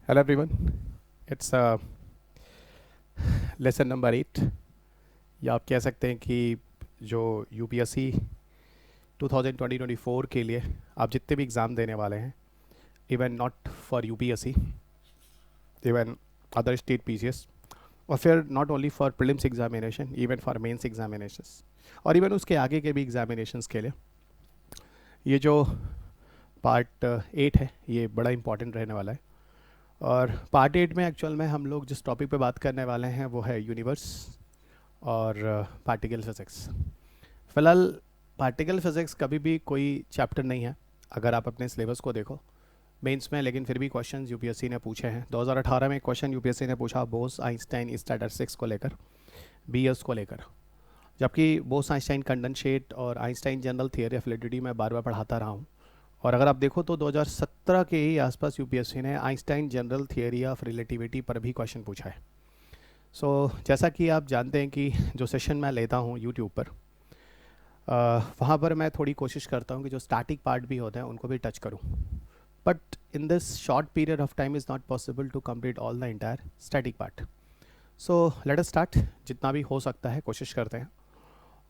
Hello everyone, it's lesson number 8 या आप कह सकते हैं कि जो यूपीएससी 2020-24 के लिए आप जितने भी एग्ज़ाम देने वाले हैं, even not for UPSC, even other state PCS, और फिर not only for prelims examination, even for mains examinations, और इवन उसके आगे के भी एग्जामिनेशंस के लिए ये जो पार्ट 8 है ये बड़ा इंपॉर्टेंट रहने वाला है। और पार्ट 8 में एक्चुअल में हम लोग जिस टॉपिक पे बात करने वाले हैं वो है यूनिवर्स और पार्टिकल फिज़िक्स। फ़िलहाल पार्टिकल फिज़िक्स कभी भी कोई चैप्टर नहीं है अगर आप अपने सिलेबस को देखो मेंस में, लेकिन फिर भी क्वेश्चन यूपीएससी ने पूछे हैं। 2018 में क्वेश्चन यूपीएससी ने पूछा बोस आइंस्टाइन स्टैटिस्टिक्स को लेकर, बीएस को लेकर, जबकि बोस आइंस्टाइन कंडेंसेट और Einstein general theory of relativity मैं बार बार पढ़ाता रहा हूँ। और अगर आप देखो तो 2017 के ही आसपास यूपीएससी ने Einstein general theory of relativity पर भी क्वेश्चन पूछा है। जैसा कि आप जानते हैं कि जो सेशन मैं लेता हूँ यूट्यूब पर, वहाँ पर मैं थोड़ी कोशिश करता हूँ कि जो स्टैटिक पार्ट भी होते हैं उनको भी टच करूँ, but in this short period of time is not possible to complete all the entire static part. So let us start, जितना भी हो सकता है कोशिश करते हैं।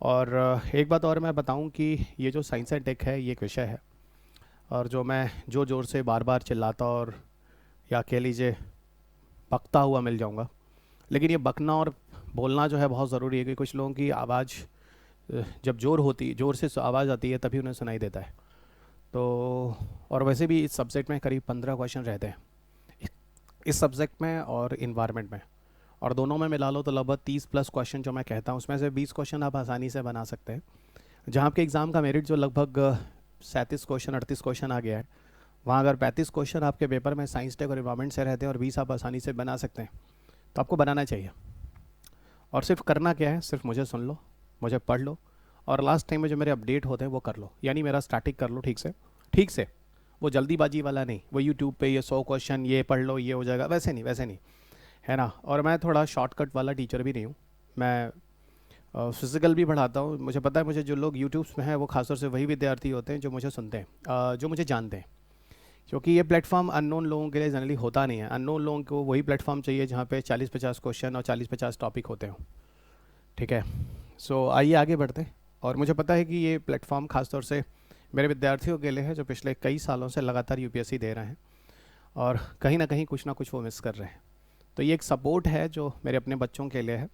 और एक बात और मैं बताऊं कि ये जो साइंस एंड टेक है ये एक विषय है, और जो मैं जो ज़ोर से बार बार चिल्लाता और या कह लीजिए बकता हुआ मिल जाऊंगा, लेकिन ये बकना और बोलना जो है बहुत ज़रूरी है, कि कुछ लोगों की आवाज़ जब ज़ोर से आवाज़ आती है तभी उन्हें सुनाई देता है। तो और वैसे भी इस सब्जेक्ट में करीब 15 क्वेश्चन रहते हैं, इस सब्जेक्ट में और इन्वायरमेंट में, और दोनों में मिला लो तो लगभग 30 प्लस क्वेश्चन जो मैं कहता हूँ उसमें से 20 क्वेश्चन आप आसानी से बना सकते हैं। जहाँ आपके एग्ज़ाम का मेरिट जो लगभग 37 क्वेश्चन 38 क्वेश्चन आ गया है, वहाँ अगर 35 क्वेश्चन आपके पेपर में साइंस टेक और इन्वायरमेंट से रहते हैं और 20 आप आसानी से बना सकते हैं, तो आपको बनाना चाहिए। और सिर्फ करना क्या है, सिर्फ मुझे सुन लो, मुझे पढ़ लो, और लास्ट टाइम में जो मेरे अपडेट होते हैं वो कर लो, यानी मेरा स्टैटिक कर लो ठीक से। वो जल्दीबाजी वाला नहीं, वो यूट्यूब पे ये 100 क्वेश्चन ये पढ़ लो ये हो जाएगा, वैसे नहीं है ना। और मैं थोड़ा शॉर्टकट वाला टीचर भी नहीं हूँ, मैं फिज़िकल भी पढ़ाता हूँ। मुझे पता है मुझे जो लोग यूट्यूब में हैं वो खासतौर से वही विद्यार्थी होते हैं जो मुझे सुनते हैं, जो मुझे जानते हैं, क्योंकि ये प्लेटफॉर्म अननोन लोगों के लिए जनरली होता नहीं है। अननोन लोगों को वही प्लेटफॉर्म चाहिए जहाँ पे 40-50 क्वेश्चन और 40-50 टॉपिक होते हों, ठीक है। आइए आगे बढ़ते हैं। और मुझे पता है कि ये प्लेटफॉर्म खासतौर से मेरे विद्यार्थियों के लिए है जो पिछले कई सालों से लगातार यूपीएससी दे रहे हैं, और कहीं ना कुछ वो मिस कर रहे हैं। तो ये एक सपोर्ट है जो मेरे अपने बच्चों के लिए है,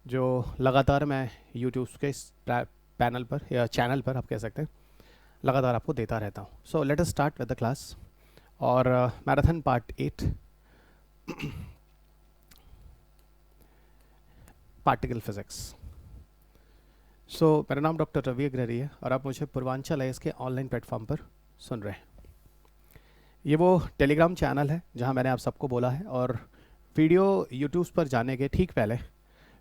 जो लगातार मैं यूट्यूब के इस पैनल पर या चैनल पर आप कह सकते हैं लगातार आपको देता रहता हूँ। सो let us start with the class. और मैराथन पार्ट 8, पार्टिकल फिज़िक्स। मेरा नाम डॉक्टर रवि अग्रहरी है और आप मुझे पूर्वांचल आईएएस के ऑनलाइन प्लेटफॉर्म पर सुन रहे हैं। ये वो टेलीग्राम चैनल है जहाँ मैंने आप सबको बोला है, और वीडियो यूट्यूब पर जाने के ठीक पहले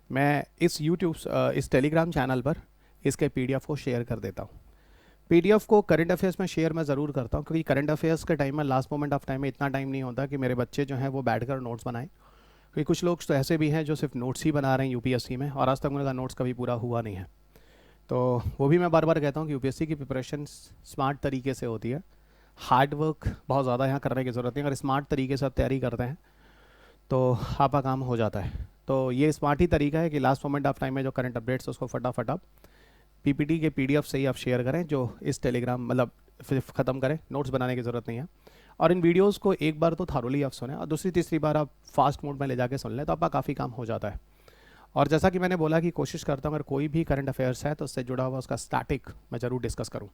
मैं इस टेलीग्राम चैनल पर इसके पीडीएफ को शेयर कर देता हूँ। पीडीएफ को करंट अफेयर्स में शेयर मैं ज़रूर करता हूँ, क्योंकि करंट अफेयर्स के टाइम में लास्ट मोमेंट ऑफ टाइम में इतना टाइम नहीं होता कि मेरे बच्चे जो हैं वो बैठकर नोट्स बनाएं, क्योंकि कुछ लोग तो ऐसे भी हैं जो सिर्फ नोट्स ही बना रहे हैं यूपीएससी में, और आज तक उनका नोट्स कभी पूरा हुआ नहीं है। तो वो भी मैं बार बार कहता हूँ कि यूपीएससी की प्रिपरेशन स्मार्ट तरीके से होती है, हार्ड वर्क बहुत ज़्यादा यहाँ करने की ज़रूरत नहीं। अगर स्मार्ट तरीके से आप तैयारी करते हैं तो आपका काम हो जाता है। तो ये स्मार्ट ही तरीका है कि लास्ट मोमेंट ऑफ टाइम में जो करंट अपडेट्स है उसको फटाफट आप पीपीटी के पीडीएफ से ही आप शेयर करें, जो इस टेलीग्राम मतलब फिर ख़त्म करें, नोट्स बनाने की ज़रूरत नहीं है। और इन वीडियोस को एक बार तो थारोली आप सुने, और दूसरी तीसरी बार आप फास्ट मोड में ले जाके सुन लें, तो आपका काफ़ी काम हो जाता है। और जैसा कि मैंने बोला कि कोशिश करता हूँ अगर कोई भी करंट अफेयर्स है तो उससे जुड़ा हुआ उसका स्टैटिक मैं ज़रूर डिस्कस करूँ,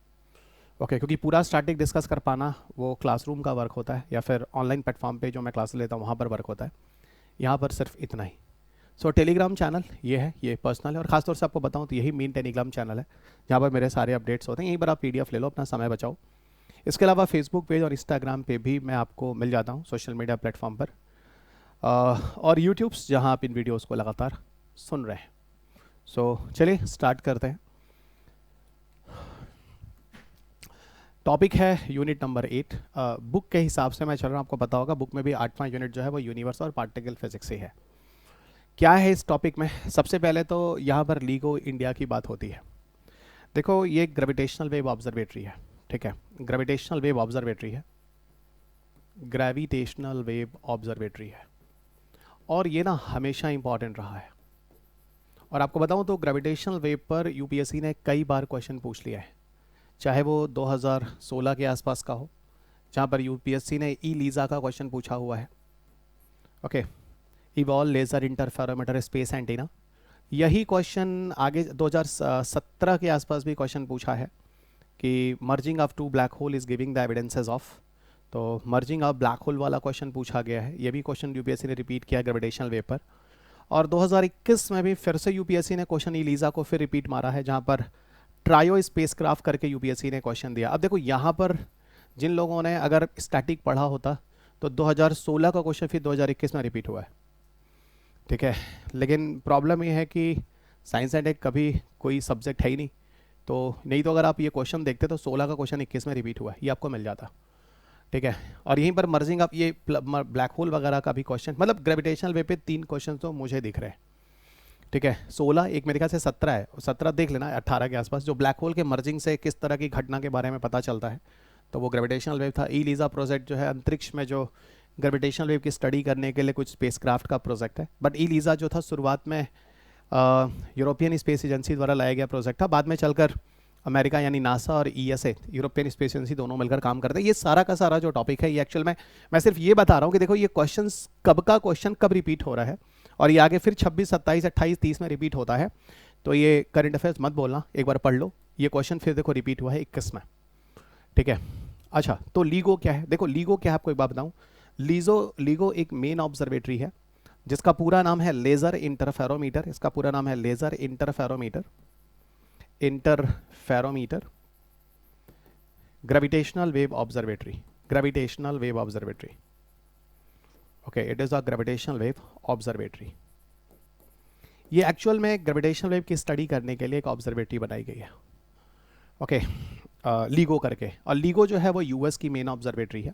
ओके, क्योंकि पूरा स्टैटिक डिस्कस कर पाना वो क्लासरूम का वर्क होता है, या फिर ऑनलाइन प्लेटफॉर्म पे जो मैं क्लास लेता हूँ वहाँ पर वर्क होता है, यहाँ पर सिर्फ इतना ही। टेलीग्राम चैनल ये है, ये पर्सनल है, और ख़ासतौर से आपको बताऊँ तो यही मेन टेलीग्राम चैनल है जहाँ पर मेरे सारे अपडेट्स होते हैं। यहीं पर आप पीडीएफ ले लो, अपना समय बचाओ। इसके अलावा फेसबुक पेज और इंस्टाग्राम पे भी मैं आपको मिल जाता हूँ, सोशल मीडिया प्लेटफॉर्म पर, और यूट्यूब्स जहाँ आप इन वीडियोज़ को लगातार सुन रहे हैं। चलिए स्टार्ट करते हैं। टॉपिक है यूनिट नंबर 8। बुक के हिसाब से मैं चल रहा हूँ, आपको पता होगा बुक में भी 8वां यूनिट जो है वो यूनिवर्स और पार्टिकल फिजिक्स ही है। क्या है इस टॉपिक में, सबसे पहले तो यहाँ पर लीगो इंडिया की बात होती है। देखो ये ग्रेविटेशनल वेव ऑब्जर्वेटरी है, ठीक है, ग्रेविटेशनल वेव ऑब्जर्वेटरी है। ग्रेविटेशनल वेव ऑब्जर्वेटरी है, और ये ना हमेशा इंपॉर्टेंट रहा है। और आपको बताऊं तो ग्रेविटेशनल वेव पर यूपीएससी ने कई बार क्वेश्चन पूछ लिया है, चाहे वो 2016 के आसपास का हो, जहाँ पर यूपीएससी ने ई लीज़ा का क्वेश्चन पूछा हुआ है। Okay, evolve laser interferometer space antenna. यही क्वेश्चन आगे 2017 के आसपास भी क्वेश्चन पूछा है कि merging of two black hole is giving the evidences of, तो मर्जिंग ऑफ ब्लैक होल वाला क्वेश्चन पूछा गया है। ये भी क्वेश्चन यूपीएससी ने रिपीट किया ग्रेविटेशनल वेव पर। और 2021 में भी फिर से यूपीएससी ने क्वेश्चन ई लीज़ा को फिर रिपीट मारा है, जहाँ पर ट्रायो स्पेसक्राफ्ट करके यूपीएससी ने क्वेश्चन दिया। अब देखो यहाँ पर जिन लोगों ने अगर स्टैटिक पढ़ा होता तो 2016 का क्वेश्चन फिर 2021 में रिपीट हुआ है, ठीक है। लेकिन प्रॉब्लम ये है कि साइंस एंड टेक कभी कोई सब्जेक्ट है ही नहीं, तो नहीं तो अगर आप ये क्वेश्चन देखते तो 16 का क्वेश्चन 21 में रिपीट हुआ है, ये आपको मिल जाता, ठीक है। और यहीं पर मर्जिंग आप ये ब्लैक होल वगैरह का भी क्वेश्चन, मतलब ग्रेविटेशनल वेव पे 3 क्वेश्चन तो मुझे दिख रहे हैं, ठीक है। 16, एक मेरे ख्याल से 17 है, 17 देख लेना, 18 के आसपास, जो ब्लैक होल के मर्जिंग से किस तरह की घटना के बारे में पता चलता है, तो वो ग्रेविटेशनल वेव था। ई लीज़ा प्रोजेक्ट जो है अंतरिक्ष में जो ग्रेविटेशनल वेव की स्टडी करने के लिए कुछ स्पेसक्राफ्ट का प्रोजेक्ट है। बट ई लीज़ा जो था शुरुआत में यूरोपियन स्पेस एजेंसी द्वारा लाया गया प्रोजेक्ट था, बाद में चलकर अमेरिका यानी नासा और ईएसए यूरोपियन स्पेस एजेंसी दोनों मिलकर काम करते हैं। ये सारा का सारा जो टॉपिक है ये एक्चुअल में मैं सिर्फ ये बता रहा हूँ कि देखो ये क्वेश्चंस कब का क्वेश्चन कब रिपीट हो रहा है, और ये आगे फिर 26, 27, 28, 30 में रिपीट होता है। तो ये करंट अफेयर्स मत बोलना, एक बार पढ़ लो, ये क्वेश्चन फिर देखो रिपीट हुआ है 21 में, ठीक है। अच्छा, तो लीगो क्या है? देखो लीगो क्या है आपको एक बात बताऊँ। लीगो एक मेन ऑब्जर्वेटरी है जिसका पूरा नाम है लेज़र इंटरफेरोमीटर। इसका पूरा नाम है laser interferometer gravitational wave observatory, gravitational wave observatory. Okay, it is a gravitational wave observatory. ये एक्चुअल में ग्रेविटेशनल वेव की स्टडी करने के लिए एक ऑब्जर्वेटरी बनाई गई है, ओके, लीगो करके। और लीगो जो है वो यूएस की मेन ऑब्जर्वेटरी है,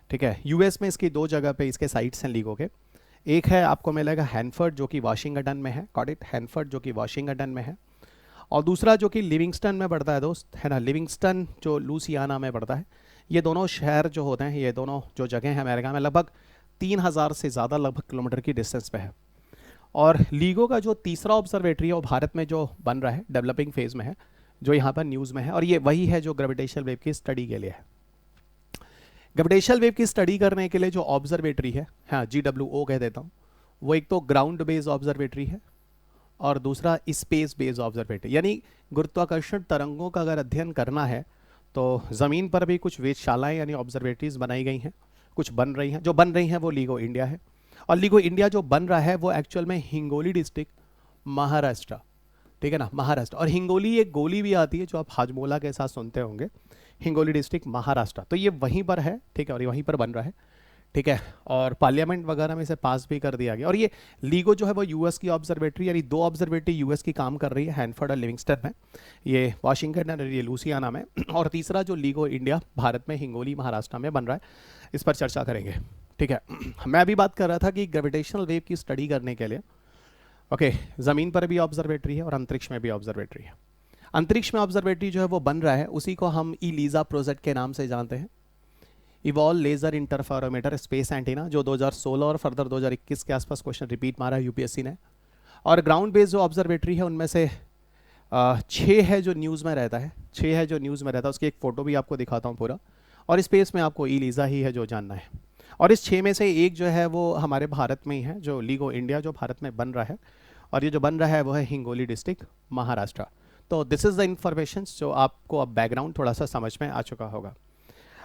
ठीक है। यूएस में इसकी 2 जगह पे इसके साइट्स हैं लीगो के। एक है आपको मिलेगा हैनफर्ड जो कि वाशिंगटन में है, गॉट इट, हैनफर्ड जो कि वाशिंगटन में है। और दूसरा जो कि लिविंगस्टन में पड़ता है दोस्त, है ना, लिविंगस्टन जो लूसियाना में पड़ता है। ये दोनों शहर जो होते हैं, ये दोनों जो जगह हैं अमेरिका में, लगभग 3000 से ज़्यादा लगभग किलोमीटर की डिस्टेंस पे है। और लीगो का जो तीसरा ऑब्जर्वेटरी है वो भारत में जो बन रहा है, डेवलपिंग फेज़ में है, जो यहाँ पर न्यूज़ में है। और ये वही है जो ग्रेविटेशनल वेव की स्टडी के लिए है। ग्रेविटेशनल वेव की स्टडी करने के लिए जो ऑब्जर्वेटरी है, हाँ GWO कह देता हूँ, वो एक तो ग्राउंड बेस्ड ऑब्जर्वेटरी है और दूसरा स्पेस बेस्ड ऑब्जर्वेटरी। यानी गुरुत्वाकर्षण तरंगों का अगर अध्ययन करना है तो ज़मीन पर भी कुछ वेधशालाएँ यानी ऑब्जर्वेटरीज बनाई गई हैं, कुछ बन रही हैं। जो बन रही हैं वो लीगो इंडिया है, और लीगो इंडिया जो बन रहा है वो एक्चुअल में हिंगोली डिस्ट्रिक्ट, महाराष्ट्र, ठीक है ना, महाराष्ट्र। और हिंगोली एक गोली भी आती है जो आप हाजमोला के साथ सुनते होंगे, हिंगोली डिस्ट्रिक्ट महाराष्ट्र, तो ये वहीं पर है, ठीक है, और ये वहीं पर बन रहा है, ठीक है। और पार्लियामेंट वगैरह में इसे पास भी कर दिया गया। और ये लीगो जो है वो यूएस की ऑब्जर्वेटरी, यानी 2 ऑब्जर्वेटरी यूएस की काम कर रही है, हैनफर्ड और लिविंगस्टन में, ये वाशिंगटन और ये लूसियाना में। और तीसरा जो लीगो इंडिया भारत में हिंगोली महाराष्ट्र में बन रहा है, इस पर चर्चा करेंगे, ठीक है। मैं अभी बात कर रहा था कि ग्रेविटेशनल वेव की स्टडी करने के लिए, ओके, ज़मीन पर भी ऑब्जर्वेटरी है और अंतरिक्ष में भी ऑब्जर्वेटरी है। अंतरिक्ष में ऑब्जर्वेटरी जो है वो बन रहा है, उसी को हम ई लीज़ा प्रोजेक्ट के नाम से जानते हैं। Evolve laser interferometer space antenna, जो 2016 और फर्दर 2021 के आसपास क्वेश्चन रिपीट मारा है यूपीएससी ने। और ग्राउंड बेस्ड जो ऑब्जर्वेटरी है उनमें से 6 है जो न्यूज़ में रहता है, 6 है जो न्यूज़ में रहता है, उसकी एक फ़ोटो भी आपको दिखाता हूँ पूरा। और स्पेस में आपको ई लीज़ा ही है जो जानना है। और इस 6 में से एक जो है वो हमारे भारत में ही है, जो लीगो इंडिया जो भारत में बन रहा है, और ये जो बन रहा है वो है हिंगोली डिस्ट्रिक्ट महाराष्ट्र। तो दिस इज़ द इंफॉर्मेशन जो आपको अब बैकग्राउंड थोड़ा सा समझ में आ चुका होगा।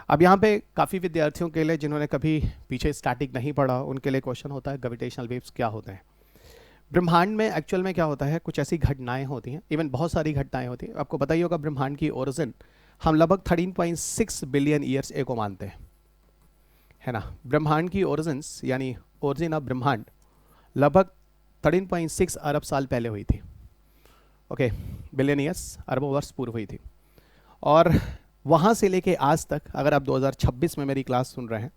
अब यहाँ पे काफ़ी विद्यार्थियों के लिए जिन्होंने कभी पीछे स्टैटिक नहीं पढ़ा, उनके लिए क्वेश्चन होता है ग्रेविटेशनल वेव्स क्या होते हैं। ब्रह्मांड में एक्चुअल में क्या होता है, कुछ ऐसी घटनाएं होती हैं, इवन बहुत सारी घटनाएं होती हैं। आपको पता ही होगा ब्रह्मांड की ओरिजिन हम लगभग 13.6 बिलियन ईयर्स ए को मानते हैं, है ना। ब्रह्मांड की ओरिजिन्स यानी ओरिजिन ऑफ ब्रह्मांड लगभग 13.6 अरब साल पहले हुई थी, ओके, बिलियन ईयर्स, अरबों वर्ष पूर्व हुई थी। और वहाँ से लेके आज तक, अगर आप 2026 में मेरी क्लास सुन रहे हैं,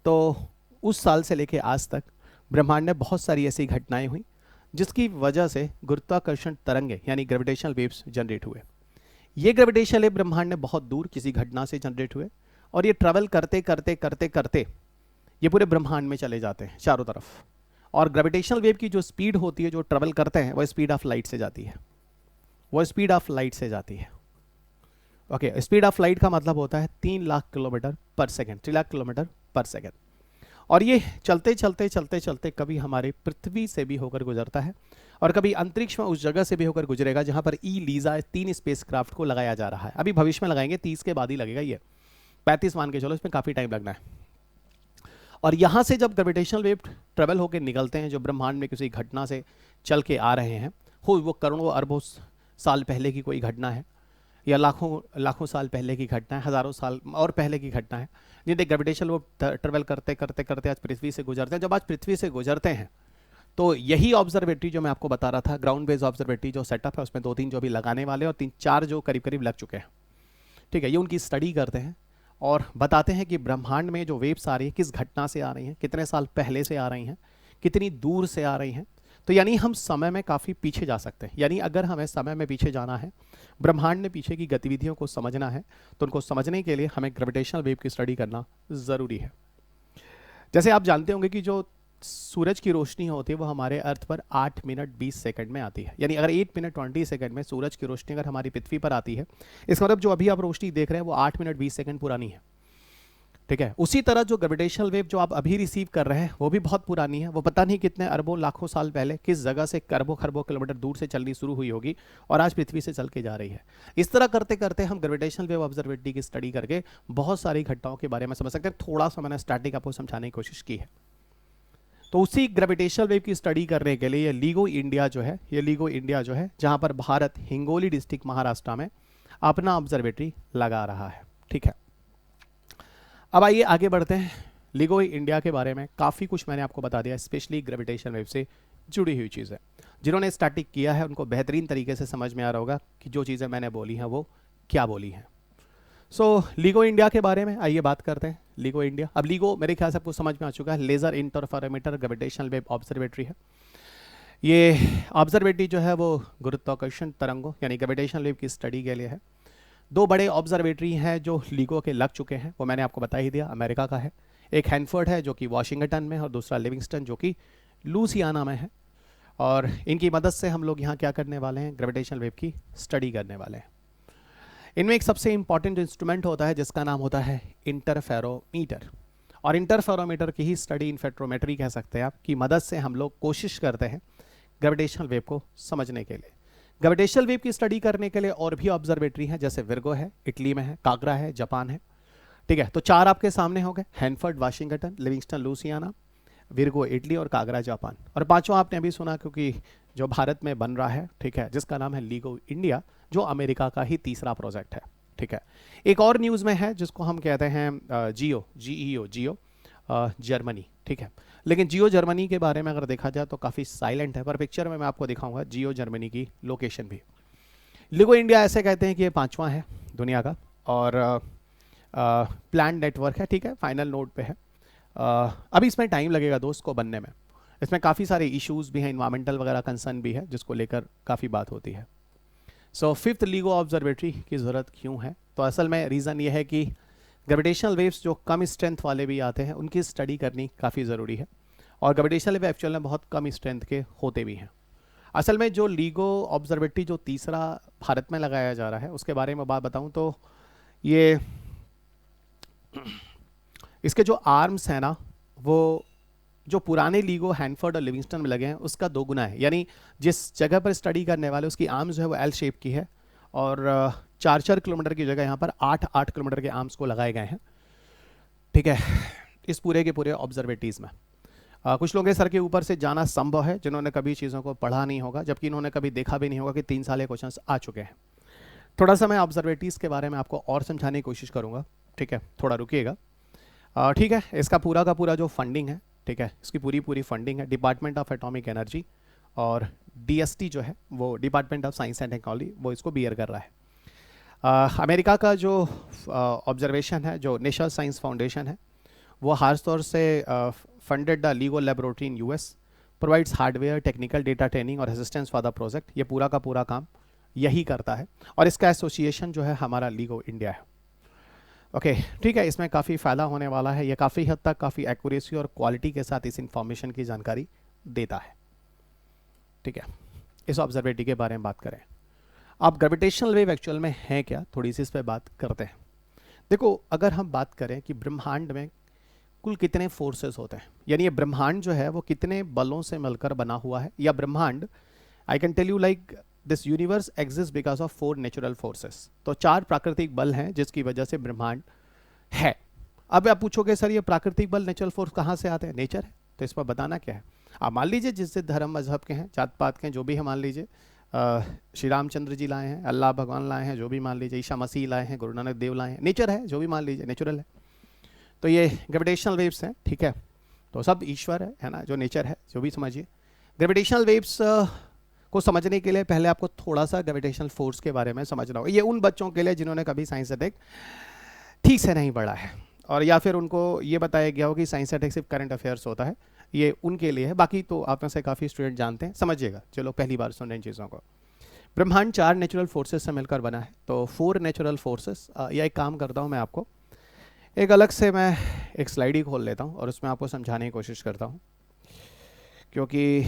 तो उस साल से लेके आज तक ब्रह्मांड में बहुत सारी ऐसी घटनाएं हुई जिसकी वजह से गुरुत्वाकर्षण तरंगे यानी ग्रेविटेशनल वेव्स जनरेट हुए। ये ग्रेविटेशनल वेव ब्रह्मांड में बहुत दूर किसी घटना से जनरेट हुए, और ये ट्रेवल करते करते करते करते ये पूरे ब्रह्मांड में चले जाते हैं चारों तरफ। और ग्रेविटेशनल वेव की जो स्पीड होती है जो ट्रेवल करते हैं वो स्पीड ऑफ लाइट से जाती है, वो स्पीड ऑफ लाइट से जाती है। ओके, स्पीड ऑफ लाइट का मतलब होता है 3 लाख किलोमीटर पर सेकेंड, 3 लाख किलोमीटर पर सेकेंड। और ये चलते चलते चलते चलते कभी हमारे पृथ्वी से भी होकर गुजरता है और कभी अंतरिक्ष में उस जगह से भी होकर गुजरेगा जहां पर लीजा 3 स्पेसक्राफ्ट को लगाया जा रहा है। अभी भविष्य में लगाएंगे, 30 के बाद ही लगेगा, ये 35 मान के चलो, इसमें काफ़ी टाइम लगना है। और यहाँ से जब ग्रेविटेशनल वेव ट्रेवल होकर निकलते हैं जो ब्रह्मांड में किसी घटना से चल के आ रहे हैं, हो वो करोड़ों अरबों साल पहले की कोई घटना है या लाखों साल पहले की घटना है, हज़ारों साल और पहले की घटना है, जिन्हें ग्रेविटेशनल वो ट्रेवल करते करते करते आज पृथ्वी से गुजरते हैं। जब आज पृथ्वी से गुजरते हैं तो यही ऑब्जर्वेटरी जो मैं आपको बता रहा था, ग्राउंड बेस्ड ऑब्जर्वेटरी जो सेटअप है, उसमें 2-3 जो भी लगाने वाले और 3-4 जो करीब करीब लग चुके हैं, ठीक है, ये उनकी स्टडी करते हैं और बताते हैं कि ब्रह्मांड में जो वेव्स आ रही है किस घटना से आ रही हैं, कितने साल पहले से आ रही हैं, कितनी दूर से आ रही हैं। तो यानी हम समय में काफ़ी पीछे जा सकते हैं। यानी अगर हमें समय में पीछे जाना है, ब्रह्मांड में पीछे की गतिविधियों को समझना है, तो उनको समझने के लिए हमें ग्रेविटेशनल वेव की स्टडी करना ज़रूरी है। जैसे आप जानते होंगे कि जो सूरज की रोशनी होती है वो हमारे अर्थ पर 8 मिनट 20 सेकंड में आती है। यानी अगर 8 मिनट 20 सेकंड में सूरज की रोशनी अगर हमारी पृथ्वी पर आती है, इसका मतलब जो अभी आप रोशनी देख रहे हैं वो 8 मिनट 20 सेकंड पुरानी है, ठीक है। उसी तरह जो ग्रेविटेशनल वेव जो आप अभी रिसीव कर रहे हैं वो भी बहुत पुरानी है, वो पता नहीं कितने अरबों लाखों साल पहले किस जगह से अरबों खरबों किलोमीटर दूर से चलनी शुरू हुई होगी और आज पृथ्वी से चल के जा रही है। इस तरह करते करते हम ग्रेविटेशनल वेव ऑब्जर्वेटरी की स्टडी करके बहुत सारी घटनाओं के बारे में समझ सकते हैं। थोड़ा सा मैंने स्टैटिक आपको समझाने की कोशिश की है। तो उसी ग्रेविटेशनल वेव की स्टडी करने के लिए ये लीगो इंडिया जो है, ये लीगो इंडिया जो है जहाँ पर भारत हिंगोली डिस्ट्रिक्ट महाराष्ट्र में अपना ऑब्जर्वेटरी लगा रहा है, ठीक है। अब आइए आगे बढ़ते हैं। लीगो इंडिया के बारे में काफ़ी कुछ मैंने आपको बता दिया, स्पेशली ग्रेविटेशन वेव से जुड़ी हुई चीज़ें। जिन्होंने स्टैटिक किया है उनको बेहतरीन तरीके से समझ में आ रहा होगा कि जो चीज़ें मैंने बोली हैं वो क्या बोली हैं। लीगो इंडिया के बारे में आइए बात करते हैं। लीगो इंडिया, अब लीगो मेरे ख्याल से आपको समझ में आ चुका है, laser interferometer gravitational wave observatory है। ये ऑब्जर्वेटरी जो है वो गुरुत्वाकर्षण तरंगों यानी ग्रेविटेशनल वेव की स्टडी के लिए है। 2 बड़े ऑब्जर्वेटरी हैं जो लीगो के लग चुके हैं, वो मैंने आपको बता ही दिया, अमेरिका का है। एक हैनफोर्ड है जो कि वाशिंगटन में है और दूसरा लिविंगस्टन जो कि लुसियाना में है। और इनकी मदद से हम लोग यहाँ क्या करने वाले हैं, ग्रेविटेशनल वेव की स्टडी करने वाले हैं। इनमें एक सबसे इंपॉर्टेंट इंस्ट्रूमेंट होता है जिसका नाम होता है इंटरफेरोमीटर। और इंटरफेरोमीटर की ही स्टडी इन्फेक्ट्रोमेट्री कह सकते हैं आप, की मदद से हम लोग कोशिश करते हैं ग्रेविटेशनल वेव को समझने के लिए। ग्रेविटेशनल वेव की स्टडी करने के लिए और भी ऑब्जर्वेटरी हैं, जैसे विर्गो है, इटली में है, कागरा है, जापान है, ठीक है। तो 4 आपके सामने हो गए, Hanford Washington, Livingston Louisiana, Virgo Italy और कागरा जापान। और 5वां आपने अभी सुना क्योंकि जो भारत में बन रहा है, ठीक है, जिसका नाम है लीगो इंडिया, जो अमेरिका का ही तीसरा प्रोजेक्ट है, ठीक है। एक और न्यूज़ में है जिसको हम कहते हैं जियो, GEO जर्मनी, ठीक है। लेकिन जियो जर्मनी के बारे में अगर देखा जाए तो काफ़ी साइलेंट है, पर पिक्चर में मैं आपको दिखाऊंगा जियो जर्मनी की लोकेशन भी। लीगो इंडिया ऐसे कहते हैं कि ये 5वां है दुनिया का और प्लान नेटवर्क है, ठीक है, फाइनल नोड पे है। अभी इसमें टाइम लगेगा दोस्त को बनने में, इसमें काफ़ी सारे इश्यूज भी हैं, इन्वायरमेंटल वगैरह कंसर्न भी है जिसको लेकर काफ़ी बात होती है। 5th लीगो ऑब्जर्वेटरी की ज़रूरत क्यों है, तो असल में रीज़न ये है कि ग्रेविटेशनल वेव्स जो कम स्ट्रेंथ वाले भी आते हैं उनकी स्टडी करनी काफ़ी ज़रूरी है। और ग्रेविटेशनल वेव एक्चुअल में बहुत कम स्ट्रेंथ के होते भी हैं। असल में जो लीगो ऑब्जर्वेटरी जो तीसरा भारत में लगाया जा रहा है उसके बारे में बात बताऊं तो ये इसके जो आर्म्स हैं ना, वो जो पुराने लीगो हैनफोर्ड और लिविंगस्टन में लगे हैं उसका 2 गुना है। यानी जिस जगह पर स्टडी करने वाले उसकी आर्म्स जो है वो एल शेप की है और 4-4 किलोमीटर की जगह यहाँ पर 8-8 किलोमीटर के आर्म्स को लगाए गए हैं, ठीक है, इस पूरे के पूरे ऑब्जर्वेटरीज में। कुछ लोगों के सर के ऊपर से जाना संभव है जिन्होंने कभी चीज़ों को पढ़ा नहीं होगा, जबकि इन्होंने कभी देखा भी नहीं होगा कि 3 साल के क्वेश्चंस आ चुके हैं। थोड़ा सा मैं ऑब्जर्वेटरीज के बारे में आपको और समझाने की कोशिश करूँगा, ठीक है, थोड़ा रुकिएगा, ठीक है। इसका पूरा का पूरा जो फंडिंग है, ठीक है, इसकी पूरी फंडिंग है डिपार्टमेंट ऑफ एटॉमिक एनर्जी और DST जो है वो department of science and technology वो इसको बियर कर रहा है। अमेरिका का जो ऑब्जर्वेशन है, जो नेशनल साइंस फाउंडेशन है, वो खास तौर से funded the LIGO laboratory in US, provides hardware, technical data training और असिस्टेंस फॉर द प्रोजेक्ट। ये पूरा का पूरा काम यही करता है और इसका एसोसिएशन जो है हमारा लीगो इंडिया है। ओके ठीक है, इसमें काफ़ी फ़ायदा होने वाला है, ये काफ़ी हद तक काफ़ी एक्यूरेसी और क्वालिटी के साथ इस इंफॉर्मेशन की जानकारी देता है। ठीक है, इस ऑब्जर्वेटरी के बारे में बात करें, आप ग्रेविटेशनल वेव एक्चुअल में है क्या, थोड़ी सी इस पर बात करते हैं। देखो, अगर हम बात करें कि ब्रह्मांड में कुल कितने फोर्सेस होते हैं, यानी ये ब्रह्मांड जो है वो कितने बलों से मिलकर बना हुआ है, या ब्रह्मांड, I can tell you like this universe exist because of 4 natural forces. तो 4 प्राकृतिक बल हैं जिसकी वजह से ब्रह्मांड है। अब आप पूछोगे सर ये प्राकृतिक बल नेचुरल फोर्स कहाँ से आते हैं, नेचर है, तो इस पर बताना क्या है। आप मान लीजिए जिससे धर्म मजहब के हैं, जात पात के हैं, जो भी है, मान लीजिए श्री रामचंद्र जी लाए हैं, अल्लाह भगवान लाए हैं, जो भी मान लीजिए, ईशा मसीह लाए हैं, गुरु नानक देव लाए हैं, नेचर है, जो भी मान लीजिए नेचुरल है। तो ये ग्रेविटेशनल वेव्स हैं, ठीक है, तो सब ईश्वर है ना, जो नेचर है, जो भी समझिए। ग्रेविटेशनल वेव्स को समझने के लिए पहले आपको थोड़ा सा ग्रेविटेशनल फोर्स के बारे में समझना होगा। ये उन बच्चों के लिए जिन्होंने कभी साइंस अटैक ठीक से नहीं पढ़ा है, और या फिर उनको ये बताया गया हो कि साइंस अटैक सिर्फ करंट अफेयर्स होता है, ये उनके लिए है। बाकी तो आप में से काफ़ी स्टूडेंट जानते हैं, समझिएगा, चलो पहली बार सुन रहे हैं इन चीज़ों को। ब्रह्मांड 4 नेचुरल फोर्सेस से मिलकर बना है, तो 4 नेचुरल फोर्सेस, या एक काम करता हूँ मैं, आपको एक अलग से मैं एक स्लाइड ही खोल लेता हूँ और उसमें आपको समझाने की कोशिश करता हूँ, क्योंकि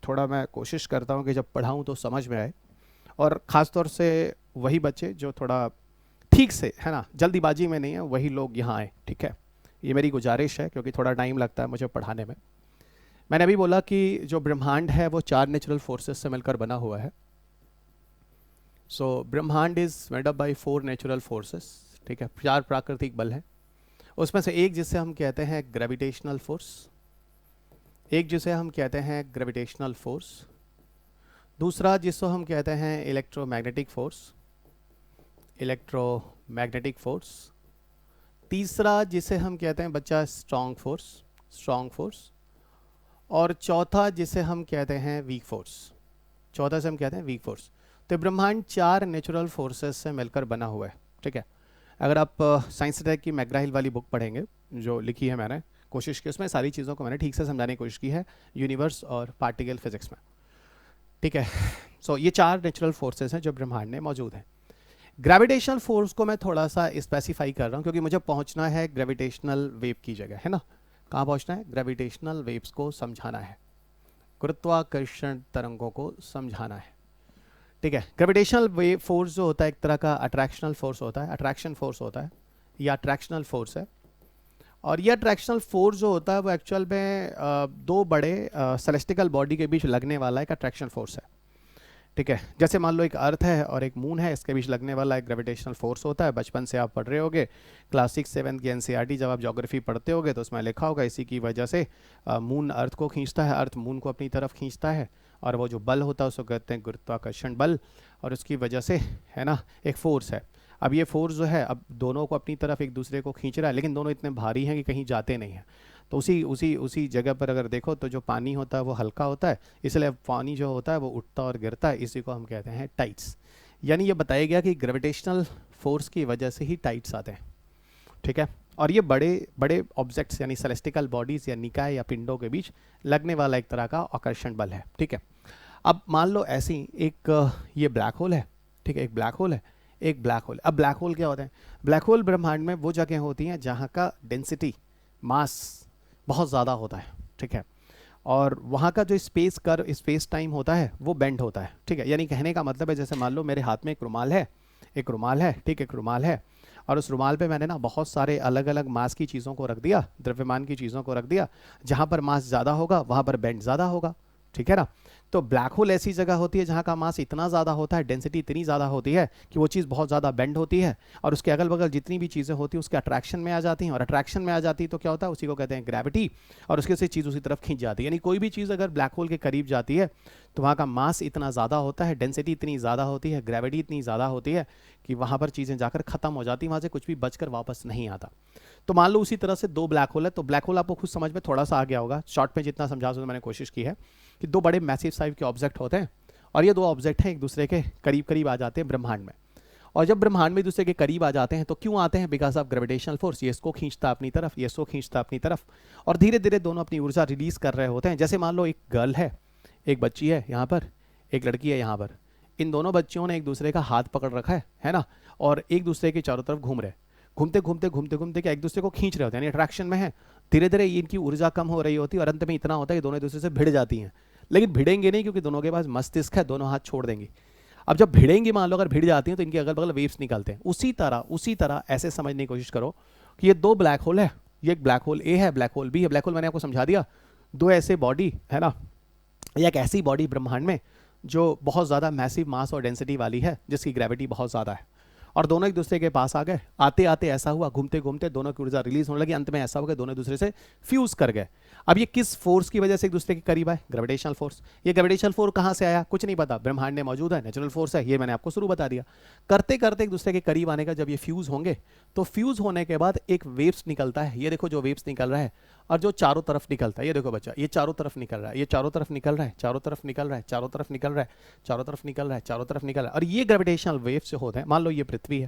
थोड़ा मैं कोशिश करता हूँ कि जब पढ़ाऊँ तो समझ में आए, और ख़ास तौर से वही बच्चे जो थोड़ा ठीक से, है ना, जल्दीबाजी में नहीं है, वही लोग यहाँ आए, ठीक है, ये मेरी गुजारिश है, क्योंकि थोड़ा टाइम लगता है मुझे पढ़ाने में। मैंने अभी बोला कि जो ब्रह्मांड है वो 4 नेचुरल फोर्सेस से मिलकर बना हुआ है। सो ब्रह्मांड is made up by 4 natural forces, ठीक है, 4 प्राकृतिक बल हैं। उसमें से एक जिसे हम कहते हैं ग्रेविटेशनल फोर्स, एक जिसे हम कहते हैं ग्रेविटेशनल फोर्स, दूसरा जिसको हम कहते हैं इलेक्ट्रोमैग्नेटिक फोर्स, इलेक्ट्रोमैग्नेटिक फोर्स, तीसरा जिसे हम कहते हैं बच्चा स्ट्रॉन्ग फोर्स, स्ट्रॉन्ग फोर्स, और चौथा जिसे हम कहते हैं वीक फोर्स, चौथा से हम कहते हैं वीक फोर्स। तो ब्रह्मांड 4 नेचुरल फोर्सेस से मिलकर बना हुआ है, ठीक है। अगर आप साइंस अटैक की मैग्रा-हिल वाली बुक पढ़ेंगे जो लिखी है, मैंने कोशिश की, उसमें सारी चीज़ों को मैंने ठीक से समझाने की कोशिश की है, यूनिवर्स और पार्टिकल फिजिक्स में, ठीक है। सो ये 4 नेचुरल फोर्सेस हैं जो ब्रह्मांड में मौजूद हैं। ग्रेविटेशनल फोर्स को मैं थोड़ा सा स्पेसिफाई कर रहा हूँ, क्योंकि मुझे पहुँचना है ग्रेविटेशनल वेव की जगह, है ना, कहाँ पहुँचना है, ग्रेविटेशनल वेव्स को समझाना है, गुरुत्वाकर्षण तरंगों को समझाना है, ठीक है। ग्रेविटेशनल वेव फोर्स जो होता है एक तरह का अट्रैक्शनल फोर्स होता है, अट्रैक्शन फोर्स होता है, या अट्रैक्शनल फोर्स है। और ये अट्रैक्शनल फोर्स जो होता है वो एक्चुअल में 2 बड़े सेलेस्टिकल बॉडी के बीच लगने वाला एक अट्रैक्शन फोर्स है, ठीक है। जैसे मान लो एक अर्थ है और एक मून है, इसके बीच लगने वाला एक ग्रेविटेशनल फोर्स होता है। बचपन से आप पढ़ रहे होगे, क्लास 6 7 की एनसीईआरटी जब आप ज्योग्राफी पढ़ते होगे तो उसमें लिखा होगा इसी की वजह से मून अर्थ को खींचता है, अर्थ मून को अपनी तरफ खींचता है, और वो जो बल होता है उसको कहते हैं गुरुत्वाकर्षण बल, और उसकी वजह से, है ना, एक फोर्स है। अब ये फोर्स जो है अब दोनों को अपनी तरफ एक दूसरे को खींच रहा है, लेकिन दोनों इतने भारी हैं कि कहीं जाते नहीं हैं। तो उसी जगह पर अगर देखो तो जो पानी होता है वो हल्का होता है, इसलिए पानी जो होता है वो उठता और गिरता है, इसी को हम कहते हैं टाइड्स। यानी ये बताया गया कि ग्रेविटेशनल फोर्स की वजह से ही टाइड्स आते हैं, ठीक है। और ये बड़े बड़े ऑब्जेक्ट्स यानी सेलेस्टिकल बॉडीज़ या निकाय या पिंडों के बीच लगने वाला एक तरह का आकर्षण बल है, ठीक है। अब मान लो ऐसी एक ये ब्लैक होल है, ठीक है, एक ब्लैक होल है, एक ब्लैक होल। अब ब्लैक होल क्या होता है, ब्लैक होल ब्रह्मांड में वो जगह होती हैं जहाँ का डेंसिटी, मास बहुत ज़्यादा होता है, ठीक है, और वहाँ का जो स्पेस टाइम होता है वो बेंड होता है, ठीक है। यानी कहने का मतलब है, जैसे मान लो मेरे हाथ में एक रुमाल है, ठीक, एक रुमाल है, और उस रुमाल पे मैंने ना बहुत सारे अलग अलग मास की चीज़ों को रख दिया, द्रव्यमान की चीज़ों को रख दिया, जहाँ पर मास ज़्यादा होगा वहाँ पर बेंड ज़्यादा होगा, ठीक है ना। तो ब्लैक होल ऐसी जगह होती है जहाँ का मास इतना ज़्यादा होता है, डेंसिटी इतनी ज़्यादा होती है कि वो चीज़ बहुत ज़्यादा बेंड होती है, और उसके अगल बगल जितनी भी चीज़ें होती हैं उसके अट्रैक्शन में आ जाती हैं, और अट्रैक्शन में आ जाती है तो क्या होता है, उसी को कहते हैं ग्रेविटी, और उसके से चीज़ उसी तरफ खींच जाती है। यानी कोई भी चीज़ अगर ब्लैक होल के करीब जाती है तो वहाँ का मास इतना ज़्यादा होता है, डेंसिटी इतनी ज़्यादा होती है, ग्रेविटी इतनी ज़्यादा होती है कि वहाँ पर चीज़ें जाकर ख़त्म हो जाती हैं, वहाँ से कुछ भी बचकर वापस नहीं आता। तो मान लो उसी तरह से 2 ब्लैक होल है, तो ब्लैक होल आपको खुद समझ में थोड़ा सा आ गया होगा, शॉर्ट में जितना समझा सकूँ मैंने कोशिश की है, कि 2 बड़े मैसिव साइज के ऑब्जेक्ट होते हैं, और ये 2 ऑब्जेक्ट हैं एक दूसरे के करीब करीब आ जाते हैं ब्रह्मांड में। और जब ब्रह्मांड में एक दूसरे के करीब आ जाते हैं तो क्यों आते हैं, बिकॉज ऑफ ग्रेविटेशनल फोर्स, ये इसको खींचता अपनी तरफ, ये इसको खींचता अपनी तरफ, और धीरे धीरे दोनों अपनी ऊर्जा रिलीज कर रहे होते हैं। जैसे मान लो एक गर्ल है, एक बच्ची है यहाँ पर, एक लड़की है यहाँ पर, इन दोनों बच्चियों ने एक दूसरे का हाथ पकड़ रखा है ना, और एक दूसरे के चारों तरफ घूम रहे। घूमते घूमते घूमते घूमते क्या एक दूसरे को खींच रहे होते हैं, यानी अट्रैक्शन में है। धीरे धीरे इनकी ऊर्जा कम हो रही होती है और अंत में इतना होता है कि दोनों एक दूसरे से भिड़ जाती हैं। लेकिन भिड़ेंगे नहीं, क्योंकि दोनों के पास मस्तिष्क है, दोनों हाथ छोड़ देंगी। अब जब भिड़ेंगी, मान लो अगर भिड़ जाती हैं, तो इनके अगल बगल वेव्स निकलते हैं। उसी तरह ऐसे समझने की कोशिश करो कि ये दो ब्लैक होल है, ये एक ब्लैक होल ए है, ब्लैक होल बी है। ब्लैक होल मैंने आपको समझा दिया, दो ऐसे बॉडी है ना, या एक ऐसी बॉडी ब्रह्मांड में जो बहुत ज़्यादा मैसिव मास और डेंसिटी वाली है, जिसकी ग्रेविटी बहुत ज़्यादा है, और दोनों एक दूसरे के पास आ गए। आते आते ऐसा हुआ, घूमते घूमते दोनों की ऊर्जा रिलीज होने लगी, अंत में ऐसा हो गया दोनों एक दूसरे से फ्यूज कर गए। अब ये किस फोर्स की वजह से एक दूसरे के करीब आए? Gravitational force. ये ग्रेविटेशनल फोर्स कहाँ से आया? कुछ नहीं पता, ब्रह्मांड में मौजूद है, नेचुरल फोर्स है, ये मैंने आपको शुरू बता दिया। करते करते एक दूसरे के करीब आने का जब ये फ्यूज होंगे, तो फ्यूज होने के बाद एक वेव्स निकलता है। ये देखो जो वेव्स निकल रहा है, और जो चारों तरफ निकलता है, ये देखो बच्चा, ये चारों तरफ निकल रहा है, ये चारों तरफ निकल रहा है, चारों तरफ निकल रहा है, चारों तरफ निकल रहा है, चारों तरफ निकल रहा है, चारों तरफ निकल रहा है। और ये ग्रेविटेशनल वेव्स जो होते हैं, मान लो ये पृथ्वी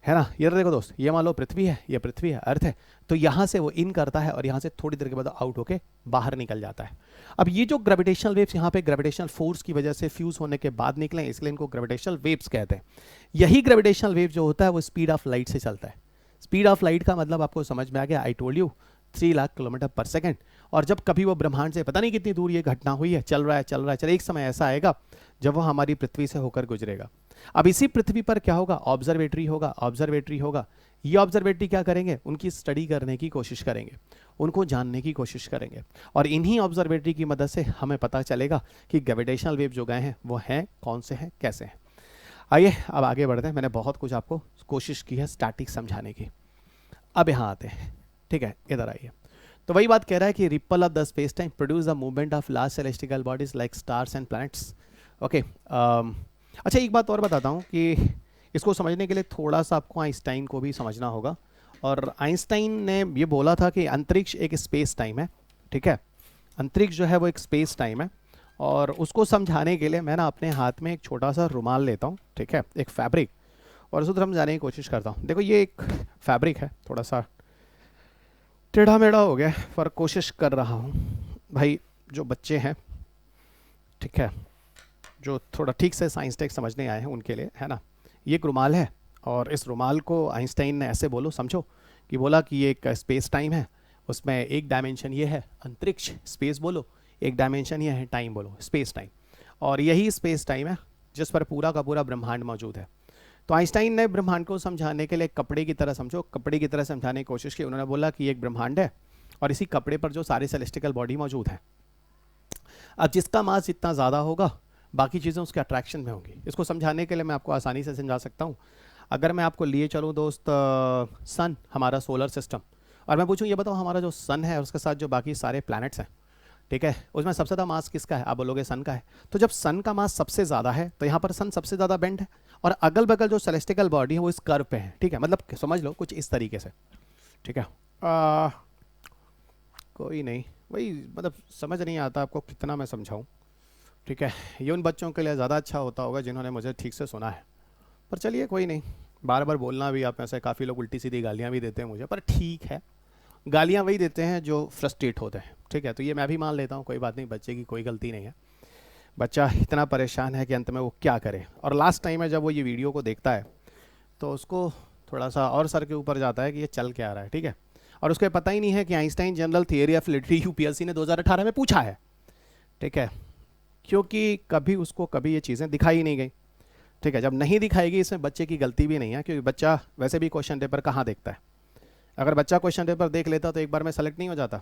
है ना, ये देखो दोस्त, ये मान लो पृथ्वी है, ये पृथ्वी है, अर्थ है, तो यहाँ से वो इन करता है और यहाँ से थोड़ी देर के बाद आउट होके बाहर निकल जाता है। अब ये जो ग्रेविटेशनल वेव्स यहाँ पे ग्रेविटेशनल फोर्स की वजह से फ्यूज होने के बाद निकले, इसलिए इनको ग्रेविटेशनल वेव्स कहते हैं। यही ग्रेविटेशनल वेव जो होता है वो स्पीड ऑफ लाइट से चलता है। स्पीड ऑफ लाइट का मतलब आपको समझ में आ गया, I told you 3 lakh kilometre पर सेकेंड। और जब कभी वो ब्रह्मांड से पता नहीं कितनी दूर ये घटना हुई है, चल रहा है, एक समय ऐसा आएगा जब वो हमारी पृथ्वी से होकर गुजरेगा। अब इसी पृथ्वी पर क्या होगा? ऑब्जर्वेटरी होगा। ये ऑब्जर्वेटरी क्या करेंगे? उनकी स्टडी करने की कोशिश करेंगे, उनको जानने की कोशिश करेंगे, और इन्हीं ऑब्जर्वेटरी की मदद से हमें पता चलेगा कि ग्रेविटेशनल वेव जो गए हैं वो हैं कौन से हैं, कैसे हैं। आइए अब आगे बढ़ते हैं। मैंने बहुत कुछ आपको कोशिश की है स्टैटिक समझाने की। अब यहाँ आते हैं, ठीक है, इधर आइए। तो वही बात कह रहा है कि ripple of the space time produce the movement of large celestial bodies like stars and planets. Okay, अच्छा एक बात और बताता हूँ कि इसको समझने के लिए थोड़ा सा आपको आइंस्टाइन को भी समझना होगा। और आइंस्टाइन ने ये बोला था कि अंतरिक्ष एक स्पेस टाइम है, ठीक है, अंतरिक्ष जो है वो एक स्पेस टाइम है। और उसको समझाने के लिए मैं ना अपने हाथ में एक छोटा सा रुमाल लेता हूँ, ठीक है, एक फैब्रिक, और उसको समझाने की कोशिश करता हूँ। देखो ये एक फैब्रिक है, थोड़ा सा टेढ़ा मेढ़ा हो गया, पर कोशिश कर रहा हूँ। भाई जो बच्चे हैं, ठीक है, जो थोड़ा ठीक से साइंस टेक समझने आए हैं उनके लिए, है ना, ये एक रुमाल है। और इस रुमाल को आइंस्टाइन ने ऐसे बोलो समझो कि बोला कि ये एक स्पेस टाइम है, उसमें एक डायमेंशन ये है अंतरिक्ष, स्पेस बोलो, एक डायमेंशन ये है टाइम बोलो, स्पेस टाइम। और यही स्पेस टाइम है जिस पर पूरा का पूरा ब्रह्मांड मौजूद है। तो आइंस्टाइन ने ब्रह्मांड को समझाने के लिए कपड़े की तरह समझो, कपड़े की तरह समझाने की कोशिश की। उन्होंने बोला कि एक ब्रह्मांड है और इसी कपड़े पर जो सारे सेलेस्टिकल बॉडी मौजूद है। अब जिसका मास जितना ज़्यादा होगा, बाकी चीज़ें उसके अट्रैक्शन में होंगी। इसको समझाने के लिए मैं आपको आसानी से समझा सकता हूँ। अगर मैं आपको लिए चलूँ दोस्त, सन हमारा सोलर सिस्टम, और मैं पूछूँ ये बताओ हमारा जो सन है उसके साथ जो बाकी सारे प्लैनेट्स हैं, ठीक है, उसमें सबसे ज़्यादा मास किसका है? आप बोलोगे सन का है। तो जब सन का मास सबसे ज़्यादा है तो यहाँ पर सन सबसे ज़्यादा बेंड है, और अगल बगल जो सेलेस्टिकल बॉडी है वो इस कर्व पे है, ठीक है, मतलब समझ लो कुछ इस तरीके से, ठीक है। कोई नहीं, वही मतलब समझ नहीं आता आपको कितना मैं समझाऊँ, ठीक है। ये उन बच्चों के लिए ज़्यादा अच्छा होता होगा जिन्होंने मुझे ठीक से सुना है, पर चलिए कोई नहीं, बार बार बोलना भी, आप में से काफ़ी लोग उल्टी सीधी गालियाँ भी देते हैं मुझे, पर ठीक है, गालियाँ वही देते हैं जो फ्रस्ट्रेट होते हैं, ठीक है। तो ये मैं भी मान लेता हूँ, कोई बात नहीं, बच्चे की कोई गलती नहीं है, बच्चा इतना परेशान है कि अंत में वो क्या करे। और लास्ट टाइम है जब वो ये वीडियो को देखता है तो उसको थोड़ा सा और सर के ऊपर जाता है कि ये चल क्या रहा है, ठीक है। और उसको पता ही नहीं है कि Einstein general theory of relativity UPSC ने 2018 में पूछा है, ठीक है, क्योंकि कभी उसको कभी ये चीज़ें दिखाई नहीं गई, ठीक है। जब नहीं दिखाएगी इसमें बच्चे की गलती भी नहीं है, क्योंकि बच्चा वैसे भी क्वेश्चन पेपर कहाँ देखता है। अगर बच्चा क्वेश्चन पेपर देख लेता तो एक बार में सेलेक्ट नहीं हो जाता,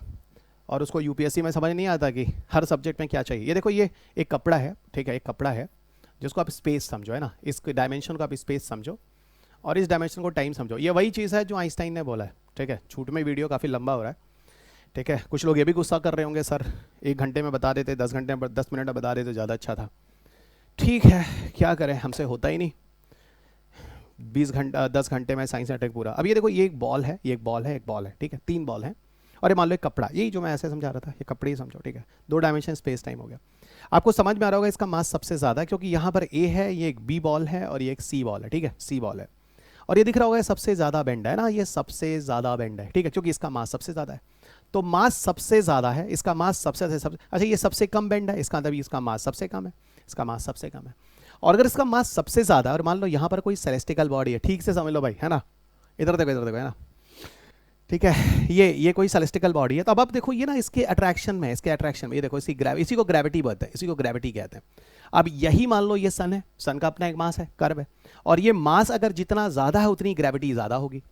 और उसको यूपीएससी में समझ नहीं आता कि हर सब्जेक्ट में क्या चाहिए। ये देखो ये एक कपड़ा है, ठीक है, एक कपड़ा है जिसको आप स्पेस समझो, है ना, इस डायमेंशन को आप स्पेस समझो और इस डायमेंशन को टाइम समझो। ये वही चीज़ है जो आइंस्टाइन ने बोला है, ठीक है। छूट में वीडियो काफ़ी लंबा हो रहा है, ठीक है। कुछ लोग ये भी गुस्सा कर रहे होंगे, सर 1 घंटे में बता देते, 10 घंटे में 10 मिनट में बता देते ज़्यादा अच्छा था। ठीक है, क्या करें, हमसे होता ही नहीं, 10 घंटे में साइंस अटैक पूरा। अब ये देखो ये एक बॉल है, ये एक बॉल है, एक बॉल है, ठीक है, 3 बॉल हैं, और ये मान लो एक कपड़ा, यही जो मैं ऐसे समझा रहा था, ये कपड़े ही समझो, ठीक है। 2 डायमेंशन स्पेस टाइम हो गया। आपको समझ में आ रहा होगा इसका मास सबसे ज़्यादा है, क्योंकि यहाँ पर ए है, ये एक बी बॉल है और ये एक सी बॉल है, ठीक है, सी बॉल है। और ये दिख रहा होगा सबसे ज़्यादा बेंड है ना, ये सबसे ज़्यादा बेंड है, ठीक है, क्योंकि इसका मास सबसे ज़्यादा है। तो मास सबसे ज़्यादा है, इसका मास सबसे अच्छा, ये सबसे कम बेंड है, इसका मतलब इसका मास सबसे कम है, इसका मास सबसे कम है। और अगर इसका मास सबसे ज़्यादा, और मान लो यहाँ पर कोई सेलेस्टिकल बॉडी है, ठीक से समझ लो भाई, है ना, इधर देखो, इधर देखो, है ना, ठीक है। ये कोई सेलेस्टिकल बॉडी है। तो अब देखो ये ना इसके अट्रैक्शन में, इसके अट्रैक्शन में ये देखो, इसी को ग्रेविटी बोलते हैं, इसी को ग्रेविटी कहते हैं। अब यही मान लो ये सन है, सन का अपना एक मास है, कर्व है, और ये मास अगर जितना ज़्यादा है उतनी ग्रेविटी ज़्यादा होगी,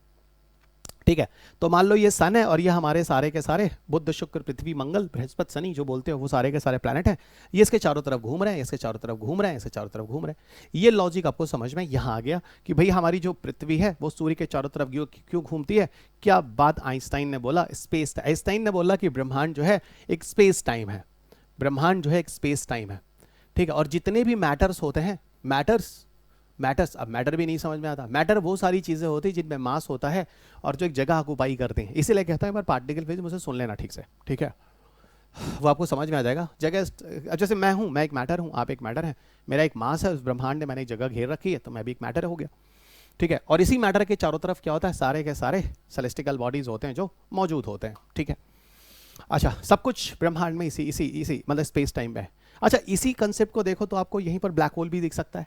ठीक है। तो मान लो ये सन है और ये हमारे सारे के सारे बुध शुक्र पृथ्वी मंगल बृहस्पति शनि जो बोलते हो वो सारे के सारे प्लैनेट हैं, ये इसके चारों तरफ घूम रहे हैं, इसके चारों तरफ घूम रहे हैं, इसके चारों तरफ घूम रहे हैं। ये लॉजिक आपको समझ में यहाँ आ गया कि भाई हमारी जो पृथ्वी है वो सूर्य के चारों तरफ क्यों घूमती है। क्या बात आइंस्टाइन ने बोला, स्पेस। आइंस्टाइन ने बोला कि ब्रह्मांड जो है एक स्पेस टाइम है, ब्रह्मांड जो है एक स्पेस टाइम है, ठीक है। और जितने भी मैटर्स होते हैं, मैटर्स, अब मैटर भी नहीं समझ में आता। मैटर वो सारी चीज़ें होती हैं जिनमें मास होता है और जो एक जगह ऑक्यूपाई करते हैं। इसीलिए कहता है एक बार पार्टिकल फिजिक्स मुझे सुन लेना ठीक से, ठीक है, वो आपको समझ में आ जाएगा। जगह जैसे मैं हूँ, मैं एक मैटर हूँ, आप एक मैटर हैं, मेरा एक मास है, उस ब्रह्मांड ने मैंने एक जगह घेर रखी है, तो मैं भी एक मैटर हो गया, ठीक है। और इसी मैटर के चारों तरफ क्या होता है, सारे के सारे सेलेस्टिकल बॉडीज होते हैं जो मौजूद होते हैं, ठीक है। अच्छा, सब कुछ ब्रह्मांड में इसी मतलब स्पेस टाइम में है। अच्छा, इसी कंसेप्ट को देखो तो आपको यहीं पर ब्लैक होल भी दिख सकता है।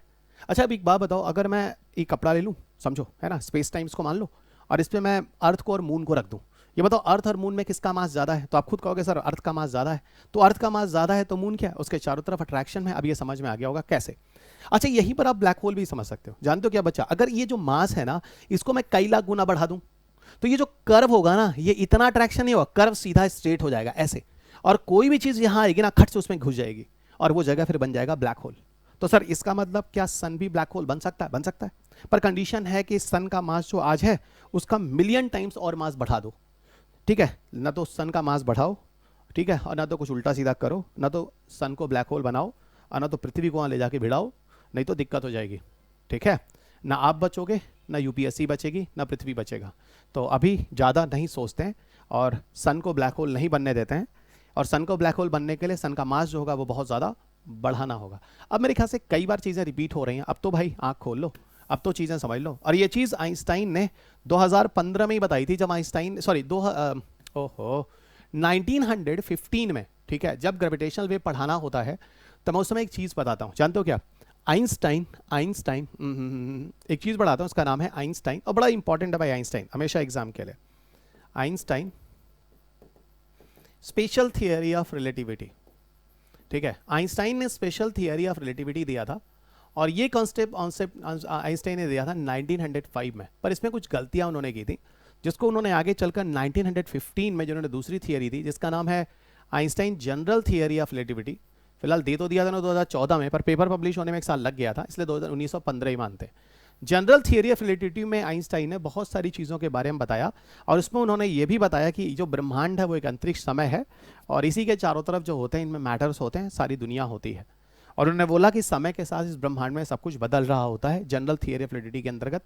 अच्छा, अब एक बात बताओ, अगर मैं एक कपड़ा ले लूँ, समझो, है ना, स्पेस टाइम्स को मान लो, और इस पर मैं अर्थ को और मून को रख दूँ, ये बताओ अर्थ और मून में किसका मास ज़्यादा है। तो आप खुद कहोगे सर अर्थ का मास ज़्यादा है। तो अर्थ का मास ज़्यादा है तो मून क्या है, उसके चारों तरफ अट्रैक्शन है। अब ये समझ में आ गया होगा कैसे। अच्छा, यहीं पर आप ब्लैक होल भी समझ सकते हो। जानते हो क्या बच्चा, अगर ये जो मास है ना, इसको मैं कई लाख गुना बढ़ा दूँ तो ये जो कर्व होगा ना, ये इतना अट्रैक्शन नहीं होगा, कर्व सीधा स्ट्रेट हो जाएगा ऐसे, और कोई भी चीज़ यहाँ आएगी ना, खट से उसमें घुस जाएगी और वो जगह फिर बन जाएगा ब्लैक होल। तो सर इसका मतलब क्या सन भी ब्लैक होल बन सकता है? बन सकता है, पर कंडीशन है कि सन का मास जो आज है उसका मिलियन टाइम्स और मास बढ़ा दो, ठीक है। ना तो सन का मास बढ़ाओ, ठीक है, और ना तो कुछ उल्टा सीधा करो, ना तो सन को ब्लैक होल बनाओ, और ना तो पृथ्वी को वहाँ ले जाके भिड़ाओ, नहीं तो दिक्कत हो जाएगी, ठीक है। ना आप बचोगे, ना यूपीएससी बचेगी, ना पृथ्वी बचेगा। तो अभी ज़्यादा नहीं सोचते हैं और सन को ब्लैक होल नहीं बनने देते हैं। और सन को ब्लैक होल बनने के लिए सन का मास जो होगा वो बहुत ज़्यादा बढ़ाना होगा। अब मेरे ख्याल से कई बार चीज़ें रिपीट हो रही हैं, अब तो भाई आँख खोल लो, अब तो चीज़ें समझ लो। और ये चीज़ आइंस्टाइन ने 2015 में ही बताई थी, जब आइंस्टाइन ओहो 1915 में, ठीक है, जब ग्रेविटेशनल वेव पढ़ाना होता है तो मैं उस समय एक चीज़ बताता हूँ, जानते हो क्या? आइंस्टाइन एक चीज़ पढ़ाता हूँ, उसका नाम है आइंस्टाइन, और बड़ा इंपॉर्टेंट है भाई आइंस्टाइन, हमेशा एग्जाम के लिए। Einstein special theory of relativity, ठीक है। आइंस्टाइन ने स्पेशल थियरी ऑफ रिलेटिविटी दिया था, और ये कॉन्सेप्ट आइंस्टाइन ने दिया था 1905 में, पर इसमें कुछ गलतियां उन्होंने की थी, जिसको उन्होंने आगे चलकर 1915 में जिन्होंने दूसरी थियरी दी, जिसका नाम है Einstein general theory of relativity. फिलहाल दे तो दिया था ना 2014 में, पर पेपर पब्लिश होने में एक साल लग गया था, इसलिए 1915 ही मानते। जनरल थियरी ऑफ रिलेटिविटी में आइंस्टाइन ने बहुत सारी चीज़ों के बारे में बताया, और उसमें उन्होंने ये भी बताया कि जो ब्रह्मांड है वो एक अंतरिक्ष समय है, और इसी के चारों तरफ जो होते हैं इनमें मैटर्स होते हैं, सारी दुनिया होती है। और उन्होंने बोला कि समय के साथ इस ब्रह्मांड में सब कुछ बदल रहा होता है, जनरल थियरी ऑफ रिलेटिविटी के अंतर्गत।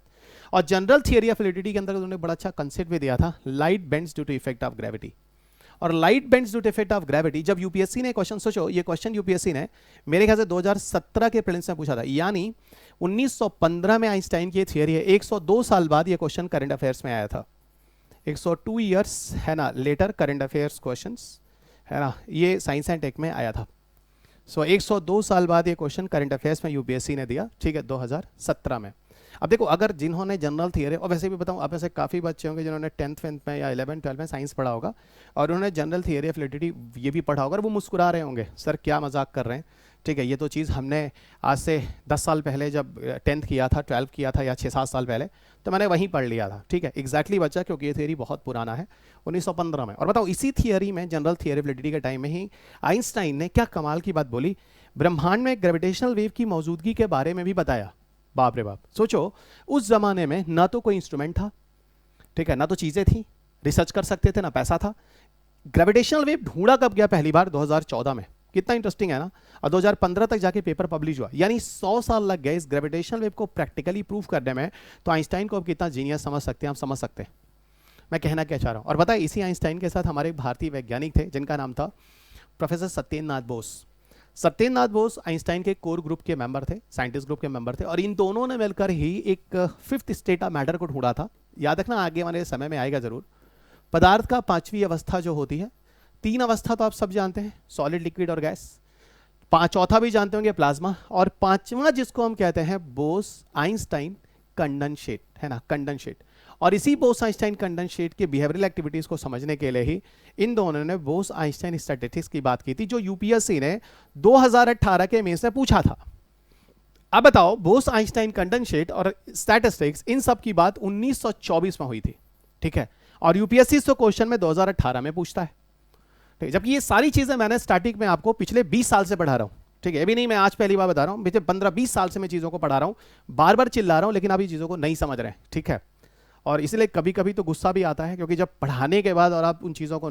और जनरल थियरी ऑफ रिलेटिविटी के अंतर्गत उन्होंने बड़ा अच्छा कंसेप्ट भी दिया था, light bends due to effect of gravity. और light bends due to effect of gravity, जब यूपीएससी ने क्वेश्चन, सोचो ये क्वेश्चन यूपीएससी ने मेरे ख्याल से 2017 के प्रीलिम्स में पूछा था, यानी 1915 में आइंस्टाइन की थियरी है, 102 साल बाद ये क्वेश्चन करंट अफेयर्स में आया था, 102 ईयर्स है ना लेटर करंट अफेयर्स क्वेश्चंस, है ना, ये साइंस एंड टेक में आया था। 102 साल बाद ये क्वेश्चन करंट अफेयर्स में यूपीएससी ने दिया, ठीक है, 2017 में। अब देखो, अगर जिन्होंने जनरल थियरी, और वैसे भी बताऊं आप ऐसे काफ़ी बच्चे होंगे जिन्होंने 10th 10th में या 11th 12th में साइंस पढ़ा होगा, और उन्होंने जनरल थियरी ऑफ रिलेटिविटी ये भी पढ़ा होगा, और वो मुस्कुरा रहे होंगे, सर क्या मजाक कर रहे हैं, ठीक है। ये तो चीज़ हमने आज से 10 साल पहले जब 10th किया था, 12th किया था, या 6-7 साल पहले, तो मैंने वहीं पढ़ लिया था, ठीक है, एग्जैक्टली बच्चा, क्योंकि ये थियरी बहुत पुराना है, 1915 में। और बताओ, इसी थियरी में, जनरल थियरी ऑफ रिलेटिविटी के टाइम में ही आइंस्टाइन ने क्या कमाल की बात बोली, ब्रह्मांड में ग्रेविटेशनल वेव की मौजूदगी के बारे में भी बताया। बाप रे बाप, सोचो उस जमाने में ना तो कोई इंस्ट्रूमेंट था, ठीक है, ना तो चीजें थी, रिसर्च कर सकते थे, ना पैसा था। ग्रेविटेशनल वेव ढूंढा कब गया पहली बार? 2014 में। कितना इंटरेस्टिंग है ना। और 2015 तक जाके पेपर पब्लिश हुआ, यानी 100 साल लग गए इस ग्रेविटेशनल वेव को प्रैक्टिकली प्रूव करने में। तो आइंस्टाइन को अब कितना जीनियस समझ सकते हैं, आप समझ सकते हैं मैं कहना क्या चाह रहा हूं। और बताए, इसी आइंस्टाइन के साथ हमारे एक भारतीय वैज्ञानिक थे जिनका नाम था प्रोफेसर सत्येंद्रनाथ बोस। सत्येंद्रनाथ बोस आइंस्टाइन के कोर ग्रुप के मेंबर थे, साइंटिस्ट ग्रुप के मेंबर थे, और इन दोनों ने मिलकर ही एक 5th स्टेट ऑफ मैटर को ढूंढा था। याद रखना, आगे वाले समय में आएगा जरूर। पदार्थ का 5वीं अवस्था जो होती है, 3 अवस्था तो आप सब जानते हैं, सॉलिड, लिक्विड और गैस। चौथा भी जानते होंगे, प्लाज्मा। और 5वां जिसको हम कहते हैं बोस आइंस्टाइन कंडेंसेट, है ना, कंडेंसेट। और इसी बोस-आइंस्टाइन कंडेंसेट के बिहेवियरल एक्टिविटीज को समझने के लिए ही इन दोनों ने बोस-आइंस्टाइन स्टैटिस्टिक्स की बात की थी, जो यूपीएससी ने 2018 के मेंस में पूछा था। अब बताओ, बोस-आइंस्टाइन कंडेंसेट और स्टैटिस्टिक्स, इन सब की बात 1924 में हुई थी, ठीक है, और यूपीएससी तो क्वेश्चन में 2018 में पूछता है, ठीक है, जबकि ये सारी चीजें मैंने स्टैटिक में आपको पिछले 20 साल से पढ़ा रहा हूं, ठीक है, ये भी नहीं मैं आज पहली बार बता रहा हूं, पिछले 15-20 साल से मैं चीजों को पढ़ा रहा हूं, बार बार चिल्ला रहा हूं, लेकिन आप ये चीजों को नहीं समझ रहे हैं, ठीक है। और इसलिए कभी कभी तो गुस्सा भी आता है, क्योंकि जब पढ़ाने के बाद और आप उन चीज़ों को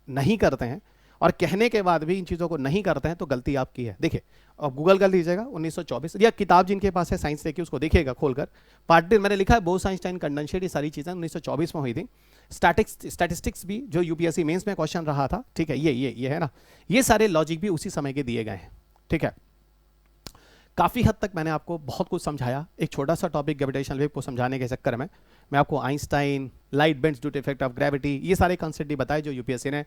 नहीं करते हैं और कहने के बाद भी इन चीज़ों को नहीं करते हैं, तो गलती आपकी है। देखिए, अब गूगल कर लीजिएगा 1924, या किताब जिनके पास है साइंस देखिए उसको देखिएगा खोलकर, पार्ट मैंने लिखा है बोस-आइंस्टाइन कंडेंसेट, ये सारी चीज़ें 1924 में हुई थी। स्टैटिस्टिक्स भी जो यूपीएससी मेंस में क्वेश्चन रहा था, ठीक है, ये है ना, ये सारे लॉजिक भी उसी समय के दिए गए हैं, ठीक है। काफ़ी हद तक मैंने आपको बहुत कुछ समझाया। एक छोटा सा टॉपिक ग्रेविटेशनल वेव को समझाने के चक्कर में मैं आपको Einstein, light bends due to effect of gravity, ये सारे कॉन्सेप्ट भी बताए जो यूपीएससी ने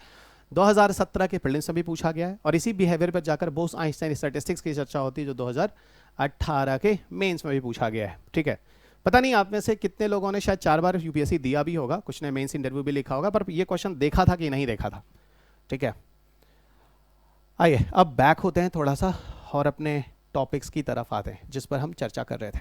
2017 के प्रीलिम्स में भी पूछा गया है, और इसी बिहेवियर पर जाकर बोस-आइंस्टाइन स्टैटिस्टिक्स की चर्चा होती है जो 2018 के मेंस में भी पूछा गया है, ठीक है। पता नहीं आप में से कितने लोगों ने शायद 4 बार यूपीएससी दिया भी होगा, कुछ ने मेंस इंटरव्यू भी लिखा होगा, पर ये क्वेश्चन देखा था कि नहीं देखा था, ठीक है। आइए अब बैक होते हैं थोड़ा सा और अपने टॉपिक्स की तरफ आते हैं जिस पर हम चर्चा कर रहे थे।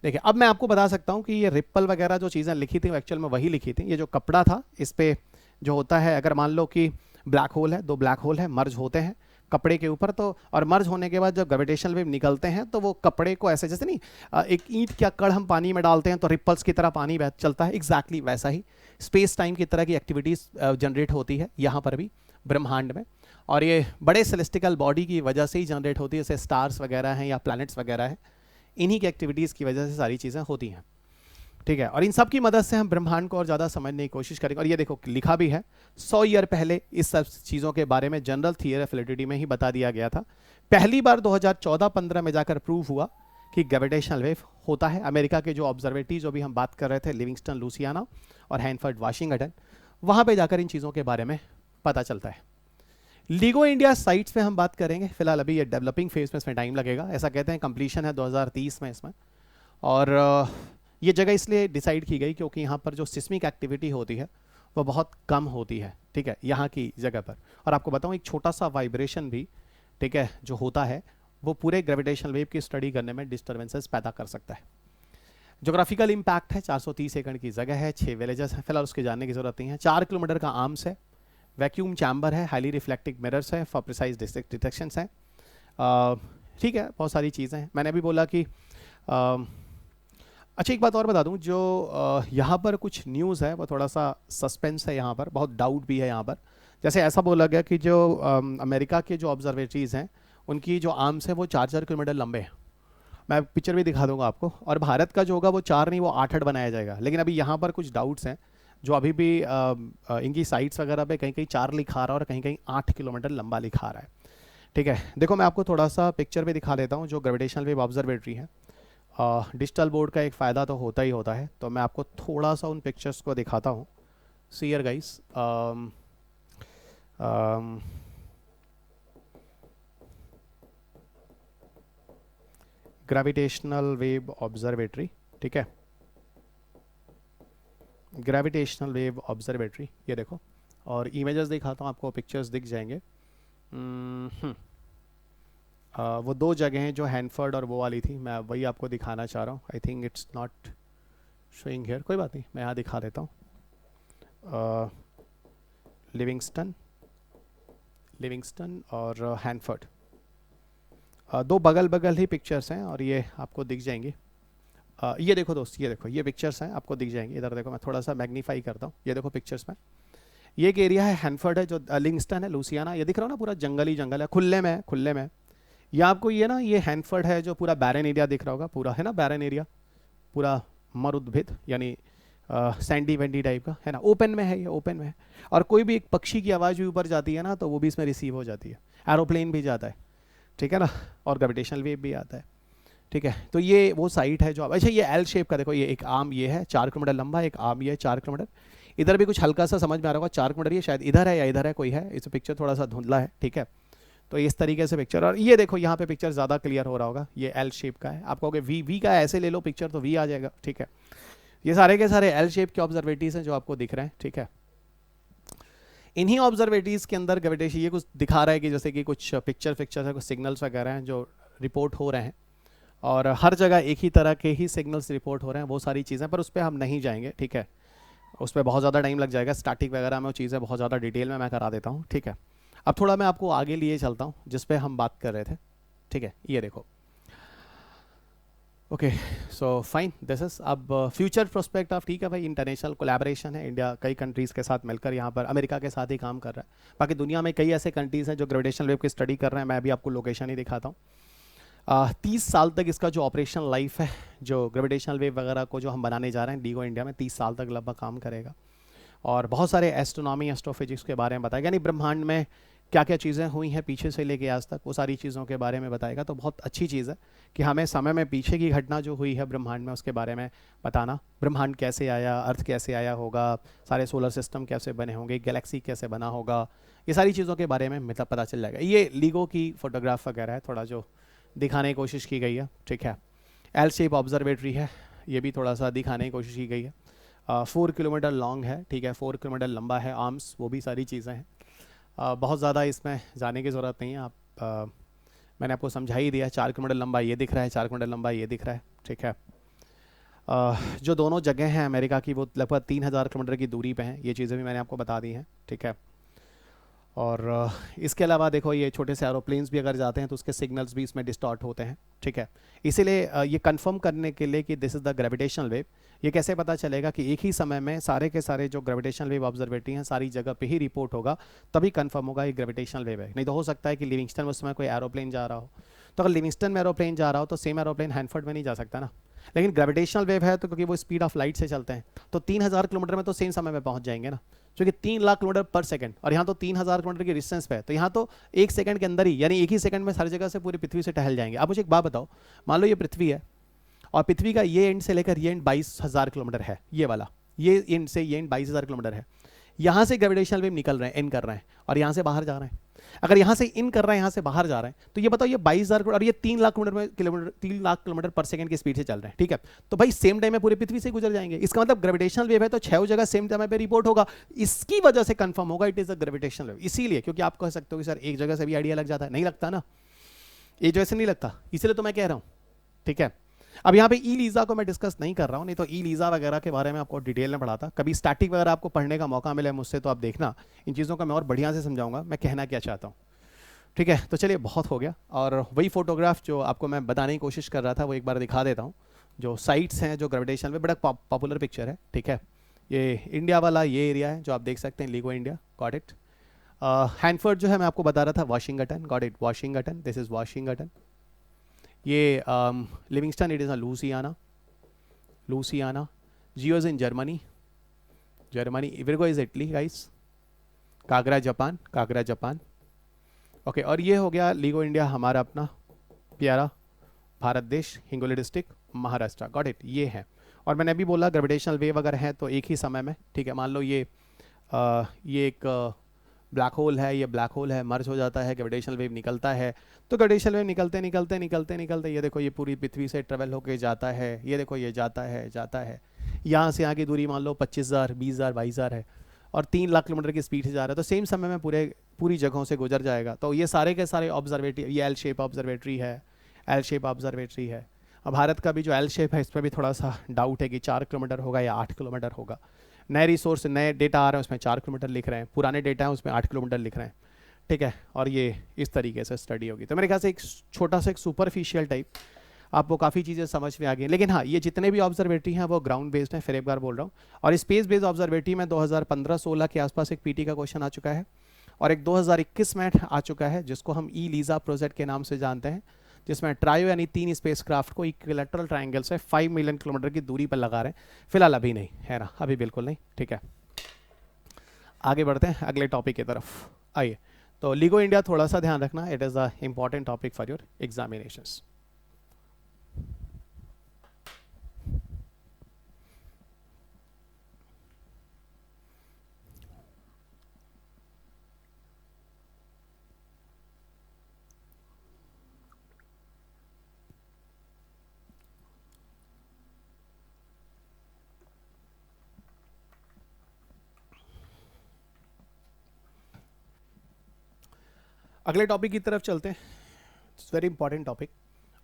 देखिए, अब मैं आपको बता सकता हूँ कि ये रिप्पल वगैरह जो चीज़ें लिखी थी वो एक्चुअल में वही लिखी थी। ये जो कपड़ा था, इस पे जो होता है, अगर मान लो कि ब्लैक होल है, 2 ब्लैक होल है, मर्ज होते हैं कपड़े के ऊपर, तो और मर्ज होने के बाद जब ग्रेविटेशनल वेव निकलते हैं तो वो कपड़े को ऐसे, जैसे नहीं एक ईंट क्या कड़ हम पानी में डालते हैं तो रिप्पल्स की तरह पानी बह चलता है, एग्जैक्टली वैसा ही स्पेस टाइम की तरह की एक्टिविटीज़ जनरेट होती है यहाँ पर भी ब्रह्मांड में, और ये बड़े सेलेस्टिकल बॉडी की वजह से ही जनरेट होती है, जैसे स्टार्स वगैरह हैं या प्लैनेट्स वगैरह हैं, इन्हीं की एक्टिविटीज़ की वजह से सारी चीज़ें होती हैं, ठीक है। और इन सब की मदद से हम ब्रह्मांड को और ज़्यादा समझने की कोशिश करेंगे। और ये देखो लिखा भी है, 100 ईयर पहले इस सब चीज़ों के बारे में जनरल थियरी ऑफ रिलेटिविटी में ही बता दिया गया था। पहली बार 2014-15 में जाकर प्रूव हुआ कि ग्रेविटेशनल वेव होता है। अमेरिका के जो ऑब्जर्वेटरी जो भी हम बात कर रहे थे, लिविंगस्टन लुसियाना और हैनफर्ड वाशिंगटन, वहाँ पर जाकर इन चीज़ों के बारे में पता चलता है। लीगो इंडिया साइट्स पे हम बात करेंगे, फिलहाल अभी ये डेवलपिंग फेज में, इसमें टाइम लगेगा, ऐसा कहते हैं कंप्लीशन है 2030 में इसमें। और ये जगह इसलिए डिसाइड की गई क्योंकि यहाँ पर जो सिस्मिक एक्टिविटी होती है वो बहुत कम होती है, ठीक है, यहाँ की जगह पर। और आपको बताऊँ, एक छोटा सा वाइब्रेशन भी, ठीक है, जो होता है वो पूरे ग्रेविटेशनल वेव की स्टडी करने में डिस्टर्बेंसेस पैदा कर सकता है। जोग्राफिकल इम्पैक्ट है, 430 एकड़ की जगह है, 6 विलेजेस हैं, फिलहाल उसके जानने की जरूरत नहीं है। 4 किलोमीटर का आर्म्स है, वैक्यूम चैम्बर है, हाईली रिफ्लेक्टिव मिरर्स है, फॉर प्रिसाइज डिटेक्शंस हैं, ठीक है, बहुत सारी चीज़ें हैं। मैंने अभी बोला कि अच्छा एक बात और बता दूं, जो यहाँ पर कुछ न्यूज़ है वो थोड़ा सा सस्पेंस है, यहाँ पर बहुत डाउट भी है। यहाँ पर जैसे ऐसा बोला गया कि जो अमेरिका के जो ऑब्जर्वेटरीज़ हैं उनकी जो आर्म्स है वो 4-4 किलोमीटर लंबे हैं, मैं पिक्चर भी दिखा दूंगा आपको। और भारत का जो होगा वो 4 नहीं, वो 8 बनाया जाएगा। लेकिन अभी यहाँ पर कुछ डाउट्स हैं, जो अभी भी इनकी साइट्स वगैरह पे कहीं कहीं 4 लिखा रहा है और कहीं कहीं 8 किलोमीटर लंबा लिखा रहा है, ठीक है। देखो मैं आपको थोड़ा सा पिक्चर भी दिखा देता हूँ, जो ग्रेविटेशनल वेव ऑब्जर्वेटरी है। डिजिटल बोर्ड का एक फ़ायदा तो होता ही होता है, तो मैं आपको थोड़ा सा उन पिक्चर्स को दिखाता हूँ। See here guys, gravitational wave observatory, ठीक है, ग्रेविटेशनल वेव ऑब्जर्वेटरी, ये देखो। और इमेजेस दिखाता हूँ आपको, पिक्चर्स दिख जाएंगे। वो 2 जगह हैं जो हैनफर्ड और वो वाली थी, मैं वही आपको दिखाना चाह रहा हूँ। I think it's not showing here, कोई बात नहीं, मैं यहाँ दिखा देता हूँ। लिविंगस्टन और हैनफर्ड, 2 बगल बगल ही पिक्चर्स हैं और ये आपको दिख जाएंगी। ये देखो दोस्त, ये देखो, ये पिक्चर्स हैं, आपको दिख जाएंगे। इधर देखो, मैं थोड़ा सा मैग्नीफाई करता हूँ, ये देखो पिक्चर्स में। ये एक एरिया है, हैनफर्ड है, जो लिविंगस्टन है, लुसियाना, ये दिख रहा हो ना, पूरा जंगल ही जंगल है, खुले में, खुले में। ये आपको ये ना, ये हैनफर्ड है जो पूरा बैरन एरिया दिख रहा होगा, पूरा है ना बैरन एरिया, पूरा मरुद्भिद, यानी सैंडी वेंडी टाइप का है ना, ओपन में है, ये ओपन में है। और कोई भी एक पक्षी की आवाज़ भी ऊपर जाती है ना, तो वो भी इसमें रिसीव हो जाती है, एरोप्लेन भी जाता है, ठीक है ना, और ग्रेविटेशनल वेव भी आता है, ठीक है। तो ये वो साइट है जो, अच्छा ये एल शेप का देखो, ये एक आर्म ये है 4 किलोमीटर लंबा, एक आर्म ये है 4 किलोमीटर। इधर भी कुछ हल्का सा समझ में आ रहा होगा, 4 किलोमीटर, ये शायद इधर है या इधर है, कोई है, इस पिक्चर थोड़ा सा धुंधला है, ठीक है। तो इस तरीके से पिक्चर, और ये देखो यहाँ पे पिक्चर ज़्यादा क्लियर हो रहा होगा, ये एल शेप का है। आप कहोगे वी का ऐसे ले लो पिक्चर तो वी आ जाएगा, ठीक है। ये सारे के सारे एल शेप के ऑब्जर्वेटरीज हैं जो आपको दिख रहे हैं, ठीक है। इन्हीं ऑब्जर्वेटरीज के अंदर ग्रेविटेशन ये कुछ दिखा रहा है कि जैसे कि कुछ पिक्चर्स है, कुछ सिग्नल्स वगैरह हैं जो रिपोर्ट हो रहे हैं, और हर जगह एक ही तरह के ही सिग्नल्स रिपोर्ट हो रहे हैं, वो सारी चीज़ें, पर उस पर हम नहीं जाएंगे, ठीक है। उस पर बहुत ज़्यादा टाइम लग जाएगा, स्टैटिक वगैरह में वो चीज़ें बहुत ज़्यादा डिटेल में मैं करा देता हूँ, ठीक है। अब थोड़ा मैं आपको आगे लिए चलता हूँ जिस पे हम बात कर रहे थे, ठीक है। ये देखो, okay, so fine, this is अब फ्यूचर प्रोस्पेक्ट ऑफ, ठीक है भाई, इंटरनेशनल कोलैबोरेशन है, इंडिया कई कंट्रीज़ के साथ मिलकर यहाँ पर अमेरिका के साथ ही काम कर रहा है। बाकी दुनिया में कई ऐसे कंट्रीज़ हैं जो ग्रेविटेशनल वेव की स्टडी कर रहे हैं, मैं अभी आपको लोकेशन ही दिखाता हूँ। 30 साल तक इसका जो ऑपरेशनल लाइफ है, जो ग्रेविटेशनल वेव वगैरह को जो हम बनाने जा रहे हैं LIGO इंडिया में, 30 साल तक लगभग काम करेगा, और बहुत सारे एस्ट्रोनॉमी एस्ट्रोफिजिक्स के बारे में बताएगा, यानी ब्रह्मांड में क्या क्या चीज़ें हुई हैं पीछे से लेके आज तक, वो सारी चीज़ों के बारे में बताएगा। तो बहुत अच्छी चीज़ है कि हमें समय में पीछे की घटना जो हुई है ब्रह्मांड में उसके बारे में बताना, ब्रह्मांड कैसे आया, अर्थ कैसे आया होगा, सारे सोलर सिस्टम कैसे बने होंगे, गैलेक्सी कैसे बना होगा, ये सारी चीज़ों के बारे में मतलब पता चल जाएगा। ये LIGO की फोटोग्राफ वगैरह है, थोड़ा जो दिखाने की कोशिश की गई है, ठीक है। एल शेप ऑब्जर्वेटरी है, ये भी थोड़ा सा दिखाने की कोशिश की गई है। 4 किलोमीटर लॉन्ग है, ठीक है, 4 किलोमीटर लंबा है, आर्म्स, वो भी सारी चीज़ें हैं। बहुत ज़्यादा इसमें जाने की ज़रूरत नहीं है, आप मैंने आपको समझा ही दिया। 4 किलोमीटर लंबा ये दिख रहा है, 4 किलोमीटर लंबा ये दिख रहा है, ठीक है। जो दोनों जगह हैं अमेरिका की, वो लगभग 3000 किलोमीटर की दूरी पे हैं, ये चीज़ें भी मैंने आपको बता दी हैं, ठीक है। और इसके अलावा देखो, ये छोटे से एरोप्लेन्स भी अगर जाते हैं तो उसके सिग्नल्स भी इसमें डिस्टॉर्ट होते हैं, ठीक है। इसीलिए ये कंफर्म करने के लिए कि this is the gravitational wave, ये कैसे पता चलेगा कि एक ही समय में सारे के सारे जो ग्रेविटेशनल वेव ऑब्जर्वेटरी हैं सारी जगह पे ही रिपोर्ट होगा, तभी कंफर्म होगा ये ग्रेविटेशनल वेव है। नहीं तो हो सकता है कि लिविंगस्टन में उस समय कोई एरोप्लेन जा रहा हो, तो अगर लिविंगस्टन में एरोप्लेन जा रहा हो तो सेम एरोप्लेन हैंडफोर्ड में नहीं जा सकता ना। लेकिन ग्रेविटेशनल वेव है तो क्योंकि वो स्पीड ऑफ लाइट से चलते हैं, तो 3000 किलोमीटर में तो सेम समय में पहुंच जाएंगे ना, जो कि 3 लाख किलोमीटर पर सेकंड, और यहाँ तो 3000 किलोमीटर की डिस्टेंस पे है, तो यहाँ तो 1 सेकंड के अंदर ही, यानी एक ही सेकंड में हर जगह से पूरी पृथ्वी से टहल जाएंगे। अब मुझे एक बात बताओ, मान लो ये पृथ्वी है, और पृथ्वी का ये एंड से लेकर ये एंड 22,000 किलोमीटर है, ये वाला, ये एंड से ये एंड 22,000 किलोमीटर है। यहाँ से ग्रेविटेशनल वेव निकल रहे हैं, इन कर रहे हैं, और यहाँ से बाहर जा रहे हैं। अगर यहाँ से इन कर रहे हैं, यहाँ से बाहर जा रहे हैं, तो ये बताओ, ये 22,000 और ये 3 लाख किलोमीटर 3 लाख किलोमीटर पर सेकंड की स्पीड से चल रहे हैं, ठीक है। तो भाई सेम टाइम में पूरी पृथ्वी से गुजर जाएंगे। इसका मतलब ग्रेविटेशनल वेव है तो 6 जगह सेम समय पे रिपोर्ट होगा, इसकी वजह से कंफर्म होगा it is a gravitational wave. इसीलिए, क्योंकि आप कह सकते हो कि सर एक जगह से भी आइडिया लग जाता है, नहीं लगता ना, एक जगह से नहीं लगता, इसीलिए तो मैं कह रहा हूँ, ठीक है। अब यहाँ पे ई लीजा को मैं डिस्कस नहीं कर रहा हूँ, नहीं तो ई लीजा वगैरह के बारे में आपको डिटेल में पढ़ाता, कभी स्टैटिक वगैरह आपको पढ़ने का मौका मिले मुझसे तो आप देखना, इन चीज़ों का मैं और बढ़िया से समझाऊंगा मैं कहना क्या चाहता हूँ, ठीक है। तो चलिए, बहुत हो गया, और वही फोटोग्राफ जो आपको मैं बताने की कोशिश कर रहा था वो एक बार दिखा देता हूँ। जो साइट्स हैं जो ग्रेविटेशनल में, बड़ा पॉपुलर पिक्चर है, ठीक है। ये इंडिया वाला ये एरिया है जो आप देख सकते हैं, LIGO India, got it. Hanford जो है मैं आपको बता रहा था, Washington, got it, Washington, this is Washington. ये Livingston, it is a Louisiana, Louisiana. GEO is in Germany, Germany. Virgo is Italy guys. KAGRA Japan, KAGRA Japan, okay. और ये हो गया LIGO इंडिया, हमारा अपना प्यारा भारत देश, Hingoli district, Maharashtra, got it, ये है। और मैंने अभी बोला ग्रेविटेशनल वेव अगर है तो एक ही समय में, ठीक है। मान लो ये एक ब्लैक होल है, ये ब्लैक होल है, मर्ज हो जाता है, ग्रेविटेशनल वेव निकलता है, तो ग्रेविटेशनल वेव निकलते निकलते निकलते निकलते ये देखो, ये पूरी पृथ्वी से ट्रेवल होके जाता है, ये देखो ये जाता है जाता है, यहाँ से यहाँ की दूरी मान लो 25,000, 20,000, 22,000 है, और 3 लाख किलोमीटर की स्पीड से जा रहा है, तो सेम समय में पूरी जगहों से गुजर जाएगा। तो ये सारे के सारे ऑब्जर्वेटरी, ये एल शेप ऑब्जर्वेटरी है, एल शेप ऑब्जर्वेटरी है। अब भारत का भी जो एल शेप है इस पर भी थोड़ा सा डाउट है कि 4 किलोमीटर होगा या 8 किलोमीटर होगा। नए रिसोर्स, नए डेटा आ रहे हैं उसमें 4 किलोमीटर लिख रहे हैं, पुराने डेटा हैं उसमें 8 किलोमीटर लिख रहे हैं, ठीक है। और ये इस तरीके से स्टडी होगी, तो मेरे ख्याल से एक छोटा सा एक सुपरफिशियल टाइप आपको काफ़ी चीज़ें समझ में आ गई। लेकिन हाँ, ये जितने भी ऑब्जर्वेटरी हैं वो ग्राउंड बेस्ड हैं, फिर एक बार बोल रहा हूँ। और स्पेस बेस्ड ऑब्जर्वेटरी में 2015-16 के आसपास एक पीटी का क्वेश्चन आ चुका है, और एक 2021 में आ चुका है जिसको हम ई लीजा प्रोजेक्ट के नाम से जानते हैं, जिसमें ट्रायो यानी 3 स्पेस क्राफ्ट को इक्विलैटरल ट्रायंगल से 5 मिलियन किलोमीटर की दूरी पर लगा रहे हैं। फिलहाल अभी नहीं है ना, अभी बिल्कुल नहीं, ठीक है। आगे बढ़ते हैं अगले टॉपिक की तरफ, आइए। तो LIGO इंडिया थोड़ा सा ध्यान रखना, it is a important topic for your examinations. अगले टॉपिक की तरफ चलते हैं। इट्स वेरी इंपॉर्टेंट टॉपिक,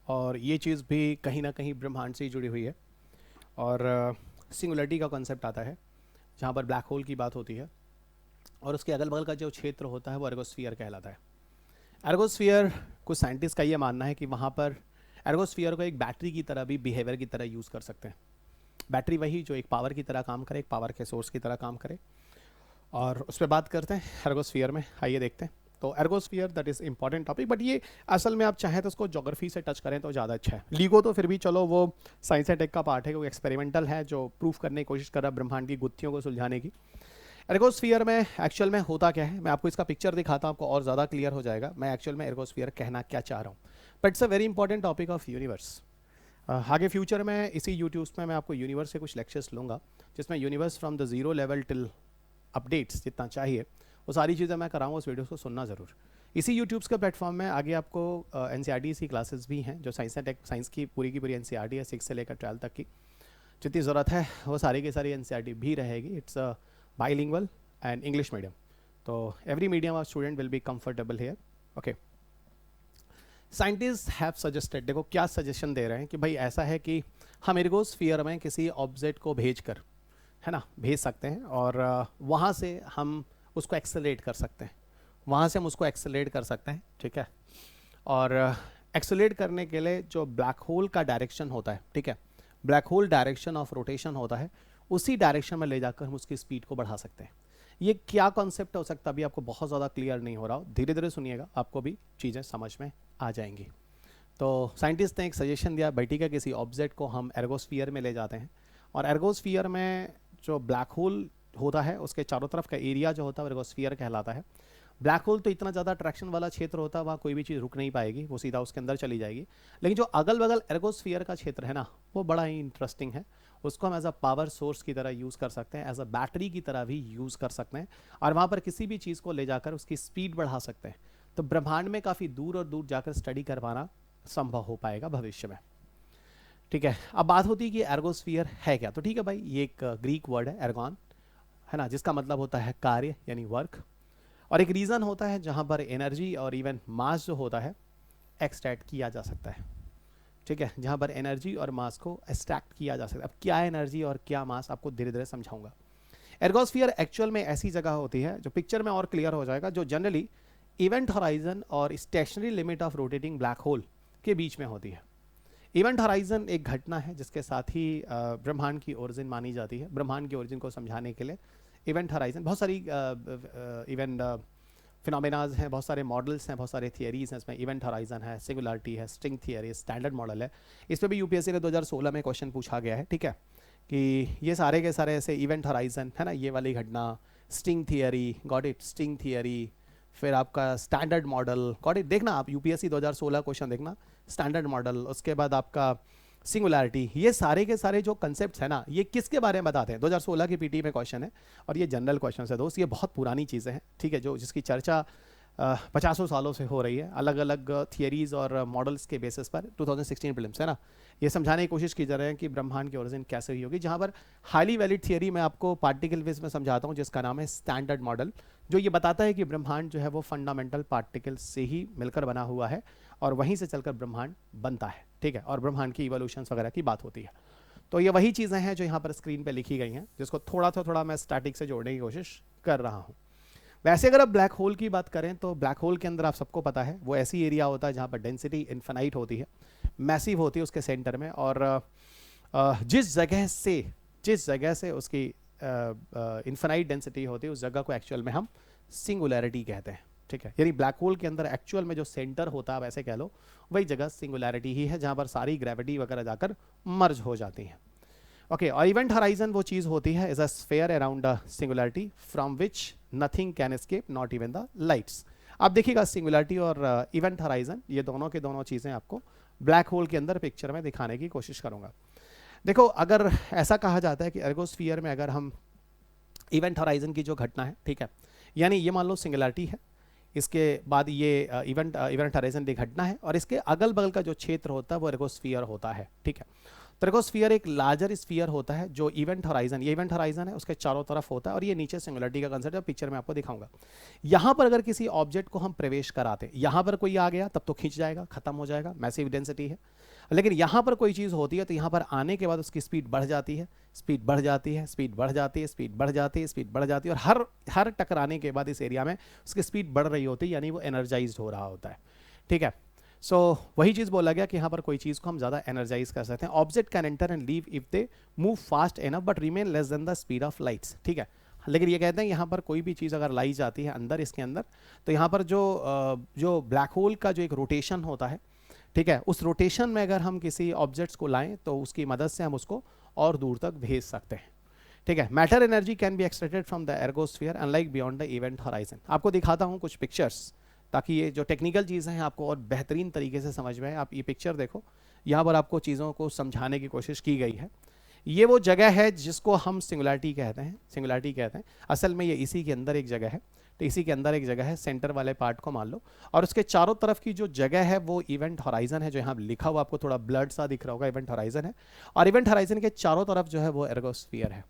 और ये चीज़ भी कहीं ना कहीं ब्रह्मांड से ही जुड़ी हुई है। और सिंगुलरिटी का कॉन्सेप्ट आता है जहाँ पर ब्लैक होल की बात होती है, और उसके अगल बगल का जो क्षेत्र होता है वो एर्गोस्फीयर कहलाता है। एर्गोस्फीयर, कुछ साइंटिस्ट का ये मानना है कि वहाँ पर एर्गोस्फीयर को एक बैटरी की तरह भी बिहेवियर की तरह यूज़ कर सकते हैं। बैटरी वही जो एक पावर की तरह काम करे, एक पावर के सोर्स की तरह काम करे, और उस पर बात करते हैं एर्गोस्फीयर में। आइए देखते हैं। तो ergosphere that is important topic, but ये असल में आप चाहें तो उसको ज्योग्राफी से टच करें तो ज़्यादा अच्छा है। लीगो तो फिर भी चलो वो साइंस एंड टेक का पार्ट है, क्योंकि एक्सपेरिमेंटल है जो प्रूफ करने की कोशिश कर रहा है ब्रह्मांड की गुत्थियों को सुलझाने की। एर्गोस्फीयर में एक्चुअल में होता क्या है, मैं आपको इसका पिक्चर दिखाता हूँ, आपको और ज़्यादा क्लियर हो जाएगा मैं एक्चुअल में एर्गोस्फीयर कहना क्या चाह रहा हूँ। But it's a very important topic of universe. आगे फ्यूचर में इसी यूट्यूब में मैं आपको यूनिवर्स से कुछ लेक्चर्स लूँगा, जिसमें universe from the zero level till updates जितना चाहिए वो सारी चीज़ें मैं कराऊँ। उस वीडियो को सुनना ज़रूर। इसी यूट्यूब्स के प्लेटफॉर्म में आगे आपको NCERT की क्लासेस भी हैं, जो साइंस एंड टेक, साइंस की पूरी NCERT है 6 से लेकर 12 तक की, जितनी ज़रूरत है वो सारी की सारी NCERT भी रहेगी। It's bilingual and English medium, तो every medium of student will be comfortable here. Okay, scientist have suggested, देखो क्या सजेशन दे रहे हैं कि भाई ऐसा है कि हम एर्गोस्फीयर में किसी ऑब्जेक्ट को भेज कर, है ना, भेज सकते हैं, और वहाँ से हम उसको एक्सेलरेट कर सकते हैं, वहाँ से हम उसको एक्सेलरेट कर सकते हैं, ठीक है। और एक्सेलरेट करने के लिए जो ब्लैक होल का डायरेक्शन होता है, ठीक है, black hole direction of rotation होता है, उसी डायरेक्शन में ले जाकर हम उसकी स्पीड को बढ़ा सकते हैं। ये क्या कॉन्सेप्ट हो सकता है अभी आपको बहुत ज़्यादा क्लियर नहीं हो रहा हो, धीरे धीरे सुनिएगा, आपको भी चीज़ें समझ में आ जाएंगी। तो साइंटिस्ट ने एक सजेशन दिया, बैठी का किसी ऑब्जेक्ट को हम एर्गोस्फीयर में ले जाते हैं, और एर्गोस्फीयर में जो ब्लैक होल होता है उसके चारों तरफ का एरिया जो होता है वो एर्गोस्फीयर कहलाता है। ब्लैक होल तो इतना ज़्यादा अट्रैक्शन वाला क्षेत्र होता है, वहाँ कोई भी चीज़ रुक नहीं पाएगी, वो सीधा उसके अंदर चली जाएगी। लेकिन जो अगल बगल एर्गोस्फीयर का क्षेत्र है ना, वो बड़ा ही इंटरेस्टिंग है। उसको हम एज अ पावर सोर्स की तरह यूज़ कर सकते हैं, एज अ बैटरी की तरह भी यूज़ कर सकते हैं, और वहाँ पर किसी भी चीज़ को ले जाकर उसकी स्पीड बढ़ा सकते हैं। तो ब्रह्मांड में काफ़ी दूर और दूर जाकर स्टडी करवाना संभव हो पाएगा भविष्य में, ठीक है। अब बात होती है कि एर्गोस्फीयर है क्या। तो ठीक है भाई, ये एक ग्रीक वर्ड है एर्गॉन, है ना, जिसका मतलब होता है कार्य यानी वर्क, और एक रीज़न होता है जहाँ पर एनर्जी और इवन मास जो होता है एक्सट्रैक्ट किया जा सकता है, ठीक है, जहाँ पर एनर्जी और मास को एक्सट्रैक्ट किया जा सकता है। अब क्या एनर्जी और क्या मास आपको धीरे धीरे समझाऊंगा। एर्गोस्फीयर एक्चुअल में ऐसी जगह होती है, जो पिक्चर में और क्लियर हो जाएगा, जो जनरली इवेंट हॉराइजन और stationary limit of rotating black hole के बीच में होती है। इवेंट हॉराइजन एक घटना है जिसके साथ ही ब्रह्मांड की ओरिजिन मानी जाती है। ब्रह्मांड की ओरिजिन को समझाने के लिए इवेंट हॉराइजन, बहुत सारी इवेंट फिनोमेनाज हैं, बहुत सारे मॉडल्स हैं, बहुत सारे थियरीज हैं। इसमें इवेंट हॉराइजन है, सिंगुलरिटी है, स्ट्रिंग थियरी, स्टैंडर्ड मॉडल है। इस पर भी यूपीएससी ने 2016 में क्वेश्चन पूछा गया है, ठीक है, कि ये सारे के सारे ऐसे इवेंट हॉराइजन है ना, ये वाली घटना, string theory, got it, string theory, फिर आपका स्टैंडर्ड मॉडल, गॉट इट, देखना आप यूपीएससी 2016 क्वेश्चन देखना, स्टैंडर्ड मॉडल, उसके बाद आपका सिंगुलरिटी, ये सारे के सारे जो कंसेप्ट्स है ना, ये किसके बारे में बताते हैं। 2016 की पीटी में क्वेश्चन है, और ये जनरल क्वेश्चन है दोस्त, ये बहुत पुरानी चीज़ें हैं, ठीक है, जो जिसकी चर्चा 50 सालों से हो रही है, अलग अलग थियरीज और मॉडल्स के बेसिस पर। 2016 प्रीलिम्स है ना, ये समझाने की कोशिश की जा रही है कि ब्रह्मांड की ओरिजिन कैसे हुई होगी, जहाँ पर हाईली वैलिड थियरी मैं आपको पार्टिकल बेस में समझाता हूँ, जिसका नाम है स्टैंडर्ड मॉडल, जो ये बताता है कि ब्रह्मांड जो है वो फंडामेंटल पार्टिकल से ही मिलकर बना हुआ है, और वहीं से चलकर ब्रह्मांड बनता है, ठीक है, और ब्रह्मांड की इवोल्यूशंस वगैरह की बात होती है। तो ये वही चीज़ें हैं जो यहाँ पर स्क्रीन पे लिखी गई हैं, जिसको थोड़ा मैं स्टैटिक से जोड़ने की कोशिश कर रहा हूँ। वैसे अगर आप ब्लैक होल की बात करें तो ब्लैक होल के अंदर आप सबको पता है वो ऐसी एरिया होता है जहाँ पर डेंसिटी इन्फिनाइट होती है, मैसिव होती है उसके सेंटर में, और जिस जगह से उसकी इन्फिनाइट डेंसिटी होती है उस जगह को एक्चुअल में हम सिंगुलैरिटी कहते हैं, ठीक है। यानी ब्लैक होल के अंदर एक्चुअल में जो सेंटर होता है, वैसे कह लो, वही जगह सिंगुलैरिटी ही है, जहाँ पर सारी ग्रेविटी वगैरह जाकर मर्ज हो जाती हैं। ओके, और इवेंट हॉराइजन वो चीज़ होती है is a sphere around the singularity from which nothing can escape, not even the lights. आप देखिएगा सिंगुलरिटी और इवेंट हॉराइजन, ये दोनों के दोनों चीज़ें आपको ब्लैक होल के अंदर पिक्चर में दिखाने की कोशिश करूँगा। देखो, अगर ऐसा कहा जाता है कि एर्गोस्फीयर में अगर हम इवेंट हॉराइजन की जो घटना है, ठीक है, यानी ये मान लो सिंगुलरिटी है, इसके बाद ये इवेंट हॉराइजन की घटना है, और इसके अगल बगल का जो क्षेत्र होता है वो एर्गोस्फीयर होता है, ठीक है। ट्राइगोस्फीयर एक लार्जर स्फीयर होता है जो इवेंट हॉराइजन, ये इवेंट हॉराइजन है, उसके चारों तरफ होता है, और ये नीचे सिंगुलरिटी का कंसेप्ट है, पिक्चर में आपको दिखाऊंगा। यहाँ पर अगर किसी ऑब्जेक्ट को हम प्रवेश कराते हैं, यहाँ पर कोई आ गया तब तो खींच जाएगा, खत्म हो जाएगा, मैसिव डेंसिटी है। लेकिन यहाँ पर कोई चीज़ होती है तो यहाँ पर आने के बाद उसकी स्पीड बढ़ जाती है, स्पीड बढ़ जाती है, स्पीड बढ़ जाती है, स्पीड बढ़ जाती है, स्पीड बढ़ जाती है, और हर टकराने के बाद इस एरिया में उसकी स्पीड बढ़ रही होती है, यानी वो एनर्जाइज हो रहा होता है। ठीक है, सो वही चीज़ बोला गया कि यहाँ पर कोई चीज़ को हम ज़्यादा एनर्जाइज कर सकते हैं। Object can enter and leave if they move fast enough but remain less than the speed of lights. ठीक है, लेकिन ये कहते हैं यहाँ पर कोई भी चीज़ अगर लाई जाती है अंदर, इसके अंदर, तो यहाँ पर जो ब्लैक होल का जो एक रोटेशन होता है, ठीक है, उस रोटेशन में अगर हम किसी ऑब्जेक्ट्स को लाएं तो उसकी मदद से हम उसको और दूर तक भेज सकते हैं। ठीक है, matter energy can be extracted from the ergosphere unlike beyond the event horizon. आपको दिखाता हूँ कुछ पिक्चर्स ताकि ये जो टेक्निकल चीज़ें हैं आपको और बेहतरीन तरीके से समझ में आए। आप ये पिक्चर देखो, यहाँ पर आपको चीज़ों को समझाने की कोशिश की गई है। ये वो जगह है जिसको हम सिंगुलरिटी कहते हैं, सिंगुलरिटी कहते हैं। असल में ये इसी के अंदर एक जगह है, तो इसी के अंदर एक जगह है, सेंटर वाले पार्ट को मान लो, और उसके चारों तरफ की जो जगह है वो इवेंट हॉराइजन है, जो यहाँ लिखा हुआ आपको थोड़ा ब्लड सा दिख रहा होगा, इवेंट हॉराइजन है। और इवेंट हॉराइजन के चारों तरफ जो है वो एर्गोस्फीयर है।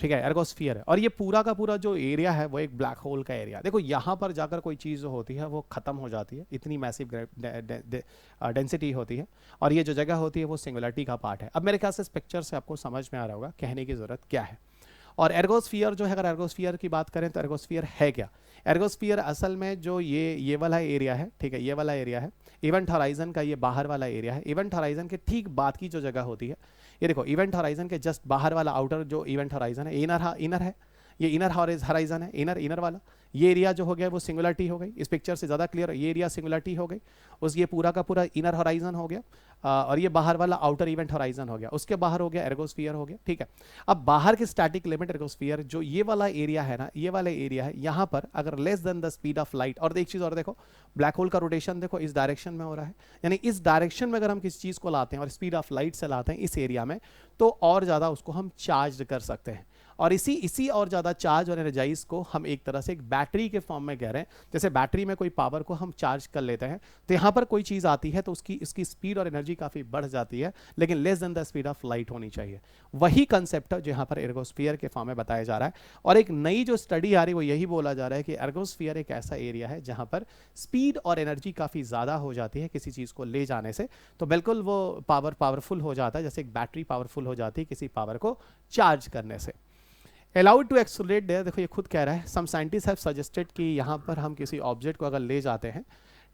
ठीक है, एर्गोस्फीयर है, और ये पूरा का पूरा जो एरिया है वो एक ब्लैक होल का एरिया। देखो यहाँ पर जाकर कोई चीज़ जो होती है वो ख़त्म हो जाती है, इतनी मैसिव डेंसिटी होती है, और ये जो जगह होती है वो सिंगुलरिटी का पार्ट है। अब मेरे ख्याल से इस पिक्चर से आपको समझ में आ रहा होगा कहने की ज़रूरत क्या है। और एर्गोस्फीयर जो है, अगर एर्गोस्फीयर की बात करें तो एर्गोस्फीयर है क्या? एर्गोस्फीयर असल में जो ये वाला एरिया है, ठीक है, ये वाला एरिया है इवेंट हॉराइजन का, ये बाहर वाला एरिया है। इवेंट हॉराइजन के ठीक बाद की जो जगह होती है, ये देखो, इवेंट हॉराइजन के जस्ट बाहर वाला आउटर जो इवेंट हॉराइजन है, इनर है, ये इनर हॉराइजन है, इनर वाला ये एरिया जो हो गया वो सिंगुलरिटी हो गई। इस पिक्चर से ज़्यादा क्लियर, ये एरिया सिंगुलरिटी हो गई, उस ये पूरा का पूरा इनर हॉराइजन हो गया, और ये बाहर वाला आउटर इवेंट हॉराइजन हो गया, उसके बाहर हो गया एर्गोस्फीयर हो गया। ठीक है, अब बाहर की स्टैटिक लिमिट एर्गोस्फीयर, जो ये वाला एरिया है ना, ये वाला एरिया है, यहाँ पर अगर less than the speed of light, और एक चीज़ और देखो, ब्लैक होल का रोटेशन देखो इस डायरेक्शन में हो रहा है, यानी इस डायरेक्शन में अगर हम किसी चीज़ को लाते हैं और स्पीड ऑफ लाइट से लाते हैं इस एरिया में, तो और ज़्यादा उसको हम चार्ज कर सकते हैं। और इसी और ज़्यादा चार्ज और एनर्जाइज को हम एक तरह से एक बैटरी के फॉर्म में कह रहे हैं। जैसे बैटरी में कोई पावर को हम चार्ज कर लेते हैं, तो यहाँ पर कोई चीज़ आती है तो इसकी स्पीड और एनर्जी काफ़ी बढ़ जाती है, लेकिन less than the speed of light होनी चाहिए। वही कंसेप्ट है जो यहाँ पर एर्गोस्फीयर के फॉर्म में बताया जा रहा है। और एक नई जो स्टडी आ रही है वो यही बोला जा रहा है कि एर्गोस्फीयर एक ऐसा एरिया है जहाँ पर स्पीड और एनर्जी काफ़ी ज़्यादा हो जाती है किसी चीज़ को ले जाने से, तो बिल्कुल वो पावरफुल हो जाता है, जैसे एक बैटरी पावरफुल हो जाती है किसी पावर को चार्ज करने से। अलाउड टू एक्सुलेट देयर, देखो ये खुद कह रहा है, सम साइंटिस्ट हैव सजेस्टेड कि यहाँ पर हम किसी ऑब्जेक्ट को अगर ले जाते हैं,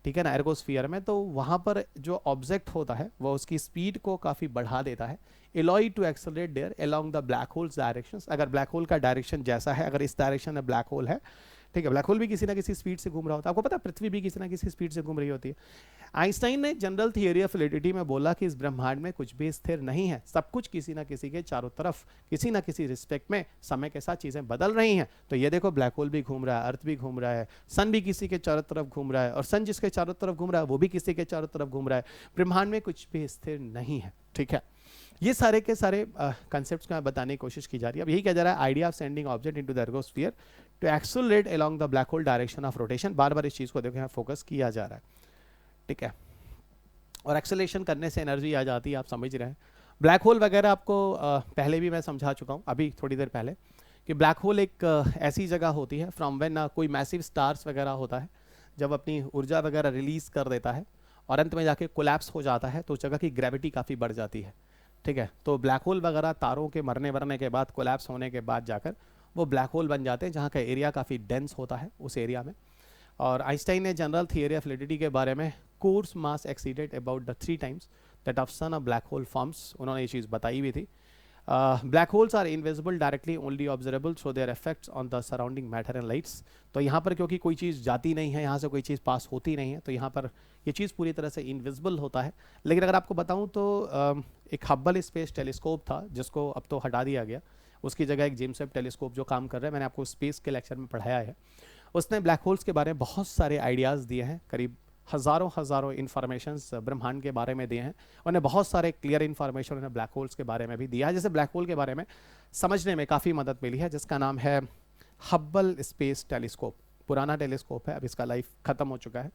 ठीक है ना, एर्गोस्फीयर में, तो वहाँ पर जो ऑब्जेक्ट होता है वो उसकी स्पीड को काफ़ी बढ़ा देता है। Allow to accelerate there along the black holes directions, अगर ब्लैक होल का डायरेक्शन जैसा है, अगर इस डायरेक्शन में ब्लैक होल है, ठीक है, ब्लैक होल भी किसी ना किसी स्पीड से घूम रहा होता है, आपको पता है पृथ्वी भी किसी ना किसी स्पीड से घूम रही होती है। आइंस्टाइन ने जनरल थियरी ऑफ रिलेटिविटी में बोला कि इस ब्रह्मांड में कुछ भी स्थिर नहीं है, सब कुछ किसी ना किसी के चारों तरफ किसी ना किसी रिस्पेक्ट में समय के साथ चीज़ें बदल रही हैं। तो ये देखो, ब्लैक होल भी घूम रहा है, अर्थ भी घूम रहा है, सन भी किसी के चारों तरफ घूम रहा है, और सन जिसके चारों तरफ घूम रहा है वो भी किसी के चारों तरफ घूम रहा है। ब्रह्मांड में कुछ भी स्थिर नहीं है। ठीक है, ये सारे के सारे कंसेप्ट्स को बताने की कोशिश की जा रही है। अब यही कहा जा रहा है, idea of sending object into the ergosphere to accelerate along the black hole direction of rotation. बार बार इस चीज़ को देखो यहाँ फोकस किया जा रहा है। ठीक है, और एक्सेलरेशन करने से एनर्जी आ जाती है, आप समझ रहे हैं। ब्लैक होल वगैरह आपको पहले भी मैं समझा चुका हूँ, अभी थोड़ी देर पहले, कि ब्लैक होल एक ऐसी जगह होती है फ्रॉम व्हेन कोई मैसिव स्टार्स वगैरह होता है, जब अपनी ऊर्जा वगैरह रिलीज कर देता है और अंत में जाके कोलैप्स हो जाता है, तो उस जगह की ग्रेविटी काफ़ी बढ़ जाती है। ठीक है, तो ब्लैक होल वगैरह तारों के मरने के बाद, कोलैप्स होने के बाद जाकर वो ब्लैक होल बन जाते हैं, जहाँ का एरिया काफ़ी डेंस होता है उस एरिया में। और आइंस्टाइन ने जनरल थियरी ऑफ रिलेटिविटी के बारे में, course mass exceeded about the 3 times that of sun of black hole forms, उन्होंने ये चीज़ बताई हुई थी। Black holes are invisible directly, only observable through their effects on the surrounding matter and lights. तो यहाँ पर क्योंकि कोई चीज़ जाती नहीं है, यहाँ से कोई चीज़ पास होती नहीं है, तो यहाँ पर ये चीज़ पूरी तरह से इनविजिबल होता है। लेकिन अगर आपको बताऊँ तो एक हब्बल स्पेस टेलीस्कोप था जिसको अब तो हटा दिया गया, उसकी जगह एक जेम्स वेब टेलीस्कोप जो काम कर रहा है, मैंने आपको स्पेस के लेक्चर में पढ़ाया है। उसने ब्लैक होल्स के बारे में बहुत सारे आइडियाज़ दिए हैं, करीब हज़ारों इन्फॉर्मेशंस ब्रह्मांड के बारे में दिए हैं। उन्हें बहुत सारे क्लियर इन्फॉर्मेशन उन्हें ब्लैक होल्स के बारे में भी दिया है, जैसे ब्लैक होल के बारे में समझने में काफ़ी मदद मिली है, जिसका नाम है हब्बल स्पेस टेलीस्कोप। पुराना टेलीस्कोप है, अब इसका लाइफ ख़त्म हो चुका है।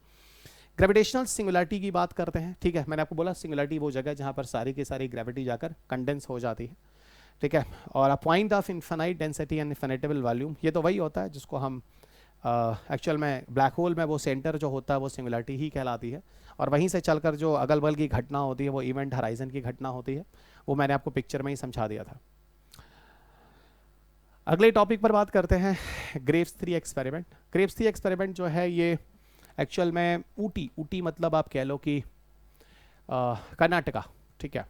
ग्रेविटेशनल सिंगुलरिटी की बात करते हैं, ठीक है। मैंने आपको बोला सिंगुलरिटी वो जगह है जहाँ पर सारी की सारी ग्रेविटी जाकर कंडेंस हो जाती है, ठीक है। और a point of infinite density and infinitesimal volume, ये तो वही होता है जिसको हम एक्चुअल में ब्लैक होल में वो सेंटर जो होता है वो सिंगुलरिटी ही कहलाती है, और वहीं से चलकर जो अगल बगल की घटना होती है वो इवेंट हराइजन की घटना होती है, वो मैंने आपको पिक्चर में ही समझा दिया था। अगले टॉपिक पर बात करते हैं, ग्रेव्स 3 एक्सपेरिमेंट। ग्रेव्स 3 एक्सपेरिमेंट जो है ये एक्चुअल में ऊटी मतलब आप कह लो कि कर्नाटका, ठीक है,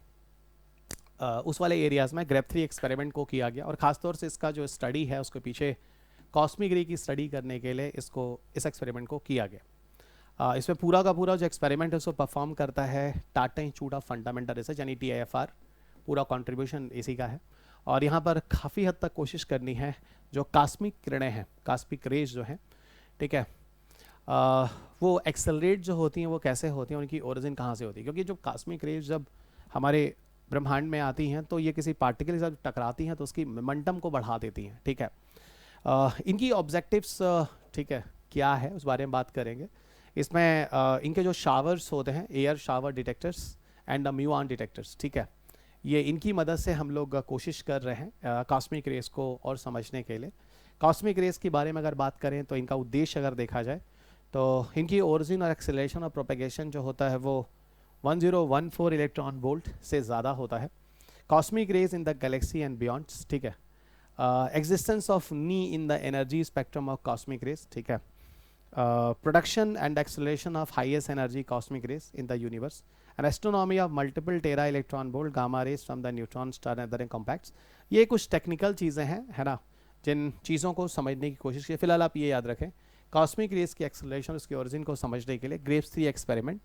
उस वाले एरियाज़ में ग्रेव 3 एक्सपेरिमेंट को किया गया, और ख़ासतौर से इसका जो स्टडी है उसके पीछे कॉस्मिक रे की स्टडी करने के लिए इस एक्सपेरिमेंट को किया गया। इसमें पूरा का पूरा जो एक्सपेरिमेंट है उसको परफॉर्म करता है Tata institute of fundamental research यानी TIFR, पूरा कंट्रीब्यूशन इसी का है। और यहाँ पर काफ़ी हद तक कोशिश करनी है जो कॉस्मिक किरणें हैं, कॉस्मिक रेज जो हैं, ठीक है, वो एक्सेलरेट जो होती हैं वो कैसे होती हैं, उनकी ओरिजिन कहाँ से होती है, क्योंकि जो कॉस्मिक रेज जब हमारे ब्रह्मांड में आती हैं तो ये किसी पार्टिकल के साथ टकराती हैं तो उसकी मोमेंटम को बढ़ा देती हैं, ठीक है। इनकी ऑब्जेक्टिव्स, ठीक है, क्या है उस बारे में बात करेंगे। इसमें इनके जो शावर्स होते हैं, air shower detectors and muon detectors, ठीक है, ये इनकी मदद से हम लोग कोशिश कर रहे हैं कॉस्मिक रेस को और समझने के लिए। कॉस्मिक रेस के बारे में अगर बात करें तो इनका उद्देश्य अगर देखा जाए तो इनकी ओरिजिन और एक्सेलरेशन और प्रोपेगेशन जो होता है वो 1014 इलेक्ट्रॉन वोल्ट से ज़्यादा होता है। Cosmic rays in the galaxy and beyonds, ठीक है, existence of knee in the energy spectrum of cosmic rays, ठीक है, production and acceleration of highest energy cosmic rays in the universe, and astronomy of multiple tera electron volt, gamma rays from the neutron star and other compacts. ये कुछ technical चीज़ें हैं, है ना, जिन चीज़ों को समझने की कोशिश की। फिलहाल आप ये याद रखें, कॉस्मिक रेज की एक्सेलरेशन, उसकी ओरिजिन को समझने के लिए ग्रेव्स 3 एक्सपेरिमेंट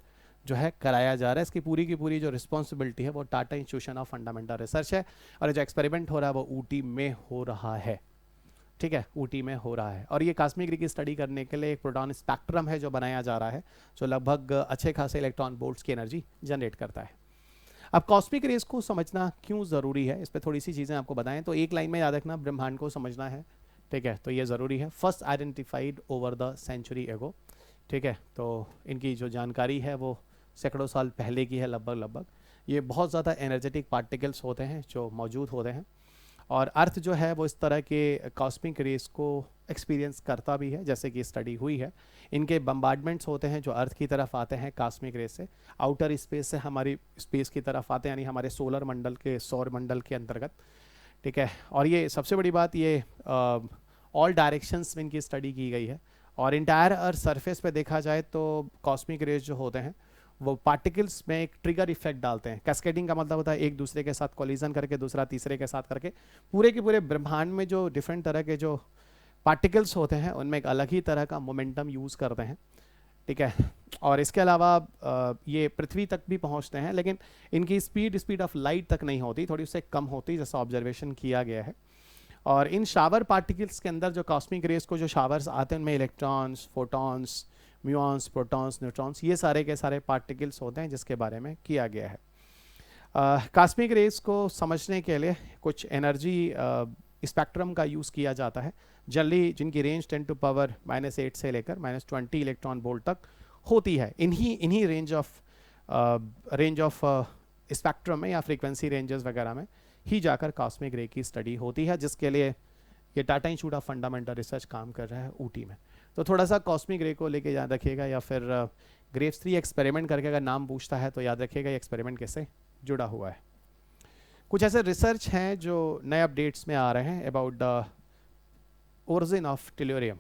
जो है कराया जा रहा है। इसकी पूरी की पूरी जो रिस्पॉन्सिबिलिटी है वो Tata institution of fundamental research है, और जो एक्सपेरिमेंट हो रहा है वो ऊटी में हो रहा है, ठीक है, ऊटी में हो रहा है। और ये कॉस्मिक रे की स्टडी करने के लिए एक प्रोटॉन स्पेक्ट्रम है जो बनाया जा रहा है, जो लगभग अच्छे खासे इलेक्ट्रॉन वोल्ट्स की एनर्जी जनरेट करता है। अब कॉस्मिक रेज को समझना क्यों ज़रूरी है, इस पर थोड़ी सी चीज़ें आपको बताएं। तो एक लाइन में याद रखना, ब्रह्मांड को समझना है, ठीक है, तो ये ज़रूरी है। First identified over the century ago, ठीक है, तो इनकी जो जानकारी है वो सैकड़ों साल पहले की है लगभग। ये बहुत ज़्यादा एनर्जेटिक पार्टिकल्स होते हैं जो मौजूद होते हैं, और अर्थ जो है वो इस तरह के कॉस्मिक रेस को एक्सपीरियंस करता भी है, जैसे कि स्टडी हुई है। इनके बम्बार्डमेंट्स होते हैं जो अर्थ की तरफ आते हैं कॉस्मिक रेस से, आउटर स्पेस से हमारी स्पेस की तरफ आते हैं, यानी हमारे सोलर मंडल के, सौर मंडल के अंतर्गत, ठीक है। और ये सबसे बड़ी बात, ये ऑल डायरेक्शंस में इनकी स्टडी की गई है। और इंटायर अर्थ सरफेस पे देखा जाए तो कॉस्मिक रेज जो होते हैं वो पार्टिकल्स में एक ट्रिगर इफेक्ट डालते हैं। कैस्केडिंग का मतलब होता है एक दूसरे के साथ कोलिजन करके, दूसरा तीसरे के साथ करके, पूरे के पूरे ब्रह्मांड में जो डिफरेंट तरह के जो पार्टिकल्स होते हैं उनमें एक अलग ही तरह का मोमेंटम यूज़ करते हैं, ठीक है। और इसके अलावा ये पृथ्वी तक भी पहुंचते हैं, लेकिन इनकी स्पीड ऑफ लाइट तक नहीं होती, थोड़ी उससे कम होती, जैसा ऑब्जर्वेशन किया गया है। और इन शावर पार्टिकल्स के अंदर जो कॉस्मिक रेज को जो शावर्स आते हैं उनमें इलेक्ट्रॉन्स, फोटॉन्स, म्यूऑन्स, प्रोटॉन्स, न्यूट्रॉन्स, ये सारे के सारे पार्टिकल्स होते हैं जिसके बारे में किया गया है। कॉस्मिक रेज को समझने के लिए कुछ एनर्जी स्पेक्ट्रम का यूज़ किया जाता है, जनरली जिनकी रेंज 10⁻⁻8 से लेकर -20 इलेक्ट्रॉन वोल्ट तक होती है। इन्हीं रेंज ऑफ स्पेक्ट्रम में या फ्रीक्वेंसी रेंजेस वगैरह में ही जाकर कॉस्मिक रे की स्टडी होती है, जिसके लिए ये Tata institute of fundamental research काम कर रहा है ऊटी में। तो थोड़ा सा कॉस्मिक रे को लेके याद रखिएगा, या फिर ग्रेव्स 3 एक्सपेरिमेंट करके अगर नाम पूछता है तो याद रखिएगा ये एक्सपेरिमेंट कैसे जुड़ा हुआ है। कुछ ऐसे रिसर्च हैं जो नए अपडेट्स में आ रहे हैं about the origin of tellurium.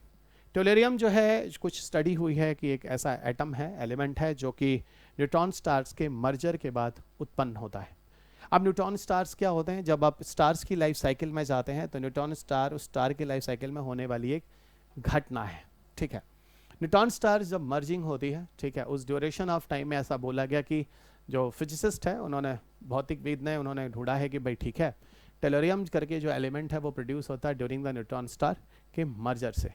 Tellurium जो है कुछ स्टडी हुई है कि एक ऐसा एटम है, एलिमेंट है, जो कि न्यूट्रॉन स्टार्स के मर्जर के बाद उत्पन्न होता है। अब न्यूट्रॉन स्टार्स क्या होते हैं, जब आप स्टार्स की लाइफ साइकिल में जाते हैं तो न्यूट्रॉन स्टार उस स्टार की लाइफ साइकिल में होने वाली एक घटना है, ठीक है। न्यूट्रॉन स्टार जब मर्जिंग होती है, ठीक है, उस ड्यूरेशन ऑफ टाइम में ऐसा बोला गया कि जो फिजिसिस्ट है उन्होंने, भौतिकविद ने, उन्होंने ढूंढा है कि भाई ठीक है, टेल्यूरियम करके जो एलिमेंट है वो प्रोड्यूस होता है ड्यूरिंग द न्यूट्रॉन स्टार के मर्जर से।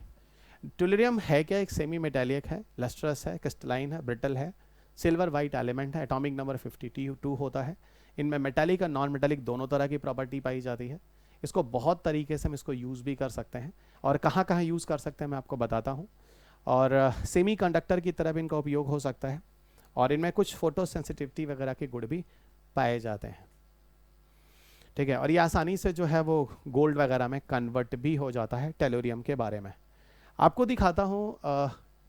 टेल्यूरियम है क्या, एक सेमी मेटालिक है, लस्ट्रस है, क्रिस्टलाइन है, ब्रिटल है, सिल्वर वाइट एलिमेंट है, एटॉमिक नंबर 52 होता है। इनमें मेटालिक और नॉन मेटालिक दोनों तरह की प्रॉपर्टी पाई जाती है। इसको बहुत तरीके से हम इसको यूज़ भी कर सकते हैं, और कहाँ कहाँ यूज़ कर सकते हैं मैं आपको बताता हूँ। और सेमी कंडक्टर की तरह भी इनका उपयोग हो सकता है, और इनमें कुछ फोटो सेंसिटिविटी वगैरह के गुण भी पाए जाते हैं, ठीक है। और ये आसानी से जो है वो गोल्ड वगैरह में कन्वर्ट भी हो जाता है। टेलोरियम के बारे में आपको दिखाता हूँ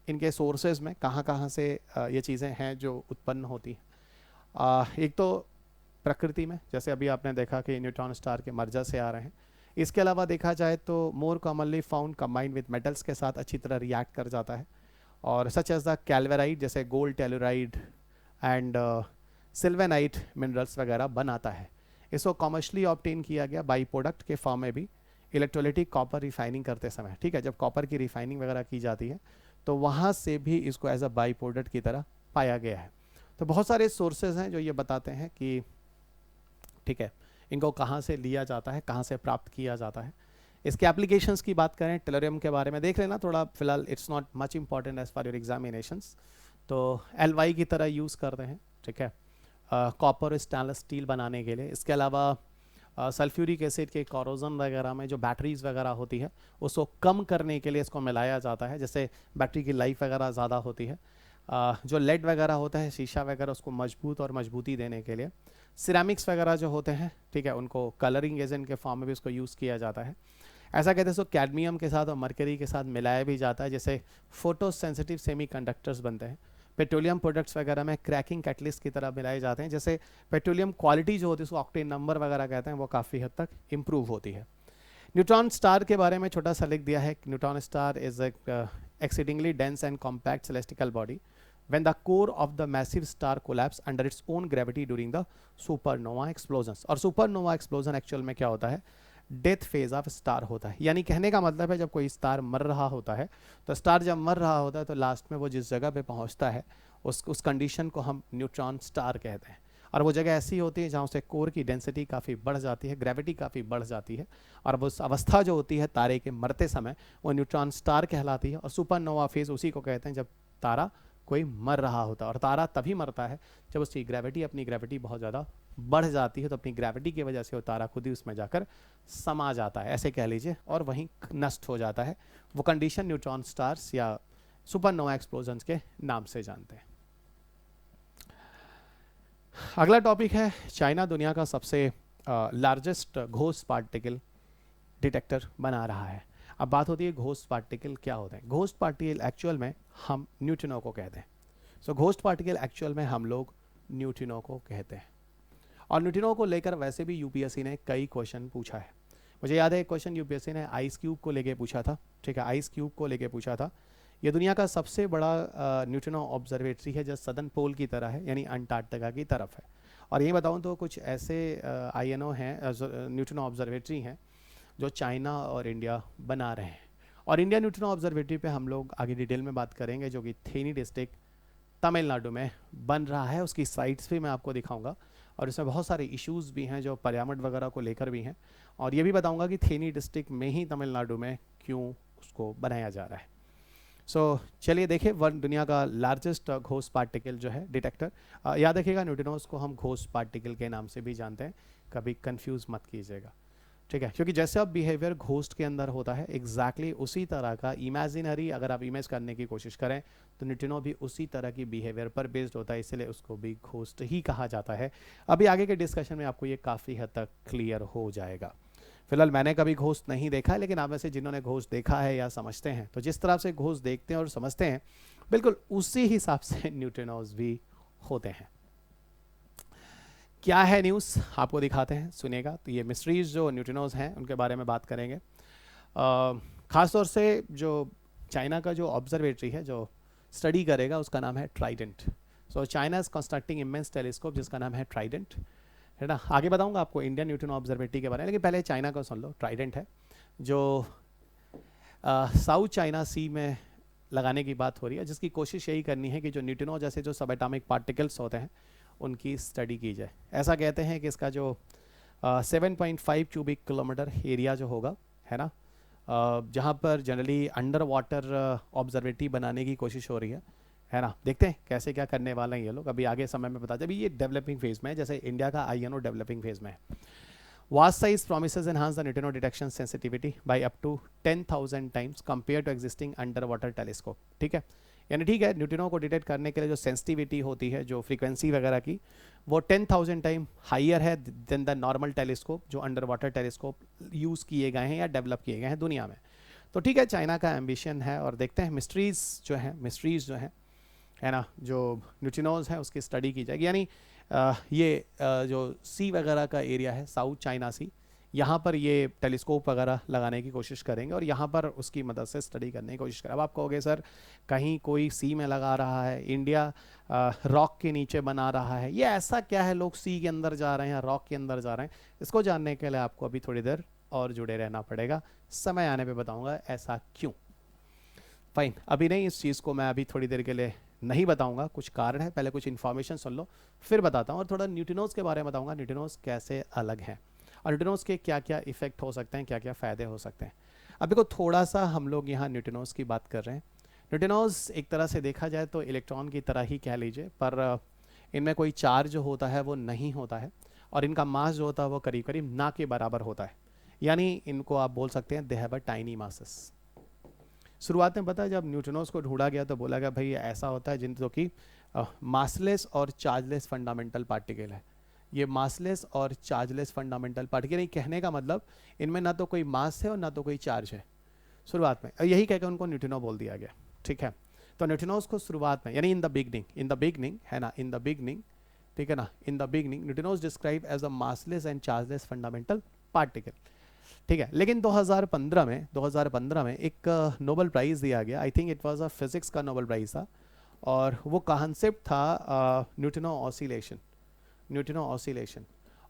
इनके सोर्सेज में कहाँ कहाँ से ये चीज़ें हैं जो उत्पन्न होती हैं। एक तो प्रकृति में, जैसे अभी आपने देखा कि न्यूट्रॉन स्टार के मर्जर से आ रहे हैं। इसके अलावा देखा जाए तो more commonly found combined with metals के साथ अच्छी तरह रिएक्ट कर जाता है, और सच एज द कैल्वेराइट जैसे गोल्ड टेलोराइड एंड सिल्वेनाइट मिनरल्स वगैरह बनाता है। इसको कॉमर्शली ऑब्टेन किया गया बाई प्रोडक्ट के फॉर्म में भी इलेक्ट्रोलिटिक कॉपर रिफाइनिंग करते समय, ठीक है। जब कॉपर की रिफाइनिंग वगैरह की जाती है तो वहाँ से भी इसको एज अ बाई प्रोडक्ट की तरह पाया गया है। तो बहुत सारे सोर्सेज हैं जो ये बताते हैं कि ठीक है इनको कहाँ से लिया जाता है, कहाँ से प्राप्त किया जाता है। इसके एप्लीकेशंस की बात करें, टेलोरियम के बारे में देख लेना थोड़ा, फिलहाल it's not much important as for your examinations. तो एलवाई की तरह यूज़ करते हैं, ठीक है, कॉपर स्टेनलेस स्टील बनाने के लिए। इसके अलावा सल्फ्यूरिक एसिड के कॉरोजन वगैरह में जो बैटरीज वगैरह होती है उसको कम करने के लिए इसको मिलाया जाता है, जैसे बैटरी की लाइफ वगैरह ज़्यादा होती है। जो लेड वगैरह होता है, शीशा वगैरह, उसको मजबूत और मजबूती देने के लिए। सिरामिक्स वगैरह जो होते हैं, ठीक है, उनको कलरिंग एजेंट के फॉर्म में भी उसको यूज़ किया जाता है। ऐसा कहते हैं सो कैडमियम के साथ और मरकरी के साथ मिलाया भी जाता है, जैसे फोटो सेंसिटिव सेमी कंडक्टर्स बनते हैं। पेट्रोलियम प्रोडक्ट्स वगैरह में क्रैकिंग कैटलिस्ट की तरह मिलाए जाते हैं, जैसे पेट्रोलियम क्वालिटी जो होती है उसको ऑक्टेन नंबर वगैरह कहते हैं, वो काफ़ी हद तक इम्प्रूव होती है। न्यूट्रॉन स्टार के बारे में छोटा सा लिख दिया है। Neutron star is exceedingly dense and compact celestial body when the core of the massive star collapse under its own gravity during the supernova explosions। और supernova explosion एक्चुअल में क्या होता है, डेथ फेज ऑफ स्टार होता है। यानी कहने का मतलब है जब कोई स्टार मर रहा होता है, तो स्टार जब मर रहा होता है तो लास्ट में वो जिस जगह पे पहुंचता है उस कंडीशन को हम न्यूट्रॉन स्टार कहते हैं। और वो जगह ऐसी होती है जहाँ से कोर की डेंसिटी काफ़ी बढ़ जाती है, ग्रेविटी काफ़ी बढ़ जाती है, और वो उस अवस्था जो होती है तारे के मरते समय वो न्यूट्रॉन स्टार कहलाती है। और सुपरनोवा फेज उसी को कहते हैं जब तारा कोई मर रहा होता है। और तारा तभी मरता है जब उसकी ग्रेविटी, अपनी ग्रेविटी बहुत ज़्यादा बढ़ जाती है, तो अपनी ग्रेविटी की वजह से वो तारा खुद ही उसमें जाकर समा जाता है, ऐसे कह लीजिए, और वहीं नष्ट हो जाता है। वो कंडीशन न्यूट्रॉन स्टार्स या सुपरनोवा एक्सप्लोजन्स के नाम से जानते हैं। अगला टॉपिक है, चाइना दुनिया का सबसे लार्जेस्ट घोस्ट पार्टिकल डिटेक्टर बना रहा है। अब बात होती है घोस्ट पार्टिकल क्या होते हैं। घोस्ट पार्टिकल एक्चुअल में हम न्यूट्रिनो को कहते हैं। सो घोस्ट पार्टिकल एक्चुअल में हम लोग न्यूट्रिनो को कहते हैं। और न्यूट्रिनो को लेकर वैसे भी यूपीएससी ने कई क्वेश्चन पूछा है। मुझे याद है एक क्वेश्चन यूपीएससी ने आइस क्यूब को लेके पूछा था, ठीक है, आइस क्यूब को लेके पूछा था। ये दुनिया का सबसे बड़ा न्यूट्रिनो ऑब्जर्वेटरी है जो सदर्न पोल की तरह है, यानी अंटार्कटिका की तरफ है। और ये बताऊँ तो कुछ ऐसे आईएनओ हैं, न्यूट्रिनो ऑब्जर्वेटरी हैं जो चाइना और इंडिया बना रहे हैं। और इंडिया न्यूट्रिनो ऑब्जर्वेटरी पे हम लोग आगे डिटेल में बात करेंगे, जो कि थेनी डिस्ट्रिक्ट तमिलनाडु में बन रहा है। उसकी साइट्स भी मैं आपको दिखाऊंगा, और इसमें बहुत सारे इश्यूज़ भी हैं जो पर्यावरण वगैरह को लेकर भी हैं। और ये भी बताऊंगा कि थेनी डिस्ट्रिक्ट में ही तमिलनाडु में क्यों उसको बनाया जा रहा है। सो चलिए देखें, वन दुनिया का लार्जेस्ट घोस्ट पार्टिकल जो है डिटेक्टर। याद रखिएगा न्यूट्रिनोज को हम घोस्ट पार्टिकल के नाम से भी जानते हैं, कभी कंफ्यूज मत कीजिएगा, ठीक है। क्योंकि जैसे अब बिहेवियर घोस्ट के अंदर होता है, एग्जैक्टली उसी तरह का इमेजिनरी अगर आप इमेज करने की कोशिश करें तो न्यूट्रिनो भी उसी तरह की बिहेवियर पर बेस्ड होता है, इसलिए उसको भी घोस्ट ही कहा जाता है। अभी आगे के डिस्कशन में आपको ये काफ़ी हद तक क्लियर हो जाएगा। फिलहाल मैंने कभी घोस्ट नहीं देखा है, लेकिन आप में से जिन्होंने घोस्ट देखा है या समझते हैं, तो जिस तरह से घोस्ट देखते हैं और समझते हैं बिल्कुल उसी हिसाब से न्यूट्रिनोज भी होते हैं। क्या है न्यूज़, आपको दिखाते हैं, सुनिएगा। तो ये मिस्ट्रीज जो न्यूट्रिनोज हैं उनके बारे में बात करेंगे। ख़ासतौर से जो चाइना का जो ऑब्जर्वेटरी है जो स्टडी करेगा उसका नाम है Trident. So China is constructing immense telescope जिसका नाम है ट्राइडेंट, है ना। आगे बताऊंगा आपको इंडियन न्यूट्रिनो ऑब्जर्वेटरी के बारे में, लेकिन पहले चाइना को सुन लो। ट्राइडेंट है जो साउथ चाइना सी में लगाने की बात हो रही है, जिसकी कोशिश यही करनी है कि जो न्यूट्रिनो जैसे जो सब एटॉमिक पार्टिकल्स होते हैं उनकी स्टडी की जाए। ऐसा कहते हैं कि इसका जो 7.5 क्यूबिक किलोमीटर एरिया जो होगा, है ना, जहाँ पर जनरली अंडर वाटर ऑब्जर्वेटरी बनाने की कोशिश हो रही है ना। देखते हैं कैसे क्या करने वाले हैं ये लोग, अभी आगे समय में बता दें। अभी ये डेवलपिंग फेज़ में है, जैसे इंडिया का आईएनओ डेवलपिंग फेज़ में है। Vast size promises enhance the neutrino detection sensitivity by up to 10,000 times compared to existing underwater telescope. ठीक है, यानी ठीक है, न्यूट्रिनो को डिटेक्ट करने के लिए जो सेंसिटिविटी होती है, जो फ्रीक्वेंसी वगैरह की, वो 10,000 टाइम हाइयर है देन द नॉर्मल टेलीस्कोप जो अंडर वाटर टेलीस्कोप यूज़ किए गए हैं या डेवलप किए गए हैं दुनिया में। तो ठीक है, चाइना का एम्बिशन है और देखते हैं मिस्ट्रीज़ जो है ना, जो न्यूट्रिनोज है उसकी स्टडी की जाएगी। यानी ये जो सी वगैरह का एरिया है, साउथ चाइना सी, यहाँ पर ये टेलीस्कोप वगैरह लगाने की कोशिश करेंगे और यहाँ पर उसकी मदद से स्टडी करने की कोशिश करें। अब आप कहोगे सर कहीं कोई सी में लगा रहा है, इंडिया रॉक के नीचे बना रहा है, ये ऐसा क्या है, लोग सी के अंदर जा रहे हैं, रॉक के अंदर जा रहे हैं? इसको जानने के लिए आपको अभी थोड़ी देर और जुड़े रहना पड़ेगा, समय आने पे बताऊंगा ऐसा क्यों। फाइन, अभी नहीं, इस चीज़ को मैं अभी थोड़ी देर के लिए नहीं बताऊंगा, कुछ कारण है, पहले कुछ इन्फॉर्मेशन सुन लो फिर बताता हूँ, और थोड़ा न्यूट्रिनोज के बारे में बताऊंगा, न्यूट्रिनोज कैसे अलग हैं और न्यूट्रिनोज के क्या क्या इफेक्ट हो सकते हैं, क्या क्या फ़ायदे हो सकते हैं। अब देखो थोड़ा सा हम लोग यहाँ न्यूट्रिनोज की बात कर रहे हैं। न्यूट्रिनोज एक तरह से देखा जाए तो इलेक्ट्रॉन की तरह ही कह लीजिए, पर इनमें कोई चार्ज जो होता है वो नहीं होता है और इनका मास जो होता है वो करीब करीब ना के बराबर होता है, यानी इनको आप बोल सकते हैं they have a tiny masses. शुरुआत में पता है जब न्यूट्रिनोज को ढूंढा गया तो बोला गया भाई ऐसा होता है जो कि मासलेस और चार्जलेस फंडामेंटल पार्टिकल है। ये मासलेस और चार्जलेस फंडामेंटल पार्टिकल, नहीं कहने का मतलब इनमें ना तो कोई मास है और ना तो कोई चार्ज है शुरुआत में, यही कहकर उनको न्यूट्रिनो बोल दिया गया। ठीक है, तो न्यूट्रिनोज को शुरुआत में यानी इन द बिगनिंग है ना, इन द बिगनिंग, ठीक है ना, in the beginning neutrinos describe as a massless and chargeless fundamental particle. ठीक है, लेकिन 2015 में एक नोबेल प्राइज़ दिया गया, I think it was a physics का नोबेल प्राइज़ था, और वो कॉन्सेप्ट था न्यूट्रिनो ऑसिलेशन।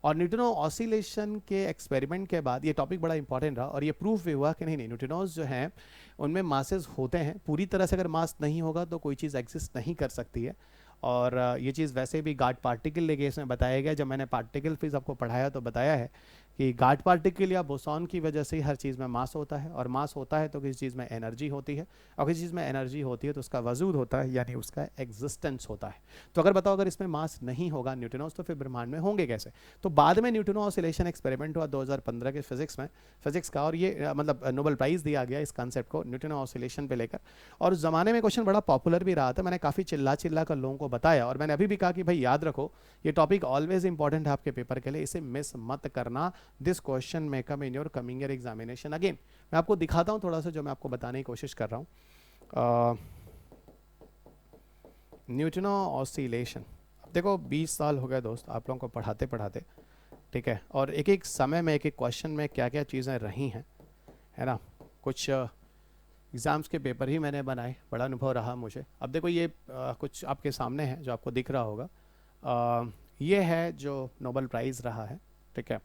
और न्यूट्रिनो ऑसिलेशन के एक्सपेरिमेंट के बाद ये टॉपिक बड़ा इंपॉर्टेंट रहा और ये प्रूफ भी हुआ कि नहीं न्यूट्रिनोज जो हैं उनमें मासेस होते हैं, पूरी तरह से अगर मास नहीं होगा तो कोई चीज़ एग्जिस्ट नहीं कर सकती है। और ये चीज़ वैसे भी गार्ड पार्टिकल के केस में बताया गया, जब मैंने पार्टिकल फिजिक्स आपको पढ़ाया तो बताया है कि गार्ड पार्टिकल या बोसॉन की वजह से ही हर चीज़ में मास होता है, और मास होता है तो किसी चीज़ में एनर्जी होती है, और किसी चीज़ में एनर्जी होती है तो उसका वजूद होता है, यानी उसका एग्जिस्टेंस होता है। तो अगर बताओ अगर इसमें मास नहीं होगा न्यूट्रिनोज तो फिर ब्रह्मांड में होंगे कैसे? तो बाद में न्यूट्रिनो ऑसिलेशन एक्सपेरिमेंट हुआ 2015 के फिजिक्स का, और ये मतलब नोबेल प्राइज़ दिया गया इस कॉन्सेप्ट को न्यूट्रिनो ऑसिलेशन पे लेकर, और उस ज़माने में क्वेश्चन बड़ा पॉपुलर भी रहा था। मैंने काफ़ी चिल्ला कर लोगों को बताया, और मैंने अभी भी कहा कि भाई याद रखो ये टॉपिक ऑलवेज इंपॉर्टेंट है आपके पेपर के लिए, इसे मिस मत करना। दिस क्वेश्चन में come in your coming year examination. Again मैं आपको दिखाता हूँ थोड़ा सा जो मैं आपको बताने की कोशिश कर रहा हूँ। न्यूट्रिनो ऑसिलेशन, अब देखो 20 साल हो गए दोस्त आप लोगों को पढ़ाते पढ़ाते, ठीक है, और एक एक समय में एक एक क्वेश्चन में क्या क्या चीज़ें रही हैं, है ना। कुछ एग्ज़ाम्स के पेपर ही मैंने बनाए, बड़ा अनुभव रहा मुझे। अब देखो ये कुछ आपके सामने है जो आपको दिख रहा होगा, ये है जो नोबेल प्राइज़ रहा है, ठीक है।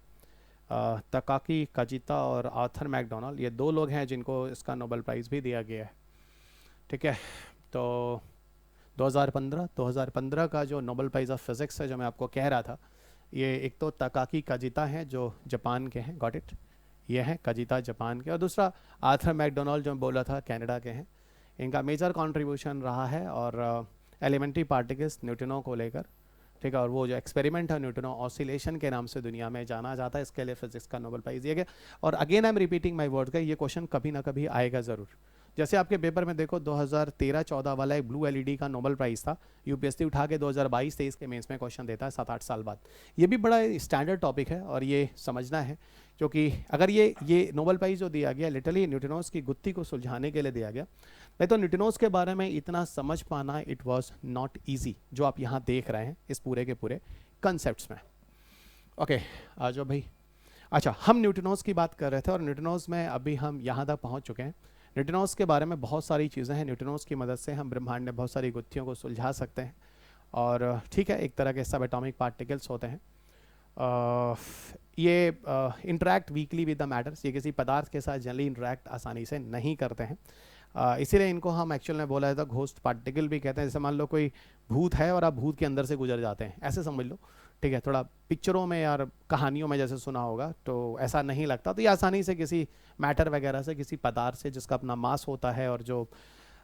तकाकी काजिता और आर्थर मैकडोनाल्ड, ये दो लोग हैं जिनको इसका नोबेल प्राइज़ भी दिया गया है, ठीक है। तो 2015 का जो नोबेल प्राइज़ ऑफ फिज़िक्स है जो मैं आपको कह रहा था, ये एक तो तकाकी काजिता हैं जो जापान के हैं, गॉट इट, ये हैं काजिता जापान के, और दूसरा आर्थर मैकडोनाल्ड जो बोला था कनाडा के हैं। इनका मेजर कंट्रीब्यूशन रहा है और एलिमेंट्री पार्टिकल्स न्यूट्रिनो को लेकर, ठीक है, और वो जो एक्सपेरिमेंट है न्यूट्रिनो ऑसिलेशन के नाम से दुनिया में जाना जाता है, इसके लिए फिजिक्स का नोबेल प्राइज़ दिया गया। और again I am repeating my word का, ये क्वेश्चन कभी ना कभी आएगा ज़रूर। जैसे आपके पेपर में देखो 2013-14 वाला एक ब्लू एलईडी का नोबेल प्राइज़ था, यूपीएससी उठा के 2022-23 के मेंस में क्वेश्चन देता है 7-8 साल बाद। ये भी बड़ा स्टैंडर्ड टॉपिक है और ये समझना है, क्योंकि अगर ये नोबेल प्राइज़ जो दिया गया लिटरली न्यूट्रिनोज की गुत्थी को सुलझाने के लिए दिया गया, नहीं तो न्यूट्रिनोज के बारे में इतना समझ पाना इट वाज नॉट इजी जो आप यहाँ देख रहे हैं इस पूरे के पूरे कंसेप्ट्स में। ओके, आ जाओ भाई। अच्छा, हम न्यूट्रिनोज की बात कर रहे थे और न्यूट्रिनोज में अभी हम यहाँ तक पहुँच चुके हैं। न्यूट्रिनोज के बारे में बहुत सारी चीज़ें हैं, न्यूट्रिनोज की मदद से हम ब्रह्मांड में बहुत सारी गुत्थियों को सुलझा सकते हैं, और ठीक है, एक तरह के सब एटॉमिक पार्टिकल्स होते हैं। ये interact weekly with the matters, ये किसी पदार्थ के साथ जनरली इंटरेक्ट आसानी से नहीं करते हैं, इसीलिए इनको हम एक्चुअल में बोला जाता है घोस्ट पार्टिकल भी कहते हैं। जैसे मान लो कोई भूत है और आप भूत के अंदर से गुजर जाते हैं, ऐसे समझ लो, ठीक है। थोड़ा पिक्चरों में यार कहानियों में जैसे सुना होगा तो ऐसा नहीं लगता, तो ये आसानी से किसी मैटर वगैरह से, किसी पदार्थ से जिसका अपना मास होता है और जो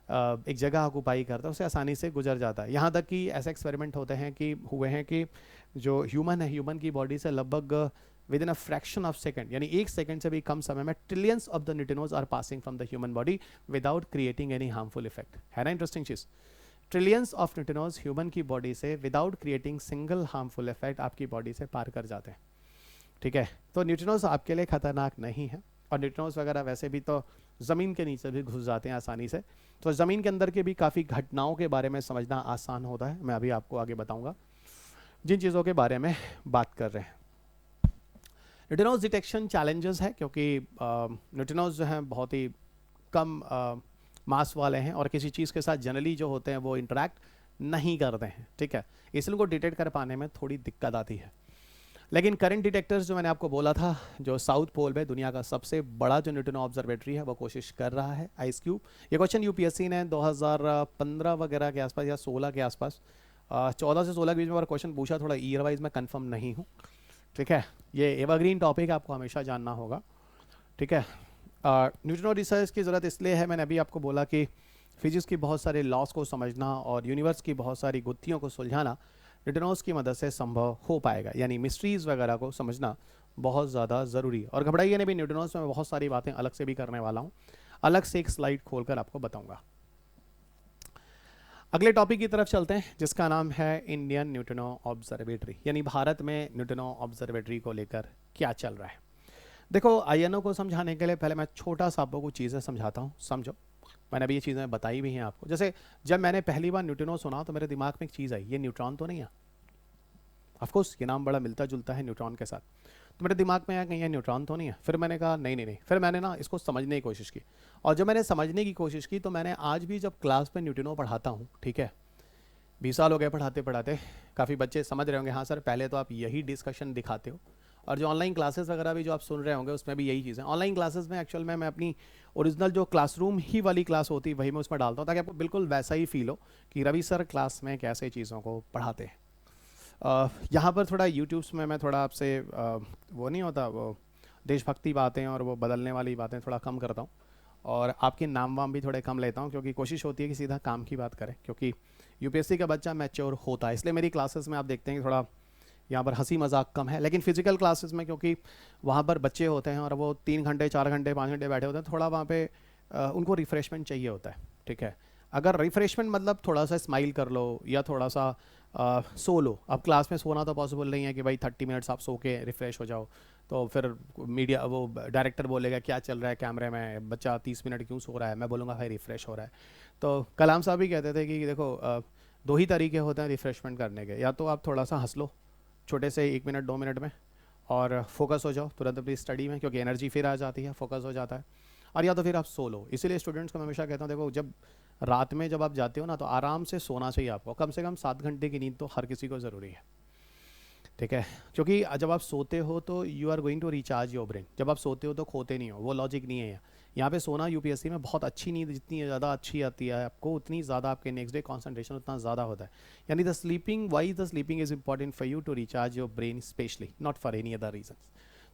एक जगह ऑक्यूपाई करता है, उससे आसानी से गुजर जाता है। यहाँ तक कि ऐसे एक्सपेरिमेंट होते हैं कि हुए हैं कि जो ह्यूमन है, ह्यूमन की बॉडी से लगभग within a fraction of second, यानी एक सेकंड से भी कम समय में trillions of the neutrinos are passing from the human body without creating any harmful effect. है ना इंटरेस्टिंग चीज़? ट्रिलियंस ऑफ न्यूट्रिनोज ह्यूमन की बॉडी से without creating single harmful effect आपकी बॉडी से पार कर जाते हैं। ठीक है, तो न्यूट्रिनोज आपके लिए खतरनाक नहीं है, और न्यूट्रिनोज वगैरह वैसे भी तो ज़मीन के नीचे भी घुस जाते हैं आसानी से, तो ज़मीन के अंदर के भी काफ़ी घटनाओं के बारे में समझना आसान होता है। मैं अभी आपको आगे बताऊंगा जिन चीज़ों के बारे में बात कर रहे हैं। न्यूट्रिनोज डिटेक्शन चैलेंजेस है, क्योंकि न्यूट्रिनोज जो हैं बहुत ही कम मास वाले हैं और किसी चीज़ के साथ जनरली जो होते हैं वो इंटरेक्ट नहीं करते हैं। ठीक है, इसलिए उनको डिटेक्ट कर पाने में थोड़ी दिक्कत आती है। लेकिन करंट डिटेक्टर्स जो मैंने आपको बोला था, जो साउथ पोल में दुनिया का सबसे बड़ा जो न्यूट्रिनो ऑब्जर्वेटरी है वो कोशिश कर रहा है, आइस क्यूब। ये क्वेश्चन यूपीएससी ने 2015 वगैरह के आसपास या 16 के आसपास, 14 से 16 के बीच में क्वेश्चन पूछा, थोड़ा ईयर वाइज में कंफर्म नहीं हूँ। ठीक है, ये एवरग्रीन टॉपिक आपको हमेशा जानना होगा। ठीक है, न्यूट्रिनो रिसर्च की ज़रूरत इसलिए है, मैंने अभी आपको बोला कि फिजिक्स की बहुत सारे लॉस को समझना और यूनिवर्स की बहुत सारी गुत्थियों को सुलझाना न्यूट्रिनोज की मदद से संभव हो पाएगा, यानी मिस्ट्रीज़ वगैरह को समझना बहुत ज़्यादा ज़रूरी है। और घबराइए नहीं भी, न्यूट्रिनोज में बहुत सारी बातें अलग से भी करने वाला हूँ, अलग से एक स्लाइड खोलकर आपको बताऊंगा। अगले टॉपिक की तरफ चलते हैं, जिसका नाम है इंडियन न्यूट्रिनो ऑब्जर्वेटरी, यानी भारत में न्यूट्रिनो ऑब्जर्वेटरी को लेकर क्या चल रहा है। देखो, आईएनओ को समझाने के लिए पहले मैं छोटा सा आपको कुछ चीज़ें समझाता हूँ, समझो। मैंने अभी ये चीज़ें बताई भी हैं आपको। जैसे जब मैंने पहली बार न्यूट्रिनो सुना तो मेरे दिमाग में एक चीज़ आई, ये न्यूट्रॉन तो नहीं है। ऑफकोर्स ये नाम बड़ा मिलता जुलता है न्यूट्रॉन के साथ, तो मेरे दिमाग में आया कहीं ये न्यूट्रॉन तो नहीं है। फिर मैंने कहा नहीं नहीं नहीं, फिर मैंने ना इसको समझने की कोशिश की, और जब मैंने समझने की कोशिश की तो मैंने आज भी जब क्लास में न्यूट्रिनो पढ़ाता हूँ, ठीक है, 20 साल हो गए पढ़ाते पढ़ाते, काफ़ी बच्चे समझ रहे होंगे हाँ सर पहले तो आप यही डिस्कशन दिखाते हो, और जो ऑनलाइन क्लासेस वगैरह भी जो आप सुन रहे होंगे उसमें भी यही चीज़ है। ऑनलाइन क्लासेस में एक्चुअल में मैं अपनी ओरिजिनल जो क्लासरूम ही वाली क्लास होती है वही मैं उसमें डालता हूँ, ताकि आपको बिल्कुल वैसा ही फील हो कि रवि सर क्लास में कैसे चीज़ों को पढ़ाते हैं। यहाँ पर थोड़ा यूट्यूब्स में मैं थोड़ा आपसे वो नहीं होता, वो देशभक्ति बातें और वो बदलने वाली बातें थोड़ा कम करता हूँ, और आपके नाम वाम भी थोड़े कम लेता हूँ, क्योंकि कोशिश होती है कि सीधा काम की बात करें, क्योंकि यूपीएससी का बच्चा मैच्योर होता है। इसलिए मेरी क्लासेस में आप देखते हैं कि थोड़ा यहाँ पर हंसी मजाक कम है। लेकिन फिजिकल क्लासेस में क्योंकि वहाँ पर बच्चे होते हैं और वो 3 घंटे 4 घंटे 5 घंटे बैठे होते हैं, थोड़ा वहाँ पे उनको रिफ़्रेशमेंट चाहिए होता है। ठीक है, अगर रिफ़्रेशमेंट मतलब थोड़ा सा स्माइल कर लो या थोड़ा सा सो लो। अब क्लास में सोना तो पॉसिबल नहीं है कि भाई 30 मिनट्स आप सो के रिफ़्रेश हो जाओ, तो फिर मीडिया वो डायरेक्टर बोलेगा क्या चल रहा है कैमरे में, बच्चा 30 मिनट क्यों सो रहा है, मैं बोलूँगा भाई रिफ़्रेश हो रहा है। तो कलाम साहब भी कहते थे कि देखो 2 ही तरीके होते हैं रिफ़्रेशमेंट करने के, या तो आप थोड़ा सा हंस लो छोटे से 1 मिनट 2 मिनट में और फोकस हो जाओ तुरंत अपनी स्टडी में, क्योंकि एनर्जी फिर आ जाती है, फोकस हो जाता है, और या तो फिर आप सो लो। इसीलिए स्टूडेंट्स को मैं हमेशा कहता हूँ देखो, जब रात में जब आप जाते हो ना तो आराम से सोना चाहिए आपको, कम से कम 7 घंटे की नींद तो हर किसी को ज़रूरी है। ठीक है, क्योंकि जब आप सोते हो तो you are going to recharge your brain, जब आप सोते हो तो खोते नहीं हो, वो लॉजिक नहीं है यहाँ पे। सोना यूपीएससी में बहुत अच्छी नींद जितनी ज़्यादा अच्छी आती है आपको, उतनी ज़्यादा आपके नेक्स्ट डे कॉन्सेंट्रेशन उतना ज़्यादा होता है। यानी the sleeping, why the sleeping is important for you to recharge your brain especially, not for any other reason.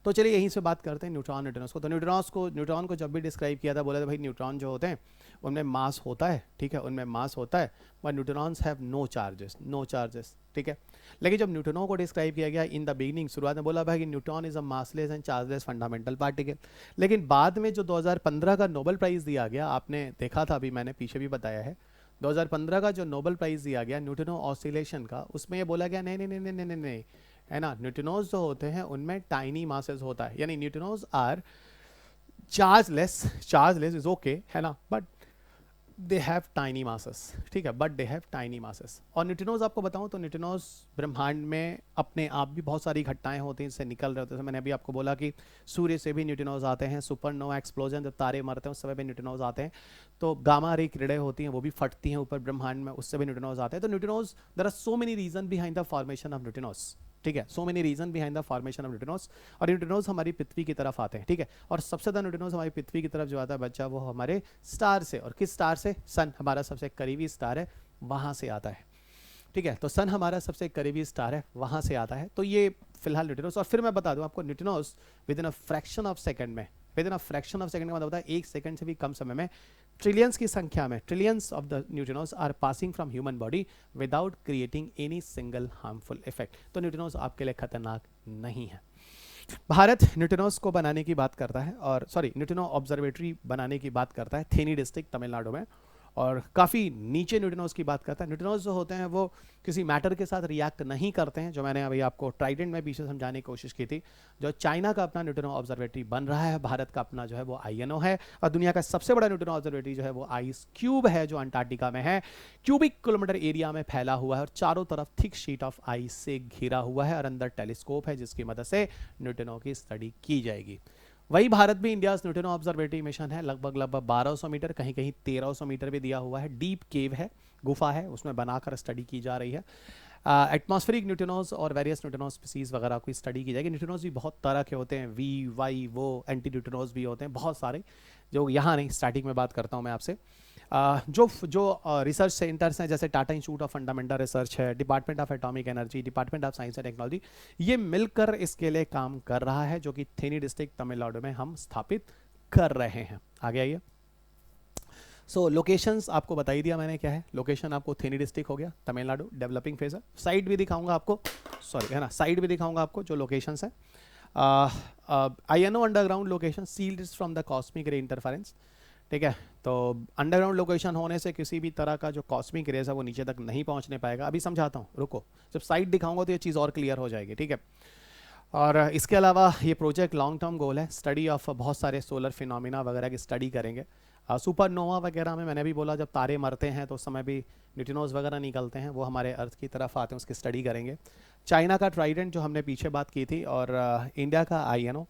तो चलिए यहीं से बात करते हैं न्यूट्रॉन्स को। तो न्यूट्रॉन को जब भी डिस्क्राइब किया था बोला था भाई न्यूट्रॉन जो होते हैं उनमें मास होता है, ठीक है, उनमें मास होता है, but neutrons have no charges, ठीक है। लेकिन जब न्यूट्रॉनों को डिस्क्राइब किया गया इन द बिगिनिंग, शुरुआत में बोला भाई कि neutron is a massless and chargeless fundamental particle. लेकिन बाद में जो 2015 का नोबेल प्राइज़ दिया गया, आपने देखा था, अभी मैंने पीछे भी बताया है, 2015 का जो नोबेल प्राइज़ दिया गया न्यूट्रिनो ऑसिलेशन का, उसमें ये बोला गया नहीं नहीं नहीं नहीं नहीं नहीं, है ना, न्यूट्रिनोज जो होते हैं उनमें टाइनी मासेस होता है, यानी neutrinos are chargeless is okay, है ना, but they have tiny masses, ठीक है, but they have tiny masses. और न्यूट्रिनोज आपको बताऊं तो न्यूट्रिनोज ब्रह्मांड में अपने आप भी बहुत सारी घटनाएं होती हैं, इससे निकल रहे होते हैं। मैंने अभी आपको बोला कि सूर्य से भी न्यूट्रिनोज आते हैं, सुपरनोवा एक्सप्लोजन जब तारे मरते हैं उस समय भी न्यूट्रिनोज आते हैं, तो गामा रे किरणें होती हैं वो भी फटती हैं ऊपर ब्रह्मांड में, उससे भी न्यूट्रिनोज आते हैं। तो neutrinos, there are so many reason behind the formation of neutrinos, ठीक है, so many reason behind the formation of neutrinos. और न्यूट्रिनोज हमारी पृथ्वी की तरफ आते हैं, ठीक है, और सबसे ज़्यादा न्यूट्रिनोज हमारी पृथ्वी की तरफ जो आता है बच्चा, वो हमारे स्टार से, और किस स्टार से, सन हमारा सबसे करीबी स्टार है, वहाँ से आता है, ठीक है। तो सन हमारा सबसे करीबी स्टार है, वहाँ से आता है। तो ये फिलहाल न्यूट्रिनोज। और फिर मैं बता दूँ आपको, neutrinos within a fraction of second में, within a fraction of second का मतलब होता है 1 सेकंड से भी कम समय में ट्रिलियंस की संख्या में, trillions of the neutrinos are passing from human body without creating any single harmful effect. तो न्यूट्रिनोज आपके लिए खतरनाक नहीं है। भारत न्यूट्रिनोज को बनाने की बात करता है, और सॉरी न्यूट्रिनो ऑब्जर्वेटरी बनाने की बात करता है थेनी डिस्ट्रिक्ट तमिलनाडु में, और काफ़ी नीचे न्यूट्रिनोज की बात करता है। न्यूट्रिनोज जो होते हैं वो किसी मैटर के साथ रिएक्ट नहीं करते हैं, जो मैंने अभी आपको ट्राइडेंट में पीछे समझाने की कोशिश की थी। जो चाइना का अपना न्यूट्रिनो ऑब्जर्वेटरी बन रहा है, भारत का अपना जो है वो INO है, और दुनिया का सबसे बड़ा न्यूट्रिनो ऑब्जर्वेटरी जो है वो आइस क्यूब है, जो अंटार्कटिका में है, क्यूबिक किलोमीटर एरिया में फैला हुआ है, और चारों तरफ थिक शीट ऑफ आइस से घिरा हुआ है, और अंदर टेलीस्कोप है जिसकी मदद से न्यूट्रिनो की स्टडी की जाएगी। वही भारत भी इंडिया न्यूट्रिनो ऑब्जर्वेटरी मिशन है, लगभग 1200 मीटर, कहीं कहीं 1300 मीटर भी दिया हुआ है, डीप केव है, गुफा है, उसमें बनाकर स्टडी की जा रही है। एटमॉस्फेरिक न्यूट्रिनोज और वेरियस न्यूट्रिनो स्पीसीज वगैरह की स्टडी की जाएगी। न्यूट्रिनोज भी बहुत तरह के होते हैं, वी वाई वो एंटी न्यूट्रिनोज भी होते हैं बहुत सारे, जो यहाँ नहीं, स्टैटिक में बात करता हूँ मैं आपसे। जो जो रिसर्च सेंटर्स हैं, जैसे Tata institute of fundamental research है, department of atomic energy, department of science and technology, ये मिलकर इसके लिए काम कर रहा है, जो कि थेनी डिस्ट्रिक्ट तमिलनाडु में हम स्थापित कर रहे हैं। आगे आइए। सो लोकेशंस आपको बता ही दिया मैंने क्या है। लोकेशन आपको थेनी डिस्ट्रिक्ट हो गया, तमिलनाडु, डेवलपिंग फेज है। साइट भी दिखाऊंगा आपको, सॉरी है ना, साइट भी दिखाऊंगा आपको जो लोकेशंस है। INO underground location sealed from the cosmic ray interference, ठीक है। तो अंडरग्राउंड लोकेशन होने से किसी भी तरह का जो कॉस्मिक रेज है वो नीचे तक नहीं पहुंचने पाएगा। अभी समझाता हूँ, रुको, जब साइट दिखाऊंगा तो ये चीज़ और क्लियर हो जाएगी, ठीक है। और इसके अलावा ये प्रोजेक्ट लॉन्ग टर्म गोल है, स्टडी ऑफ बहुत सारे सोलर फिनोमिना वगैरह की स्टडी करेंगे। सुपरनोवा वगैरह में मैंने भी बोला, जब तारे मरते हैं तो उस समय भी न्यूट्रिनोज वगैरह निकलते हैं, वो हमारे अर्थ की तरफ आते हैं, उसकी स्टडी करेंगे। चाइना का ट्राइडेंट जो हमने पीछे बात की थी, और इंडिया का INO,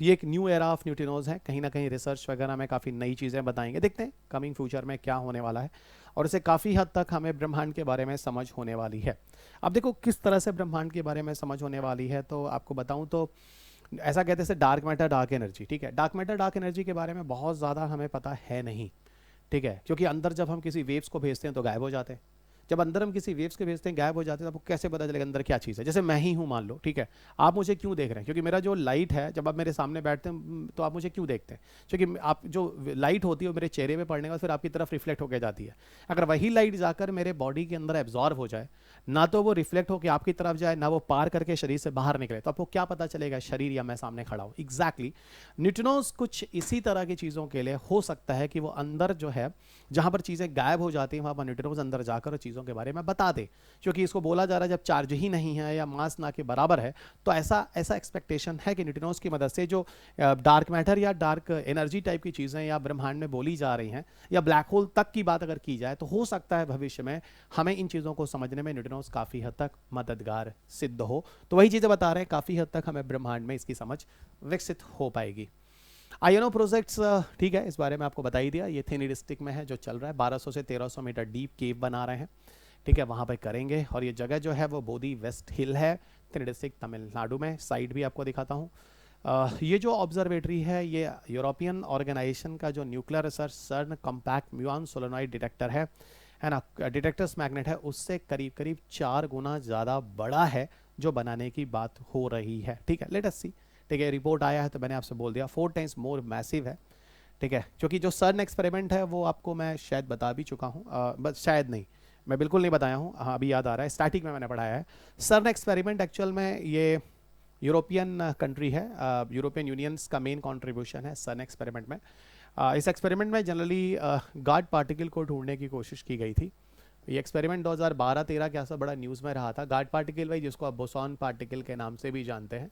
ये एक न्यू एरा ऑफ न्यूट्रिनोज है। कहीं ना कहीं रिसर्च वगैरह में काफ़ी नई चीज़ें बताएंगे, देखते हैं कमिंग फ्यूचर में क्या होने वाला है, और इससे काफ़ी हद तक हमें ब्रह्मांड के बारे में समझ होने वाली है। अब देखो किस तरह से ब्रह्मांड के बारे में समझ होने वाली है, तो आपको बताऊं तो ऐसा कहते हैं डार्क मैटर डार्क एनर्जी, ठीक है। डार्क मैटर डार्क एनर्जी के बारे में बहुत ज़्यादा हमें पता है नहीं, ठीक है, क्योंकि अंदर जब हम किसी वेव्स को भेजते हैं तो गायब हो जाते हैं। जब अंदर हम किसी वेव्स के भेजते हैं गायब हो जाते हैं, तो आपको कैसे पता चलेगा अंदर क्या चीज़ है। जैसे मैं ही हूँ मान लो, ठीक है, आप मुझे क्यों देख रहे हैं, क्योंकि मेरा जो लाइट है, जब आप मेरे सामने बैठते हैं तो आप मुझे क्यों देखते हैं, क्योंकि आप जो लाइट होती है वो मेरे चेहरे पे पड़ने के बाद फिर आपकी तरफ रिफ्लेक्ट होकर जाती है। अगर वही लाइट जाकर मेरे बॉडी के अंदर एब्जॉर्ब हो जाए, ना तो वो रिफ्लेक्ट होकर आपकी तरफ जाए, ना वो पार करके शरीर से बाहर निकले, तो आपको क्या पता चलेगा शरीर या मैं सामने खड़ा हूँ। एग्जैक्टली न्यूट्रिनोज कुछ इसी तरह की चीज़ों के लिए हो सकता है कि वो अंदर जो है, जहाँ पर चीज़ें गायब हो जाती हैं, वहाँ पर न्यूट्रिनोज अंदर जाकर चीज़ों के बारे में बता दे, क्योंकि इसको बोला जा रहा है जब चार्ज ही नहीं है या मास ना के बराबर है, तो ऐसा एक्सपेक्टेशन है कि न्यूट्रिनोज की मदद से जो डार्क मैटर या डार्क एनर्जी टाइप की चीज़ें या ब्रह्मांड में बोली जा रही हैं, या ब्लैक होल तक की बात अगर की जाए, तो हो सकता है भविष्य में हमें इन चीज़ों को समझने में न्यूट्रिनोज काफ़ी हद तक मददगार सिद्ध हो। तो वही चीज़ें बता रहे हैं, काफ़ी हद तक हमें ब्रह्मांड में इसकी समझ विकसित हो पाएगी। INO प्रोजेक्ट्स, ठीक है, इस बारे में आपको बता ही दिया। ये थेनी डिस्ट्रिक्ट में है जो चल रहा है, 1200 से 1300 मीटर डीप केव बना रहे हैं, ठीक है, वहाँ पे करेंगे। और ये जगह जो है वो बोधी वेस्ट हिल है, थेनी डिस्ट्रिक्ट तमिलनाडु में। साइट भी आपको दिखाता हूँ। ये जो ऑब्जर्वेटरी है, ये यूरोपियन ऑर्गेनाइजेशन का जो न्यूक्लियर रिसर्च सर्न कॉम्पैक्ट म्यूऑन सोलेनॉइड डिटेक्टर है ना, डिटेक्टर्स मैग्नेट है, उससे करीब करीब 4 गुना ज़्यादा बड़ा है, जो बनाने की बात हो रही है, ठीक है। लेट अस सी, ठीक है, रिपोर्ट आया है तो मैंने आपसे बोल दिया 4 टाइम्स मोर मैसिव है, ठीक है। क्योंकि जो सर्न एक्सपेरिमेंट है वो आपको मैं शायद बता भी चुका हूँ, बस शायद नहीं, मैं बिल्कुल नहीं बताया हूँ, हाँ अभी याद आ रहा है, स्टैटिक में मैंने पढ़ाया है। सर्न एक्सपेरिमेंट एक्चुअल में ये यूरोपियन कंट्री है, यूरोपियन यूनियंस का मेन कंट्रीब्यूशन है सर्न एक्सपेरिमेंट में। इस एक्सपेरिमेंट में जनरली गॉड पार्टिकल को ढूंढने की कोशिश की गई थी। ये एक्सपेरिमेंट 2012-13 के आसपास बड़ा न्यूज़ में रहा था। गॉड पार्टिकल भाई, जिसको आप बोसॉन पार्टिकल के नाम से भी जानते हैं,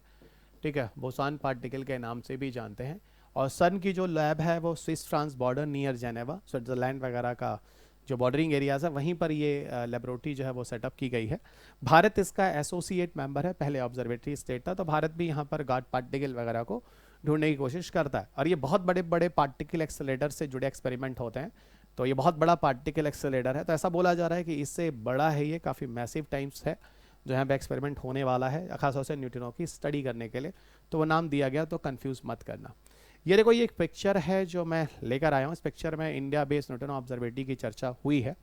ठीक है, बोसॉन पार्टिकल के नाम से भी जानते हैं। और सन की जो लैब है वो Swiss France border near Geneva, Switzerland वगैरह का जो बॉर्डरिंग एरियाज़ है वहीं पर ये लेबोरेटरी जो है वो सेटअप की गई है। भारत इसका एसोसिएट मेंबर है, पहले ऑब्जर्वेटरी स्टेट था, तो भारत भी यहाँ पर गॉड पार्टिकल वगैरह को ढूंढने की कोशिश करता है। और ये बहुत बड़े बड़े पार्टिकल एक्सेलेरेटर से जुड़े एक्सपेरिमेंट होते हैं, तो ये बहुत बड़ा पार्टिकल एक्सेलेरेटर है। तो ऐसा बोला जा रहा है कि इससे बड़ा है, ये काफ़ी मैसिव टाइम्स है जो यहाँ पे एक्सपेरिमेंट होने वाला है, खासतौर से न्यूट्रिनो की स्टडी करने के लिए, तो वो नाम दिया गया, तो कंफ्यूज मत करना। ये देखो, ये एक पिक्चर है जो मैं लेकर आया हूँ। इस पिक्चर में इंडिया बेस्ड न्यूट्रिनो ऑब्जर्वेटरी की चर्चा हुई है।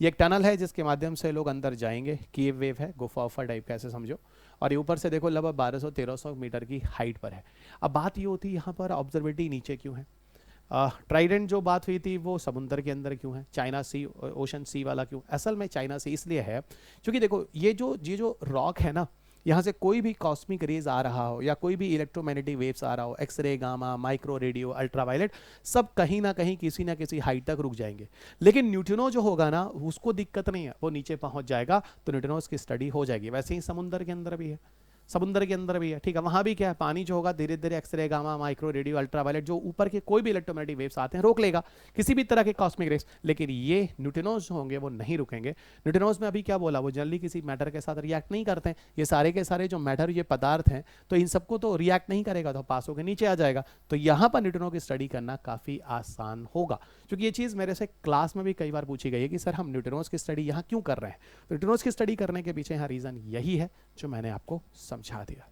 ये एक टनल है जिसके माध्यम से लोग अंदर जाएंगे, केव वेव है, गुफा उफा टाइप का ऐसे समझो, और ये ऊपर से देखो लगभग 1200-1300 मीटर की हाइट पर है। अब बात ये होती है यहाँ पर ऑब्जर्वेटरी नीचे क्यों है। ट्राइडेंट जो बात हुई थी वो समुद्र के अंदर क्यों है, चाइना सी, ओशन सी वाला क्यों। असल में चाइना सी इसलिए है क्योंकि देखो ये जो रॉक है ना, यहाँ से कोई भी कॉस्मिक रेज आ रहा हो या कोई भी इलेक्ट्रोमैग्नेटिक वेव्स आ रहा हो, X ray, gamma, micro, radio, ultraviolet, सब कहीं ना कहीं किसी ना किसी हाइट तक रुक जाएंगे। लेकिन न्यूट्रिनो जो होगा ना, उसको दिक्कत नहीं है, वो नीचे पहुंच जाएगा तो न्यूट्रिनोज की स्टडी हो जाएगी। वैसे ही समुद्र के अंदर भी है, समुद्र के अंदर भी है, ठीक है, वहां भी क्या है, पानी जो होगा धीरे धीरे X ray, gamma, micro, radio, ultraviolet, जो ऊपर के कोई भी इलेक्ट्रोमैग्नेटिक वेव्स आते हैं रोक लेगा, किसी भी तरह के कॉस्मिक रेस। लेकिन ये न्यूट्रिनोज होंगे वो नहीं रुकेंगे। न्यूट्रिनोज में अभी क्या बोला, वो जनरली किसी मैटर के साथ रिएक्ट नहीं करते हैं। ये सारे के सारे जो मैटर, ये पदार्थ हैं, तो इन सबको तो रिएक्ट नहीं करेगा, तो पास होकर नीचे आ जाएगा। तो यहाँ पर न्यूट्रिनो की स्टडी करना काफ़ी आसान होगा, क्योंकि ये चीज़ मेरे से क्लास में भी कई बार पूछी गई है कि सर हम न्यूट्रिनोज की स्टडी यहाँ क्यों कर रहे हैं। तो न्यूट्रिनोज की स्टडी करने के पीछे यहाँ रीज़न यही है जो मैंने आपको समझा दिया।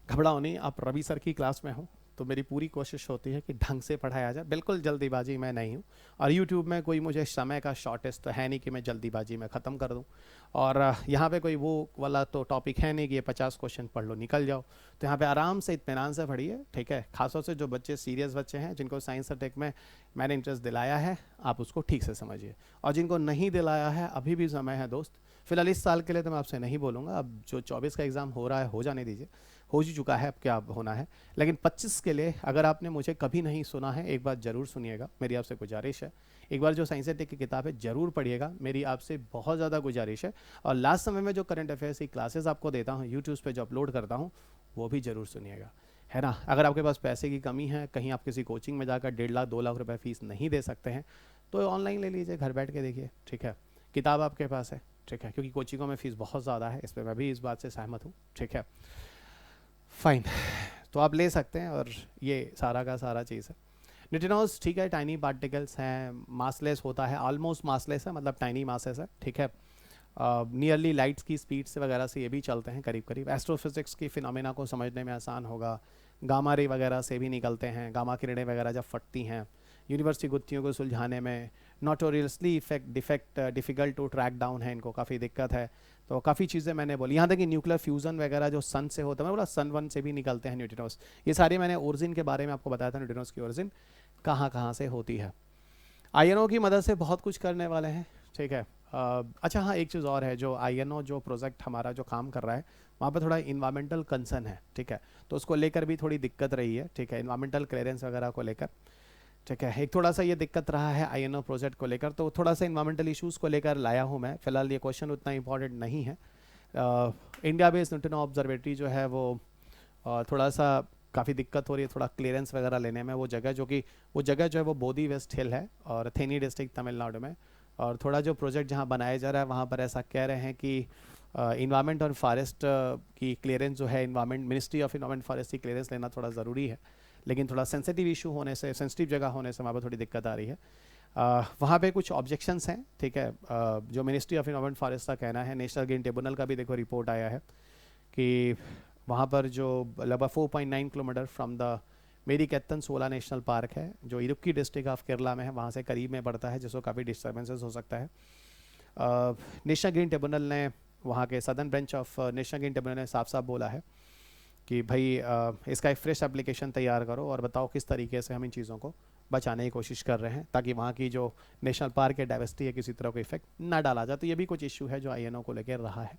घबराओ नहीं, आप रवि सर की क्लास में हो तो मेरी पूरी कोशिश होती है कि ढंग से पढ़ाया जाए, बिल्कुल जल्दीबाजी मैं नहीं हूँ। और यूट्यूब में कोई मुझे समय का शॉर्टेज तो है नहीं कि मैं जल्दीबाजी में ख़त्म कर दूँ। और यहाँ पे कोई वो वाला तो टॉपिक है नहीं कि ये 50 क्वेश्चन पढ़ लो निकल जाओ। तो यहाँ पे आराम से इत्मीनान से पढ़िए, ठीक है। खासतौर से जो बच्चे सीरियस बच्चे हैं, जिनको साइंस और टेक में मैंने इंटरेस्ट दिलाया है, आप उसको ठीक से समझिए। और जिनको नहीं दिलाया है, अभी भी समय है दोस्त। फिलहाल इस साल के लिए तो मैं आपसे नहीं बोलूँगा, अब जो 24 का एग्ज़ाम हो रहा है हो जाने दीजिए, हो ही चुका है, अब क्या होना है। लेकिन 25 के लिए अगर आपने मुझे कभी नहीं सुना है, एक बात ज़रूर सुनिएगा, मेरी आपसे गुजारिश है। एक बार जो साइंस एंड टेक की किताब है ज़रूर पढ़िएगा, मेरी आपसे बहुत ज़्यादा गुजारिश है। और लास्ट समय में जो करंट अफेयर्स की क्लासेस आपको देता हूँ यूट्यूब पे, जो अपलोड करता हूँ, वो भी ज़रूर सुनिएगा, है ना। अगर आपके पास पैसे की कमी है, कहीं आप किसी कोचिंग में जाकर 1.5 लाख 2 लाख रुपए फीस नहीं दे सकते हैं, तो ऑनलाइन ले लीजिए, घर बैठ के देखिए, ठीक है। किताब आपके पास है, ठीक है, क्योंकि कोचिंगों में फ़ीस बहुत ज़्यादा है, इस पर मैं भी इस बात से सहमत हूँ, ठीक है, फाइन। तो आप ले सकते हैं, और ये सारा का सारा चीज़ है। न्यूट्रिनोज, ठीक है, टाइनी पार्टिकल्स हैं, मासलेस होता है, ऑलमोस्ट मासलेस है, मतलब टाइनी मासेस है, ठीक है। नियरली लाइट्स की स्पीड से वगैरह से ये भी चलते हैं करीब करीब। एस्ट्रोफिजिक्स की फिनोमेना को समझने में आसान होगा। गामा रे वगैरह से भी निकलते हैं, गामा किरणें वगैरह जब फटती हैं, यूनिवर्स की गुत्थियों को सुलझाने में notoriously difficult to track down है, इनको काफ़ी दिक्कत है। तो काफ़ी चीज़ें मैंने बोली, यहाँ तक कि न्यूक्लियर फ्यूज़न वगैरह जो सन से होता है, मैं बोला सन वन से भी निकलते हैं न्यूट्रिनोज। ये सारे मैंने ओरिजिन के बारे में आपको बताया था, न्यूट्रिनोज की ओरिजिन कहाँ कहाँ से होती है। आईएनओ की मदद से बहुत कुछ करने वाले हैं, ठीक है। अच्छा हाँ, एक चीज़ और है, जो आईएनओ जो प्रोजेक्ट हमारा जो काम कर रहा है, वहाँ पर थोड़ा इन्वायरमेंटल कंसर्न है, ठीक है। तो उसको लेकर भी थोड़ी दिक्कत रही है, ठीक है, इन्वायरमेंटल क्लियरेंस वगैरह को लेकर, ठीक है। एक थोड़ा सा ये दिक्कत रहा है आईएनओ प्रोजेक्ट को लेकर, तो थोड़ा सा इन्वायरमेंटल इश्यूज़ को लेकर लाया हूँ मैं। फिलहाल ये क्वेश्चन उतना इंपॉर्टेंट नहीं है। इंडिया बेस्ड न्यूट्रिनो ऑब्जर्वेटरी जो है वो थोड़ा सा काफ़ी दिक्कत हो रही है थोड़ा क्लियरेंस वगैरह लेने में। वो जगह जो है वो बोधी वेस्ट हिल है और थेनी डिस्ट्रिक्ट तमिलनाडु में। और थोड़ा जो प्रोजेक्ट जहाँ बनाया जा रहा है वहाँ पर ऐसा कह रहे हैं कि इन्वायरमेंट और फॉरेस्ट की क्लियरेंस जो है, environment ministry of environment forest की क्लियरेंस लेना थोड़ा ज़रूरी है। लेकिन थोड़ा सेंसिटिव इशू होने से, सेंसिटिव जगह होने से वहाँ पर थोड़ी दिक्कत आ रही है। वहाँ पे कुछ ऑब्जेक्शंस हैं, ठीक है। जो मिनिस्ट्री ऑफ इन्वायरमेंट फॉरेस्ट का कहना है, नेशनल ग्रीन ट्रिब्यूनल का भी देखो रिपोर्ट आया है कि वहाँ पर जो लगभग 4.9 किलोमीटर फ्रॉम द मेरीकेत्तन सोला नेशनल पार्क है, जो इडुक्की डिस्ट्रिक्ट ऑफ केरला में है, वहाँ से करीब में पड़ता है, जिसको काफ़ी डिस्टर्बेंसेस हो सकता है। नेशनल ग्रीन ट्रिब्यूनल ने, वहाँ के southern branch of national green tribunal ने साफ साफ बोला है कि भाई इसका एक फ्रेश एप्लीकेशन तैयार करो और बताओ किस तरीके से हम इन चीज़ों को बचाने की कोशिश कर रहे हैं, ताकि वहाँ की जो नेशनल पार्क है डाइवर्सिटी है किसी तरह का इफेक्ट ना डाला जाए। तो ये भी कुछ इशू है जो आईएनओ को लेकर रहा है।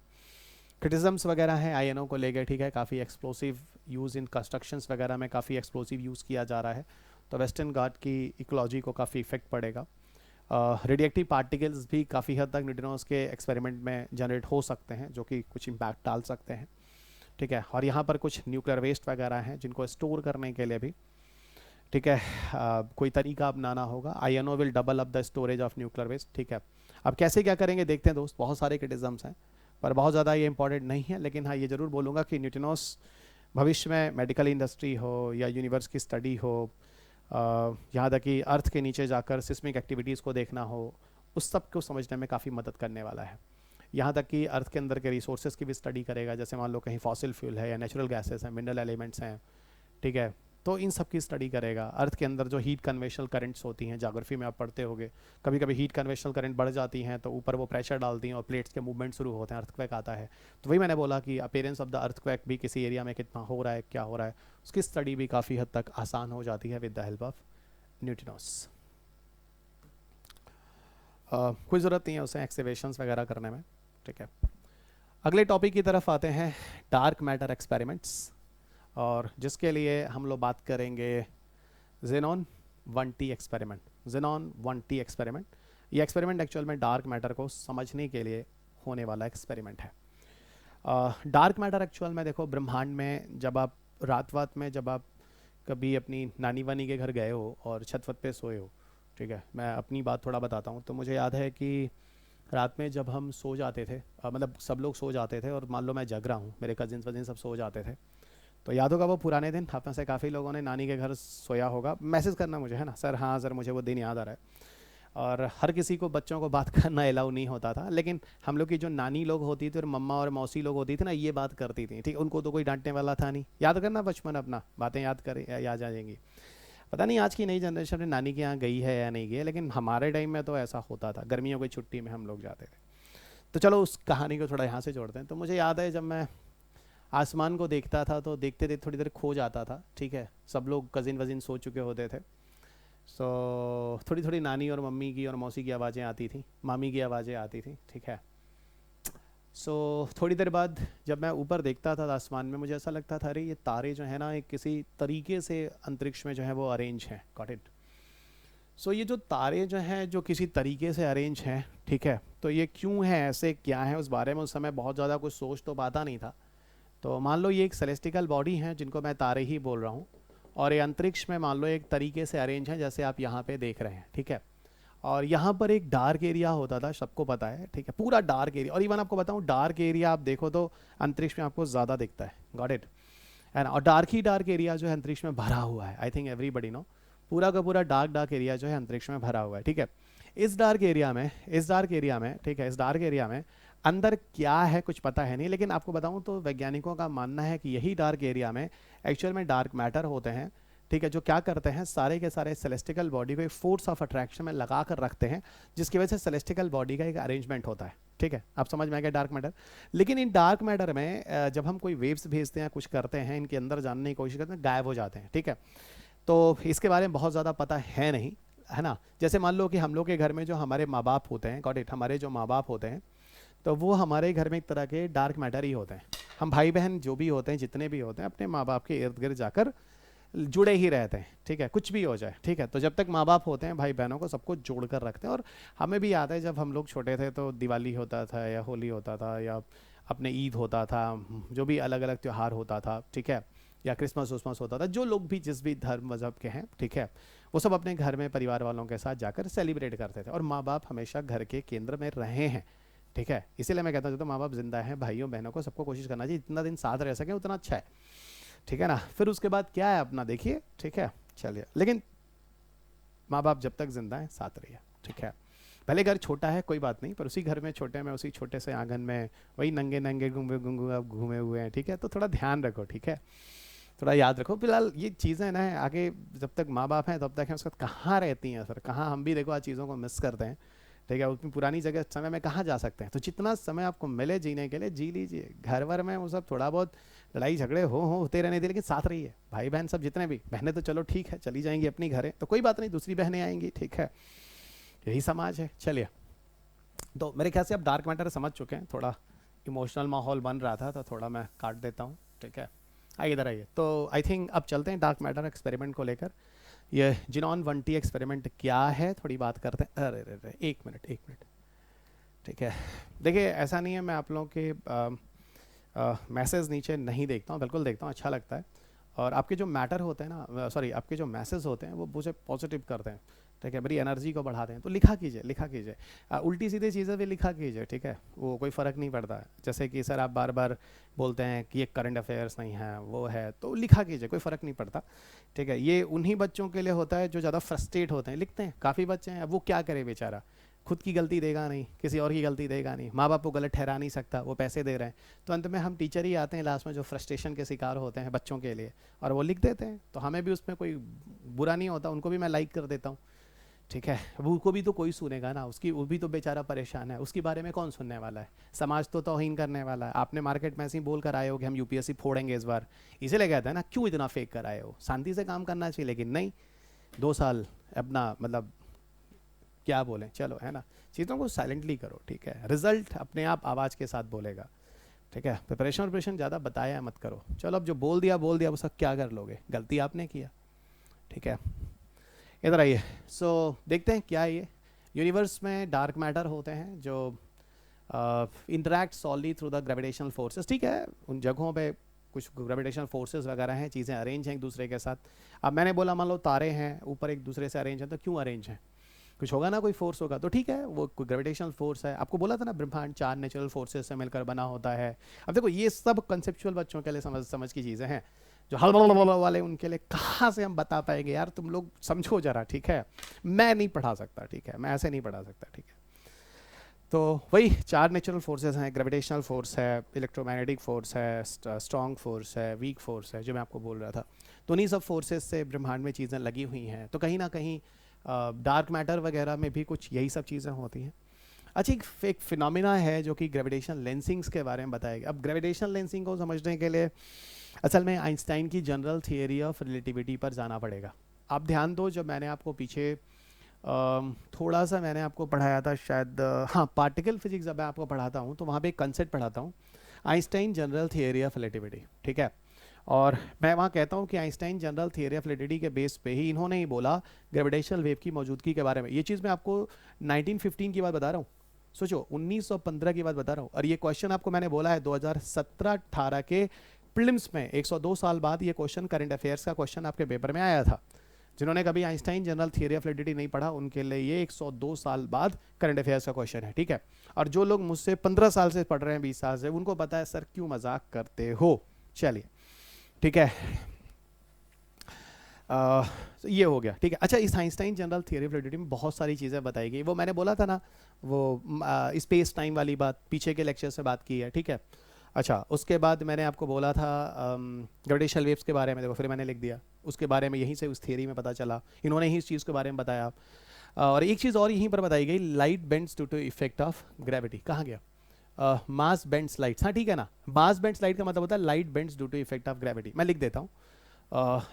क्रिटिज़म्स वगैरह हैं आईएनओ को लेकर, ठीक है। काफ़ी एक्सप्लोसिव यूज़ इन कंस्ट्रक्शंस वगैरह में काफ़ी एक्सप्लोसिव यूज़ किया जा रहा है, तो वेस्टर्न घाट की इकोलॉजी को काफ़ी इफेक्ट पड़ेगा। रेडिएक्टिव पार्टिकल्स भी काफ़ी हद तक न्यूट्रिनोज के एक्सपेरिमेंट में जनरेट हो सकते हैं, जो कि कुछ इम्पैक्ट डाल सकते हैं, ठीक है। और यहाँ पर कुछ न्यूक्लियर वेस्ट वगैरह हैं जिनको स्टोर करने के लिए भी, ठीक है, कोई तरीका अपनाना होगा। INO will double up the storage of nuclear waste, ठीक है। अब कैसे क्या करेंगे देखते हैं दोस्त, बहुत सारे क्रिटिज़म्स हैं पर बहुत ज़्यादा ये इंपॉर्टेंट नहीं है। लेकिन हाँ, ये ज़रूर बोलूँगा कि न्यूट्रिनोज भविष्य में मेडिकल इंडस्ट्री हो या यूनिवर्स की स्टडी हो, यहाँ तक कि अर्थ के नीचे जाकर सिस्मिक एक्टिविटीज़ को देखना हो, उस सब को समझने में काफ़ी मदद करने वाला है। यहाँ तक कि अर्थ के अंदर के रिसोर्सेज की भी स्टडी करेगा, जैसे मान लो कहीं फॉसिल फ्यूल है या नेचुरल गैसेस हैं, मिनरल एलिमेंट्स हैं, ठीक है। तो इन सब की स्टडी करेगा। अर्थ के अंदर जो हीट कन्वेंशनल करंट्स होती हैं, ज्योग्राफी में आप पढ़ते होगे, कभी कभी हीट कन्वेंशनल करंट बढ़ जाती हैं तो ऊपर वो प्रेशर डालती हैं और प्लेट्स के मूवमेंट शुरू होते हैं, अर्थक्वेक आता है। तो वही मैंने बोला कि अपीयरेंस ऑफ द अर्थक्वेक भी किसी एरिया में कितना हो रहा है, क्या हो रहा है, उसकी स्टडी भी काफ़ी हद तक आसान हो जाती है with the help of neutrinos. कोई ज़रूरत नहीं है उसे एक्टिवेशंस वगैरह करने में, ठीक है। अगले टॉपिक की तरफ आते हैं, डार्क मैटर एक्सपेरिमेंट्स, और जिसके लिए हम लोग बात करेंगे xenon 1T experiment. Xenon 1T experiment, ये एक्सपेरिमेंट एक्चुअल में डार्क मैटर को समझने के लिए होने वाला एक्सपेरिमेंट है। डार्क मैटर एक्चुअल में देखो, ब्रह्मांड में जब आप रात में जब आप कभी अपनी नानी वानी के घर गए हो और छत वत पे सोए हो, ठीक है, मैं अपनी बात थोड़ा बताता हूँ। तो मुझे याद है कि रात में जब हम सो जाते थे, मतलब सब लोग सो जाते थे और मान लो मैं जग रहा हूँ, मेरे कजिन्स वजिन सब सो जाते थे, तो याद होगा वो पुराने दिन, आप में से काफ़ी लोगों ने नानी के घर सोया होगा। मैसेज करना मुझे, है ना सर, हाँ सर मुझे वो दिन याद आ रहा है। और हर किसी को, बच्चों को बात करना अलाउ नहीं होता था, लेकिन हम लोग की जो नानी लोग होती थी और मम्मा और मौसी लोग होती थी ना, ये बात करती थी, ठीक, उनको तो कोई डांटने वाला था नहीं। याद करना बचपन अपना, बातें याद कर, याद आ जाएंगी। पता नहीं आज की नई जनरेशन में नानी के यहाँ गई है या नहीं गई है, लेकिन हमारे टाइम में तो ऐसा होता था, गर्मियों की छुट्टी में हम लोग जाते थे। तो चलो उस कहानी को थोड़ा यहाँ से जोड़ते हैं। तो मुझे याद है जब मैं आसमान को देखता था तो देखते देखते थोड़ी देर खो जाता था, ठीक है, सब लोग कजिन वजिन सो चुके होते थे। सो थोड़ी थोड़ी नानी और मम्मी की और मौसी की आवाज़ें आती थी, मामी की आवाज़ें आती थी, ठीक है। सो थोड़ी देर बाद जब मैं ऊपर देखता था आसमान में, मुझे ऐसा लगता था अरे ये तारे जो है ना, एक किसी तरीके से अंतरिक्ष में जो है वो अरेंज हैं, गॉट इट। सो ये जो तारे जो हैं जो किसी तरीके से अरेंज हैं, ठीक है, तो ये क्यों है ऐसे, क्या है, उस बारे में उस समय बहुत ज़्यादा कुछ सोच तो पाता नहीं था। तो मान लो ये एक सेलेस्टिकल बॉडी है जिनको मैं तारे ही बोल रहा हूँ, और ये अंतरिक्ष में मान लो एक तरीके से अरेंज है जैसे आप यहाँ पे देख रहे हैं, ठीक है। और यहाँ पर एक डार्क एरिया होता था, सबको पता है, ठीक है, पूरा डार्क एरिया। और इवन आपको बताऊँ, डार्क एरिया आप देखो तो अंतरिक्ष में आपको ज़्यादा दिखता है, गॉट इट। एंड और डार्क एरिया जो है अंतरिक्ष में भरा हुआ है, आई थिंक एवरीबडी नो, पूरा का पूरा डार्क एरिया जो है अंतरिक्ष में भरा हुआ है, ठीक है। इस डार्क एरिया में, ठीक है, इस डार्क एरिया में अंदर क्या है कुछ पता है नहीं, लेकिन आपको बताऊं तो वैज्ञानिकों का मानना है कि यही डार्क एरिया में एक्चुअल में डार्क मैटर होते हैं, ठीक है, जो क्या करते हैं, सारे के सारे सेलेस्टिकल बॉडी को एक फोर्स ऑफ अट्रैक्शन में लगा कर रखते हैं, जिसकी वजह से सेलेस्टिकल बॉडी का एक अरेंजमेंट होता है, ठीक है। आप समझ में आ गया डार्क मैटर। लेकिन इन डार्क मैटर में जब हम कोई वेव्स भेजते हैं, कुछ करते हैं, इनके अंदर जानने की कोशिश करते हैं, गायब हो जाते हैं, ठीक है। तो इसके बारे में बहुत ज़्यादा पता है नहीं, है ना। जैसे मान लो कि हम लोग के घर में जो हमारे माँ बाप होते हैं, गॉट इट, हमारे जो माँ बाप होते हैं, तो वो हमारे घर में एक तरह के डार्क मैटर ही होते हैं। हम भाई बहन जो भी होते हैं, जितने भी होते हैं, अपने माँ बाप के इर्द गिर्द जाकर जुड़े ही रहते हैं, ठीक है, कुछ भी हो जाए, ठीक है। तो जब तक माँ बाप होते हैं, भाई बहनों को सबको जोड़ कर रखते हैं। और हमें भी याद है जब हम लोग छोटे थे तो दिवाली होता था या होली होता था या अपने ईद होता था, जो भी अलग अलग त्यौहार होता था, ठीक है, या क्रिसमस उस्मस होता था, जो लोग भी जिस भी धर्म मज़हब के हैं, ठीक है, वो सब अपने घर में परिवार वालों के साथ जाकर सेलिब्रेट करते थे। और माँ बाप हमेशा घर के केंद्र में रहे हैं, ठीक है। इसीलिए मैं कहता हूँ, तो माँ बाप जिंदा हैं, भाइयों बहनों को सबको कोशिश करना चाहिए जितना दिन साथ रह सके उतना अच्छा है, ठीक है ना। फिर उसके बाद क्या है अपना देखिए, ठीक है, चलिए। लेकिन माँ बाप जब तक जिंदा हैं साथ रहिए, ठीक है। भले घर छोटा है कोई बात नहीं, पर उसी घर में छोटे में, उसी छोटे से आंगन में वही नंगे नंगे घूमे गुंगू आप घूमे हुए हैं, ठीक है। तो थोड़ा ध्यान रखो, ठीक है, थोड़ा याद रखो। फिलहाल ये चीज़ें ना आगे जब तक माँ बाप हैं तब तक हैं, उसके बाद कहाँ रहती हैं सर, कहाँ, हम भी देखो आज चीज़ों को मिस करते हैं, ठीक है। उतनी पुरानी जगह समय में कहाँ जा सकते हैं। तो जितना समय आपको मिले जीने के लिए जी लीजिए। घर वर में वो सब थोड़ा बहुत लड़ाई झगड़े होते रहने दे, लेकिन साथ रहिए, भाई बहन सब जितने भी, बहनें तो चलो ठीक है चली जाएंगी अपनी घरें, तो कोई बात नहीं, दूसरी बहनें आएंगी, ठीक है, यही समाज है। चलिए, तो मेरे ख्याल से अब डार्क मैटर समझ चुके हैं। थोड़ा इमोशनल माहौल बन रहा था तो थोड़ा मैं काट देता हूँ, ठीक है। आइए इधर आइए। तो आई थिंक अब चलते हैं डार्क मैटर एक्सपेरिमेंट को लेकर। ये जिनॉन 1T एक्सपेरिमेंट क्या है थोड़ी बात करते हैं। अरे अरे अरे, एक मिनट, ठीक है। देखिए ऐसा नहीं है मैं आप लोगों के मैसेज नीचे नहीं देखता हूँ, बिल्कुल देखता हूँ, अच्छा लगता है। और आपके जो मैटर होते हैं ना, सॉरी, आपके जो मैसेज होते हैं वो मुझे पॉजिटिव करते हैं, ठीक है, मेरी एनर्जी को बढ़ाते हैं। तो लिखा कीजिए, लिखा कीजिए, उल्टी सीधी चीज़ें भी लिखा कीजिए, ठीक है, वो कोई फ़र्क नहीं पड़ता है। जैसे कि सर आप बार बार बोलते हैं कि ये करंट अफेयर्स नहीं है, वो है, तो लिखा कीजिए, कोई फ़र्क नहीं पड़ता, ठीक है। ये उन्हीं बच्चों के लिए होता है जो ज़्यादा फ्रस्ट्रेट होते हैं, लिखते हैं। काफ़ी बच्चे हैं, अब वो क्या करे बेचारा, खुद की गलती देगा नहीं, किसी और की गलती देगा नहीं, माँ बाप को गलत ठहरा नहीं सकता, वो पैसे दे रहे हैं। तो अंत में हम टीचर ही आते हैं लास्ट में, जो फ्रस्ट्रेशन के शिकार होते हैं बच्चों के लिए, और वो लिख देते हैं। तो हमें भी उसमें कोई बुरा नहीं होता, उनको भी मैं लाइक कर देता हूँ, ठीक है। अब उसको भी तो कोई सुनेगा ना, उसकी, वो भी तो बेचारा परेशान है, उसके बारे में कौन सुनने वाला है। समाज तो तौहीन करने वाला है। आपने मार्केट में ऐसे ही बोल कर आए हो कि हम यूपीएससी फोड़ेंगे इस बार, इसीलिए कहते हैं ना, क्यों इतना फेक कर आए हो, शांति से काम करना चाहिए। लेकिन नहीं, 2 साल अपना, मतलब क्या बोलें, चलो, है ना, चीज़ों को साइलेंटली करो, ठीक है, रिजल्ट अपने आप आवाज़ के साथ बोलेगा। ठीक है, प्रिपरेशन ज़्यादा बताया मत करो। चलो अब जो बोल दिया उसका क्या कर लोगे, गलती आपने किया। ठीक है, इधर आइए। सो देखते हैं क्या है ये। यूनिवर्स में डार्क मैटर होते हैं जो interact solidly through the gravitational forces. ठीक है, उन जगहों पे कुछ ग्रेविटेशनल फोर्सेस वगैरह हैं, चीज़ें अरेंज हैं एक दूसरे के साथ। अब मैंने बोला मान लो तारे हैं ऊपर एक दूसरे से अरेंज हैं, तो क्यों अरेंज हैं? कुछ होगा ना, कोई फोर्स होगा, तो ठीक है, वो कोई ग्रेविटेशनल फोर्स है। आपको बोला था ना ब्रह्मांड 4 नेचुरल फोर्सेस से मिलकर बना होता है। अब देखो ये सब कंसेप्चुअल बच्चों के लिए समझ की चीज़ें हैं, जो हल वाले उनके लिए कहाँ से हम बता पाएंगे यार, तुम लोग समझो जरा। ठीक है, मैं नहीं पढ़ा सकता, ठीक है, मैं ऐसे नहीं पढ़ा सकता। ठीक है, तो वही 4 नेचुरल फोर्सेस हैं, ग्रेविटेशनल फोर्स है, इलेक्ट्रोमैग्नेटिक फोर्स है, स्ट्रॉन्ग फोर्स है, वीक फोर्स है, जो मैं आपको बोल रहा था। तो उन्हीं सब फोर्सेस से ब्रह्मांड में चीज़ें लगी हुई हैं। तो कहीं ना कहीं डार्क मैटर वगैरह में भी कुछ यही सब चीज़ें होती हैं। अच्छा, एक फिनोमिना है जो कि ग्रेविटेशनल लेंसिंग्स के बारे में बताएगा। अब ग्रेविटेशनल लेंसिंग को समझने के लिए असल में आइंस्टाइन की जनरल थियरी ऑफ रिलेटिविटी पर जाना पड़ेगा। आप ध्यान दो, जब मैंने आपको पीछे थोड़ा सा मैंने आपको पढ़ाया था शायद, हाँ, पार्टिकल फिजिक्स जब मैं आपको पढ़ाता हूँ तो वहाँ पे एक कंसेप्ट पढ़ाता हूँ, Einstein general theory of relativity. ठीक है, और मैं वहाँ कहता हूँ कि Einstein general theory of relativity के बेस पे ही इन्होंने ही बोला ग्रेविटेशनल वेव की मौजूदगी के बारे में। ये चीज़ मैं आपको 1915 की बात बता रहा हूँ, सोचो 1915 की बात बता रहा हूँ। और ये क्वेश्चन आपको मैंने बोला है 2017-18 के प्रीलिम्स में, 102 साल बाद ये क्वेश्चन करंट अफेयर्स का क्वेश्चन आपके पेपर में आया था। जिन्होंने कभी Einstein general theory of relativity नहीं पढ़ा उनके लिए ये 102 साल बाद करंट अफेयर्स का क्वेश्चन है। ठीक है, और जो लोग मुझसे 15 साल से पढ़ रहे हैं, 20 साल से, उनको पता है सर क्यों मजाक करते हो। चलिए, ठीक है, तो ये हो गया। ठीक है, अच्छा, इस Einstein general theory of relativity में बहुत सारी चीज़ें बताई गई। वो मैंने बोला था ना, वो स्पेस टाइम वाली बात पीछे के लेक्चर से बात की है। ठीक है, अच्छा, उसके बाद मैंने आपको बोला था ग्रेविटेशनल वेव्स के बारे में, देखो फिर मैंने लिख दिया उसके बारे में, यहीं से उस थियरी में पता चला, इन्होंने ही इस चीज़ के बारे में बताया। और एक चीज़ और यहीं पर बताई गई, light bends due to effect of gravity. कहाँ गया? मास बेंड्स लाइट, हाँ ठीक है ना, मास बेंड्स लाइट का मतलब होता है light bends due to effect of gravity. मैं लिख देता हूँ,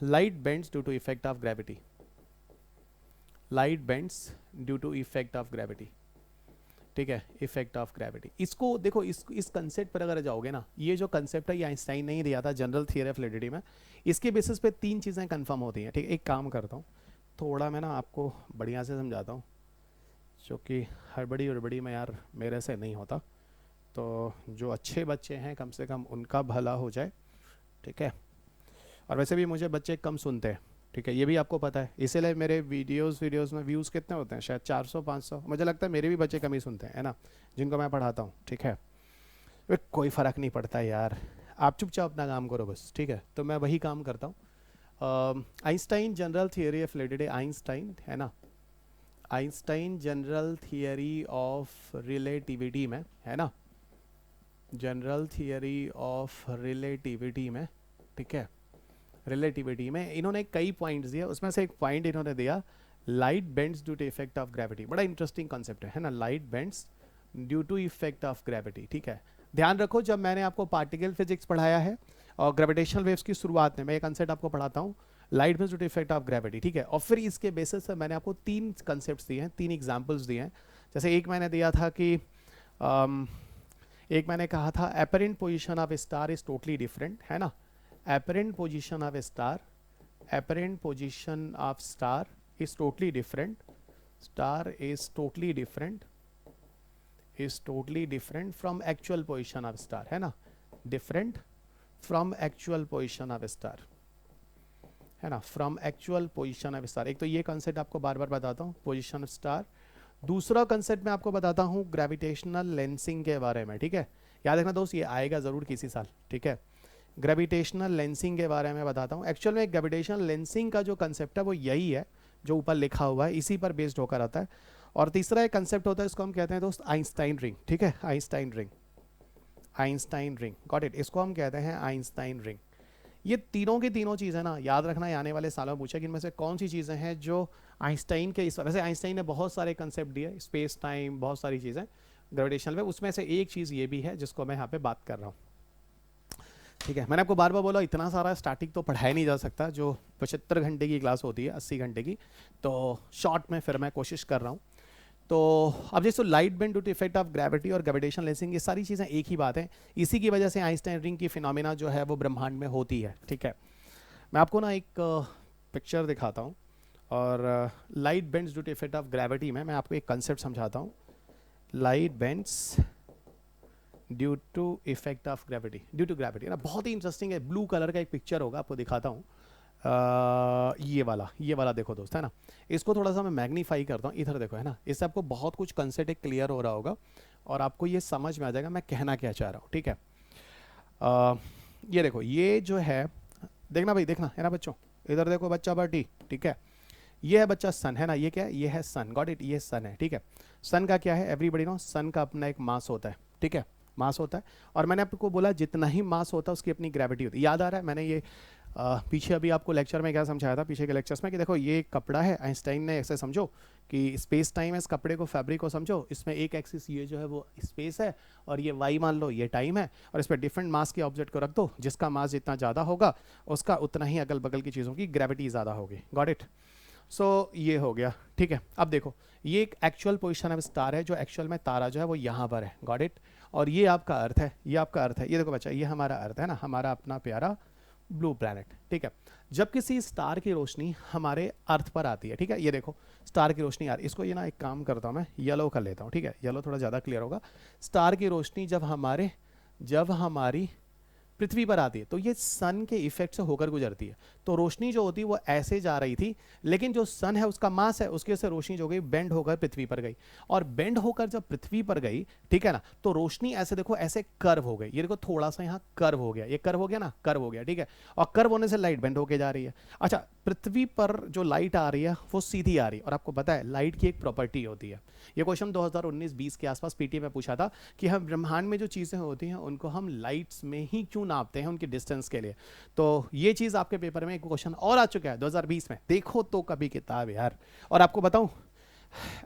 light bends due to effect of gravity, light bends due to effect of gravity. ठीक है, इफेक्ट ऑफ ग्रेविटी। इसको देखो, इस कंसेप्ट पर अगर जाओगे ना, ये जो कंसेप्ट है ये आइंस्टाइन ने ही दिया था जनरल थियरी ऑफ रिलेटिविटी में। इसके बेसिस पे 3 चीज़ें कंफर्म होती हैं। ठीक है, एक काम करता हूँ, थोड़ा मैं ना आपको बढ़िया से समझाता हूँ, क्योंकि हड़बड़ी में यार मेरे से नहीं होता। तो जो अच्छे बच्चे हैं कम से कम उनका भला हो जाए। ठीक है, और वैसे भी मुझे बच्चे कम सुनते हैं। ठीक है, ये भी आपको पता है, इसीलिए मेरे वीडियोस में व्यूज़ कितने होते हैं, शायद 400-500। मुझे लगता है मेरे भी बच्चे कम ही सुनते हैं, है ना, जिनको मैं पढ़ाता हूँ। ठीक है, वे कोई फ़र्क नहीं पड़ता यार, आप चुपचाप अपना काम करो बस। ठीक है, तो मैं वही काम करता हूँ। Einstein general theory of relativity, Einstein है ना, Einstein general theory of relativity में, है ना, जनरल थियरी ऑफ रिलेटिविटी में। ठीक है, रिलेटिविटी में इन्होंने कई पॉइंट्स दिए, उसमें से एक पॉइंट इन्होंने दिया, light bends due to effect of gravity. बड़ा इंटरेस्टिंग कॉन्सेप्ट है ना, light bends due to effect of gravity. ठीक है, ध्यान रखो, जब मैंने आपको पार्टिकल फिजिक्स पढ़ाया है और ग्रेविटेशनल वेव्स की शुरुआत में मैं एक कॉन्सेप्ट आपको पढ़ाता हूँ, light bends due to effect of gravity. ठीक है, और फिर इसके बेसिस पर मैंने आपको 3 कॉन्सेप्ट्स दिए हैं, 3 एग्जाम्पल्स दिए हैं। जैसे एक मैंने दिया था कि एक मैंने कहा था apparent position of star is totally different, है ना, apparent position of a star, apparent position of star is totally different, star is totally different from actual position of star, है ना, different from actual position of star, है ना, from actual position of star। एक तो ये concept आपको बार बार बताता हूँ, पोजिशन ऑफ स्टार। दूसरा कंसेप्ट मैं आपको बताता हूँ ग्रेविटेशनल लेंसिंग के बारे में। ठीक है, याद रखना दोस्त, ये आएगा ज़रूर किसी साल। ठीक है, ग्रेविटेशनल लेंसिंग के बारे में बताता हूँ। एक्चुअल में ग्रेविटेशनल लेंसिंग का जो कंसेप्ट है वो यही है जो ऊपर लिखा हुआ है, इसी पर बेस्ड होकर आता है। और तीसरा एक कंसेप्ट होता है, इसको हम कहते हैं दोस्त आइंस्टाइन रिंग। ठीक है, Einstein ring, Einstein ring, got it, इसको हम कहते हैं आइंस्टाइन रिंग। ये तीनों की तीनों चीज़ें ना याद रखना, आने वाले सालों में पूछा कि इनमें से कौन सी चीज़ें हैं जो आइंस्टाइन के, इस वैसे आइंस्टाइन ने बहुत सारे कंसेप्ट दिए, स्पेस टाइम, बहुत सारी चीज़ें ग्रेविटेशनल में, उसमें से एक चीज़ ये भी है जिसको मैं यहाँ पे बात कर रहा हूँ। ठीक है, मैंने आपको बार बार बोला इतना सारा स्टैटिक तो पढ़ाया नहीं जा सकता, जो 75 घंटे की क्लास होती है, 80 घंटे की, तो शॉर्ट में फिर मैं कोशिश कर रहा हूँ। तो अब जैसे light bend due to effect of gravity और ग्रेविटेशनल लेंसिंग, ये सारी चीज़ें एक ही बात है। इसी की वजह से आइंस्टाइन रिंग की फिनोमेना जो है वो ब्रह्मांड में होती है। ठीक है, मैं आपको ना एक पिक्चर दिखाता हूँ, और light bends due to effect of gravity में मैं आपको एक कंसेप्ट समझाता हूँ। Light bends due to effect of gravity, due to gravity ना, बहुत ही इंटरेस्टिंग है। ब्लू कलर का एक पिक्चर होगा, आपको दिखाता हूँ। ये वाला देखो दोस्त, है ना। इसको थोड़ा सा मैं मैग्नीफाई करता हूँ, इधर देखो, है ना। इससे आपको बहुत कुछ कंसेप्ट क्लियर हो रहा होगा और आपको ये समझ में आ जाएगा मैं कहना क्या चाह रहा हूँ। ठीक है, ये देखो, ये जो है, देखना भाई, देखना है ना बच्चों, इधर देखो बच्चा बाटी। ठीक है, ये है बच्चा सन, है ना। ये क्या है, ये है सन, गॉट इट, ये सन है। ठीक है, सन का क्या है, एवरीबॉडी नो, सन का अपना एक मास होता है। ठीक है, मास होता है, और मैंने आपको बोला जितना ही मास होता है उसकी अपनी ग्रेविटी होती है। याद आ रहा है, मैंने ये पीछे अभी आपको लेक्चर में क्या समझाया था, पीछे के लेक्चर्स में, कि देखो ये एक कपड़ा है, आइंस्टाइन ने ऐसे समझो कि स्पेस टाइम है, इस कपड़े को, फैब्रिक को समझो, इसमें एक एक्सिस ये जो है वो स्पेस है, और ये वाई मान लो, ये टाइम है, और इस पर डिफरेंट मास के ऑब्जेक्ट को रख दो, जिसका मास जितना ज़्यादा होगा उसका उतना ही अगल बगल की चीज़ों की ग्रेविटी ज़्यादा होगी। Got it. सो ये हो गया। ठीक है, अब देखो, ये एक एक्चुअल पोजिशन ऑफ स्टार है, जो एक्चुअल में तारा जो है वो यहाँ पर है। Got it. और ये आपका अर्थ है, ये आपका अर्थ है, ये देखो बच्चा, ये हमारा अर्थ है ना, हमारा अपना प्यारा ब्लू प्लैनेट। ठीक है, जब किसी स्टार की रोशनी हमारे अर्थ पर आती है, ठीक है, ये देखो स्टार की रोशनी आ रही है, इसको ये ना एक काम करता हूँ मैं, येलो कर लेता हूँ। ठीक है, येलो थोड़ा ज़्यादा क्लियर होगा। स्टार की रोशनी जब हमारी पृथ्वी पर आती है तो ये सन के इफेक्ट से होकर गुजरती है। तो रोशनी जो होती है वो ऐसे जा रही थी, लेकिन जो सन है उसका मास है, उसकी वजह से रोशनी जो गई बेंड होकर पृथ्वी पर गई, और बेंड होकर जब पृथ्वी पर गई, ठीक है ना, तो रोशनी ऐसे देखो, ऐसे कर्व हो गई। ये देखो थोड़ा सा यहाँ कर्व हो गया, ये कर्व हो गया ना, कर्व हो गया। ठीक है, और कर्व होने से लाइट बेंड होके जा रही है। अच्छा, पृथ्वी पर जो लाइट आ रही है वो सीधी आ रही है, और आपको पता है लाइट की एक प्रॉपर्टी होती है, ये क्वेश्चन 2019-20 के आसपास पीटी में पूछा था, कि हम ब्रह्मांड में जो चीज़ें होती हैं उनको हम लाइट्स में ही क्यों नापते हैं, उनकी डिस्टेंस के लिए। तो ये चीज़ आपके पेपर में एक क्वेश्चन और आ चुका है 2020 में, देखो तो कभी किताब यार। और आपको बताऊं,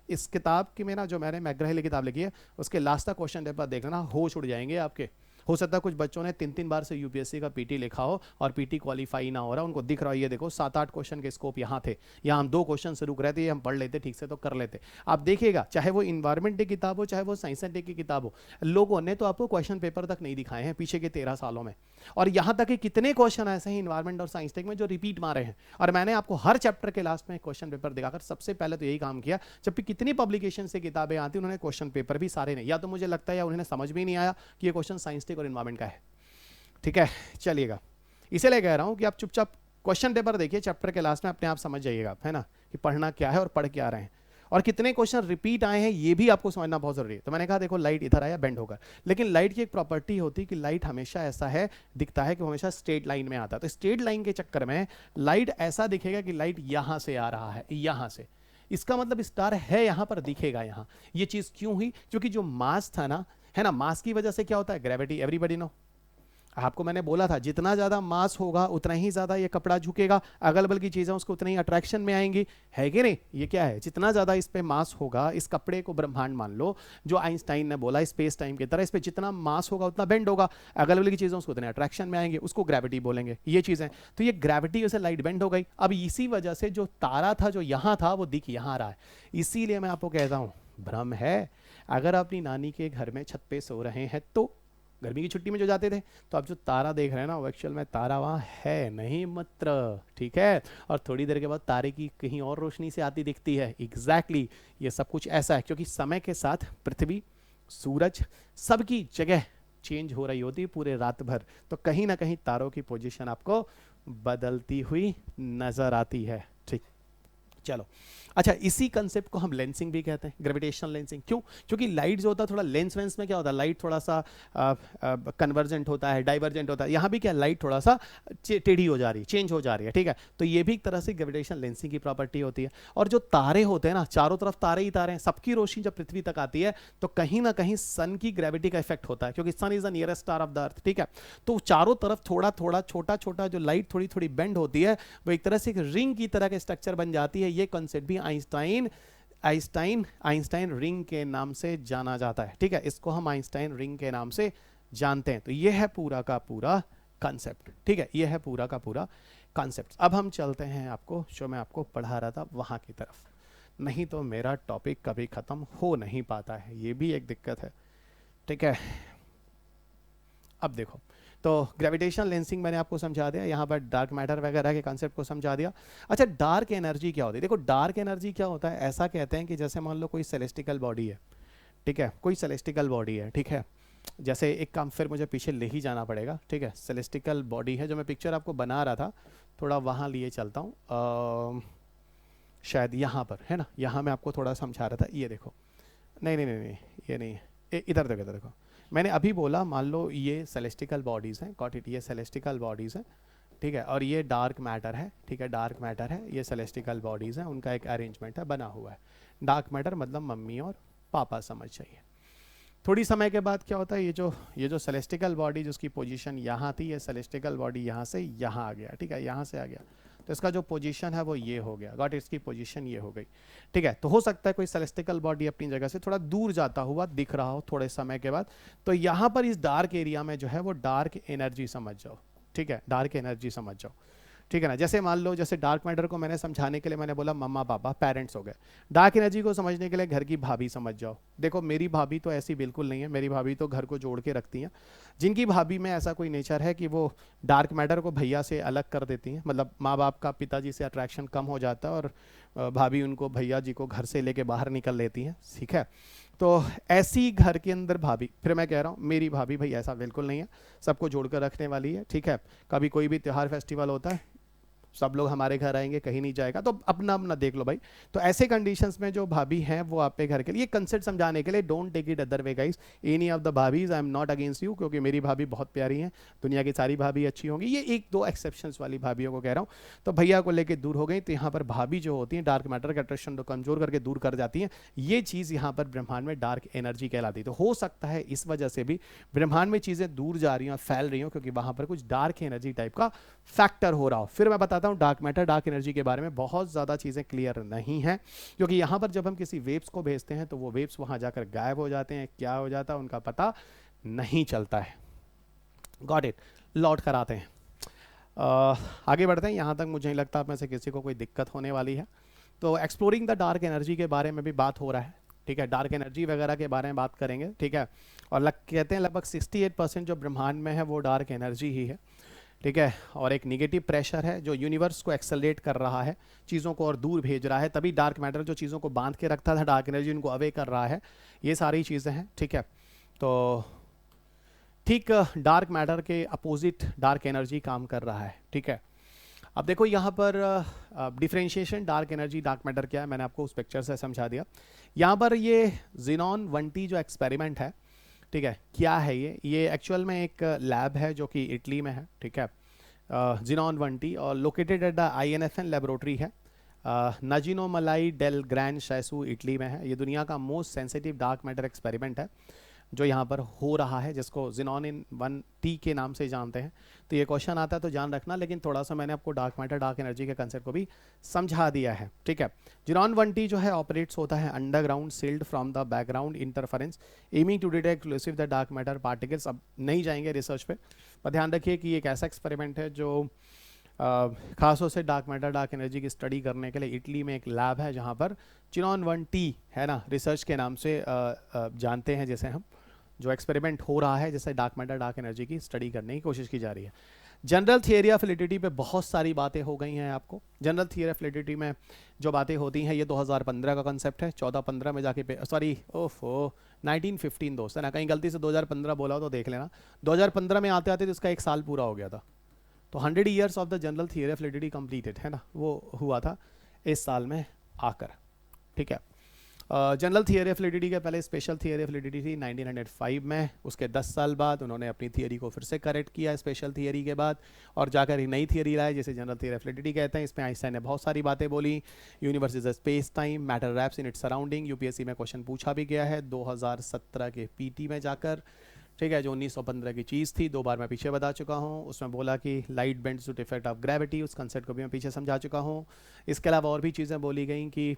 इस किताब की में ना, जो मैंने मैग्रहिल किताब लिखी है, उसके लास्ट तक क्वेश्चन पेपर देखना, होश उड़ जाएंगे आपके। हो सकता है कुछ बच्चों ने 3-3 बार से यूपीएससी का पीटी लिखा हो और पीटी क्वालिफाई ना हो रहा, उनको दिख रहा हो, ये देखो 7-8 क्वेश्चन के स्कोप यहाँ थे, यहाँ हम 2 क्वेश्चन से रुक रहे थे, हम पढ़ लेते ठीक से तो कर लेते। आप देखिएगा, चाहे वो इन्वायरमेंट की किताब हो, चाहे वो साइंस एंड टेक की किताब हो, लोगों ने तो आपको क्वेश्चन पेपर तक नहीं दिखाए हैं पिछले के 13 सालों में। और यहाँ तक कि कितने क्वेश्चन ऐसे हैं इन्वायरमेंट और साइंस टेक में जो रिपीट मारे हैं, और मैंने आपको हर चैप्टर के लास्ट में क्वेश्चन पेपर दिखाकर सबसे पहले तो यही काम किया। जबकि कितनी पब्लिकेशन से किताबें आती, उन्होंने क्वेश्चन पेपर भी सारे नहीं, या तो मुझे लगता है या उन्हें समझ भी नहीं आया कि ये क्वेश्चन साइंस टेक और इन्वायरमेंट का है। ठीक है, चलिएगा, इसीलिए कह रहा हूं कि आप चुपचाप क्वेश्चन पेपर देखिए, चैप्टर के लास्ट में अपने आप समझ जाइएगा, है ना, कि पढ़ना क्या है और पढ़ क्या रहे हैं, और कितने क्वेश्चन रिपीट आए हैं ये भी आपको समझना बहुत जरूरी है। तो मैंने कहा देखो, लाइट इधर आया बेंड होकर, लेकिन लाइट की एक प्रॉपर्टी होती है कि लाइट हमेशा ऐसा है दिखता है कि वो हमेशा स्ट्रेट लाइन में आता है। तो स्ट्रेट लाइन के चक्कर में लाइट ऐसा दिखेगा कि लाइट यहां से आ रहा है, यहां से, इसका मतलब स्टार है यहां पर, दिखेगा यहां। ये चीज क्यों हुई, क्योंकि जो मास था ना, है ना, मास की वजह से क्या होता है, ग्रेविटी, एवरीबॉडी नो। आपको मैंने बोला था जितना ज़्यादा मास होगा उतना ही ज़्यादा ये कपड़ा झुकेगा, अगल बगल की चीज़ें उसको उतनी ही अट्रैक्शन में आएंगी, है कि नहीं। ये क्या है, जितना ज़्यादा इस पे मास होगा, इस कपड़े को ब्रह्मांड मान लो, जो आइंस्टाइन ने बोला स्पेस टाइम की तरह, इस पे जितना मास होगा उतना बेंड होगा, अगल बगल की चीज़ें उसको उतने अट्रैक्शन में आएंगे, उसको ग्रेविटी बोलेंगे, ये चीज़ें। तो ये ग्रेविटी से लाइट बेंड हो गई। अब इसी वजह से जो तारा था जो यहाँ था वो दिख यहाँ रहा है। इसीलिए मैं आपको कहता हूँ भ्रम है। अगर अपनी नानी के घर में छत पे सो रहे हैं, तो गर्मी की छुट्टी में जो जाते थे, तो आप जो तारा देख रहे हैं ना, वो एक्चुअल में तारा वहाँ है नहीं मित्र, ठीक है। और थोड़ी देर के बाद तारे की कहीं और रोशनी से आती दिखती है। एग्जैक्टली ये सब कुछ ऐसा है क्योंकि समय के साथ पृथ्वी, सूरज, सबकी जगह चेंज हो रही होती है पूरे रात भर, तो कहीं ना कहीं तारों की पोजीशन आपको बदलती हुई नजर आती है। ठीक, चलो, अच्छा, इसी कंसेप्ट को हम लेंसिंग भी कहते हैं, ग्रेविटेशनल लेंसिंग। क्यों, क्योंकि लाइट जो होता है थोड़ा लेंस वेंस में क्या होता है, लाइट थोड़ा सा कन्वर्जेंट होता है, डाइवर्जेंट होता है। यहाँ भी क्या, लाइट थोड़ा सा टेढ़ी हो जा रही है, चेंज हो जा रही है, ठीक है। तो ये भी एक तरह से ग्रेविटेशनल लेंसिंग की प्रॉपर्टी होती है। और जो तारे होते हैं ना, चारों तरफ तारे ही तारे हैं, सबकी रोशनी जब पृथ्वी तक आती है तो कहीं ना कहीं सन की ग्रेविटी का इफेक्ट होता है, क्योंकि sun is the nearest star of the earth, ठीक है। तो चारों तरफ थोड़ा थोड़ा छोटा छोटा जो लाइट थोड़ी थोड़ी बेंड होती है, वो एक तरह से एक रिंग की तरह के स्ट्रक्चर बन जाती है। ये कॉन्सेप्ट भी आइंस्टाइन रिंग के नाम से जाना जाता है, ठीक है। इसको हम आइंस्टाइन रिंग के नाम से जानते हैं। तो ये है पूरा का पूरा कॉन्सेप्ट, ठीक है, ये है पूरा का पूरा कॉन्सेप्ट। अब हम चलते हैं आपको जो मैं आपको पढ़ा रहा था वहां की तरफ। नहीं तो मेरा टॉपिक कभी ख़त्म हो नहीं पाता है, ये भी एक दिक्कत है। ठीक है, अब देखो, तो ग्रेविटेशनल लेंसिंग मैंने आपको समझा दिया, यहाँ पर डार्क मैटर वगैरह के कॉन्सेप्ट को समझा दिया। अच्छा, डार्क एनर्जी क्या होती है? देखो, डार्क एनर्जी क्या होता है, ऐसा कहते हैं कि जैसे मान लो कोई सेलेस्टिकल बॉडी है, ठीक है, कोई सेलेस्टिकल बॉडी है, ठीक है, जैसे एक काम फिर मुझे पीछे ले ही जाना पड़ेगा, ठीक है, सेलेस्टिकल बॉडी है, जो मैं पिक्चर आपको बना रहा था, थोड़ा वहाँ लिए चलता हूँ, शायद यहाँ पर है ना, यहाँ मैं आपको थोड़ा समझा रहा था, ये देखो, नहीं नहीं नहीं नहीं, ये नहीं है, इधर देखो, इधर देखो, मैंने अभी बोला मान लो ये सेलेस्टिकल बॉडीज़ हैं, गॉट इट, ये सेलेस्टिकल बॉडीज़ हैं, ठीक है, और ये डार्क मैटर है, ठीक है, डार्क मैटर है, ये सेलेस्टिकल बॉडीज़ हैं, उनका एक अरेंजमेंट है, बना हुआ है। डार्क मैटर मतलब मम्मी और पापा समझ जाइए। थोड़ी समय के बाद क्या होता है, ये जो सेलेस्टिकल बॉडी जिसकी पोजीशन यहाँ थी, ये सेलेस्टिकल बॉडी यहाँ से यहाँ आ गया, ठीक है, यहाँ से आ गया, तो इसका जो पोजीशन है वो ये हो गया, गॉट, इसकी पोजीशन ये हो गई, ठीक है। तो हो सकता है कोई सेलेस्टिकल बॉडी अपनी जगह से थोड़ा दूर जाता हुआ दिख रहा हो थोड़े समय के बाद, तो यहाँ पर इस डार्क एरिया में जो है वो डार्क एनर्जी समझ जाओ, ठीक है, डार्क एनर्जी समझ जाओ, ठीक है ना। जैसे मान लो, जैसे डार्क मैटर को मैंने समझाने के लिए मैंने बोला मम्मा पापा पेरेंट्स हो गए, डार्क एनर्जी को समझने के लिए घर की भाभी समझ जाओ। देखो, मेरी भाभी तो ऐसी बिल्कुल नहीं है, मेरी भाभी तो घर को जोड़ के रखती हैं। जिनकी भाभी में ऐसा कोई नेचर है कि वो डार्क मैटर को भैया से अलग कर देती हैं, मतलब माँ बाप का पिताजी से अट्रैक्शन कम हो जाता है और भाभी उनको भैया जी को घर से लेके बाहर निकल लेती हैं, ठीक है। तो ऐसी घर के अंदर भाभी, फिर मैं कह रहा हूँ मेरी भाभी भाई ऐसा बिल्कुल नहीं है, सबको जोड़कर रखने वाली है, ठीक है। कभी कोई भी त्यौहार फेस्टिवल होता है, सब लोग हमारे घर आएंगे, कहीं नहीं जाएगा, तो अपना अपना देख लो भाई। तो ऐसे कंडीशंस में जो भाभी हैं वो आपके घर के लिए कंसेप्ट समझाने के लिए, don't take it other way guys, any of the भाभीज, I am not against you, क्योंकि मेरी भाभी बहुत प्यारी हैं, दुनिया की सारी भाभी अच्छी होंगी, ये एक दो एक्सेप्शंस वाली भाभीियों को कह रहा हूँ। तो भैया को लेकर दूर हो गई, तो यहाँ पर भाभी जो होती है डार्क मैटर का अट्रैक्शन को कमजोर करके दूर कर जाती हैं, ये चीज़ यहाँ पर ब्रह्मांड में डार्क एनर्जी कहलाती है। तो हो सकता है इस वजह से भी ब्रह्मांड में चीज़ें दूर जा रही हैं, फैल रही हो, क्योंकि वहाँ पर कुछ डार्क एनर्जी टाइप का फैक्टर हो रहा हो। फिर मैं बताता हूँ डार्क मैटर, डार्क एनर्जी के बारे में बहुत ज़्यादा चीज़ें क्लियर नहीं हैं, क्योंकि यहाँ पर जब हम किसी वेव्स को भेजते हैं तो वो वेव्स वहाँ जाकर गायब हो जाते हैं, क्या हो जाता है उनका पता नहीं चलता है। गॉट इट, लौट कर आते हैं, आगे बढ़ते हैं। यहाँ तक मुझे नहीं लगता आप में से किसी को कोई दिक्कत होने वाली है। तो एक्सप्लोरिंग द डार्क एनर्जी के बारे में भी बात हो रहा है, ठीक है, डार्क एनर्जी वगैरह के बारे में बात करेंगे, ठीक है। और कहते हैं लगभग 68% जो ब्रह्मांड में है वो डार्क एनर्जी ही है, ठीक है। और एक निगेटिव प्रेशर है जो यूनिवर्स को एक्सेलरेट कर रहा है, चीज़ों को और दूर भेज रहा है, तभी डार्क मैटर जो चीज़ों को बांध के रखता था, डार्क एनर्जी उनको अवे कर रहा है, ये सारी चीज़ें हैं, ठीक है। तो ठीक डार्क मैटर के अपोजिट डार्क एनर्जी काम कर रहा है, ठीक है। अब देखो यहाँ पर differentiation dark energy dark matter क्या है, मैंने आपको उस पिक्चर से समझा दिया। यहाँ पर ये ज़ेनॉन 1T जो एक्सपेरिमेंट है, ठीक है, क्या है ये एक्चुअल में एक लैब है जो कि इटली में है, ठीक है, ज़ेनॉन 1T, और located at the INFN laboratory है, नजिनो मलाई डेल ग्रैंड शैसू इटली में है। ये दुनिया का most sensitive dark matter experiment है जो यहाँ पर हो रहा है, जिसको ज़ेनॉन 1T के नाम से जानते हैं। तो ये क्वेश्चन आता है तो जान रखना, लेकिन थोड़ा सा मैंने आपको डार्क मैटर डार्क एनर्जी के कंसेप्ट को भी समझा दिया है, ठीक है। ज़ेनॉन 1T जो है ऑपरेट्स होता है underground sealed from the background interference aiming to detect exclusive the dark matter particles. अब नहीं जाएंगे रिसर्च पे, पर ध्यान रखिए कि एक ऐसा एक्सपेरिमेंट है जो खासतौर से डार्क मैटर डार्क एनर्जी की स्टडी करने के लिए इटली में एक लैब है, जहाँ पर ज़ेनॉन 1T है ना, रिसर्च के नाम से जानते हैं, जैसे हम जो एक्सपेरिमेंट हो रहा है, जैसे डार्क मैटर डार्क एनर्जी की स्टडी करने की कोशिश की जा रही है। जनरल थियरी ऑफ रिलेटिविटी पे बहुत सारी बातें हो गई हैं आपको। जनरल थियरी ऑफ रिलेटिविटी में जो बातें होती हैं, ये 2015 का कंसेप्ट है, 14-15 में जाके 1915 दोस्त है ना, कहीं गलती से 2015 बोला हो तो देख लेना। 2015 में आते आते तो इसका 1 साल पूरा हो गया था, तो 100 years of the general theory of relativity completed है ना, वो हुआ था इस साल में आकर, ठीक है। जनरल थियरी ऑफ रिलेटिविटी के पहले स्पेशल थियरी ऑफ रिलेटिविटी थी 1905 में, उसके 10 साल बाद उन्होंने अपनी थियरी को फिर से करेक्ट किया स्पेशल थियरी के बाद, और जाकर एक नई थियरी लाए जिसे जनरल थियरी ऑफ रिलेटिविटी कहते हैं। इसमें आइंस्टाइन ने बहुत सारी बातें बोली, universe is a space time, matter wraps in its surrounding. UPSC में क्वेश्चन पूछा भी गया है 2017 के पीटी में जाकर, ठीक है, जो 1915 की चीज़ थी, 2 बार मैं पीछे बता चुका हूँ। उसमें बोला कि light bends to effect of gravity, उस कंसेप्ट को भी मैं पीछे समझा चुका हूँ। इसके अलावा और भी चीज़ें बोली गई कि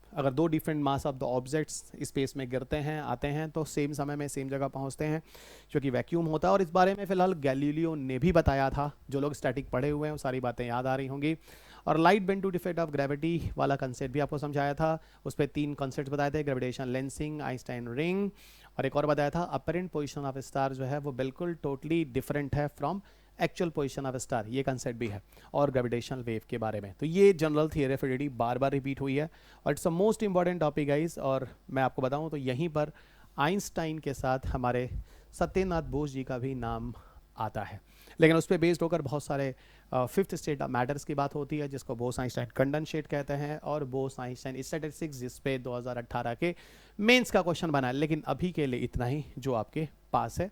अगर 2 different mass of the objects space में गिरते हैं आते हैं तो सेम समय में सेम जगह पहुंचते हैं, क्योंकि वैक्यूम होता है। और इस बारे में फ़िलहाल गैलीलियो ने भी बताया था, जो लोग स्टैटिक पढ़े हुए हैं वो सारी बातें याद आ रही होंगी। और light bend to defect of gravity वाला कंसेप्ट भी आपको समझाया था, उस पर 3 कॉन्सेप्ट बताए थे, ग्रेविटेशन लेंसिंग, आइंस्टाइन रिंग, और एक और बताया था अपरेंट पोजीशन ऑफ स्टार जो है वो बिल्कुल टोटली डिफरेंट है from actual position of star, ये कंसेप्ट भी है, और ग्रेविटेशनल वेव के बारे में। तो ये general theory of relativity bar bar repeat हुई है और it's a most important topic guys. और मैं आपको बताऊं तो यहीं पर आइंस्टाइन के साथ हमारे सत्यनाथ बोस जी का भी नाम आता है, लेकिन उस पर बेस्ड होकर बहुत सारे फिफ्थ स्टेट ऑफ मैटर्स की बात होती है जिसको बोस आइंस्टाइन कंडेंसेट कहते हैं, और बोस आइंस्टाइन स्टैटिस्टिक्स जिस पे 2018 के मेंस का क्वेश्चन बना है। लेकिन अभी के लिए इतना ही जो आपके पास है।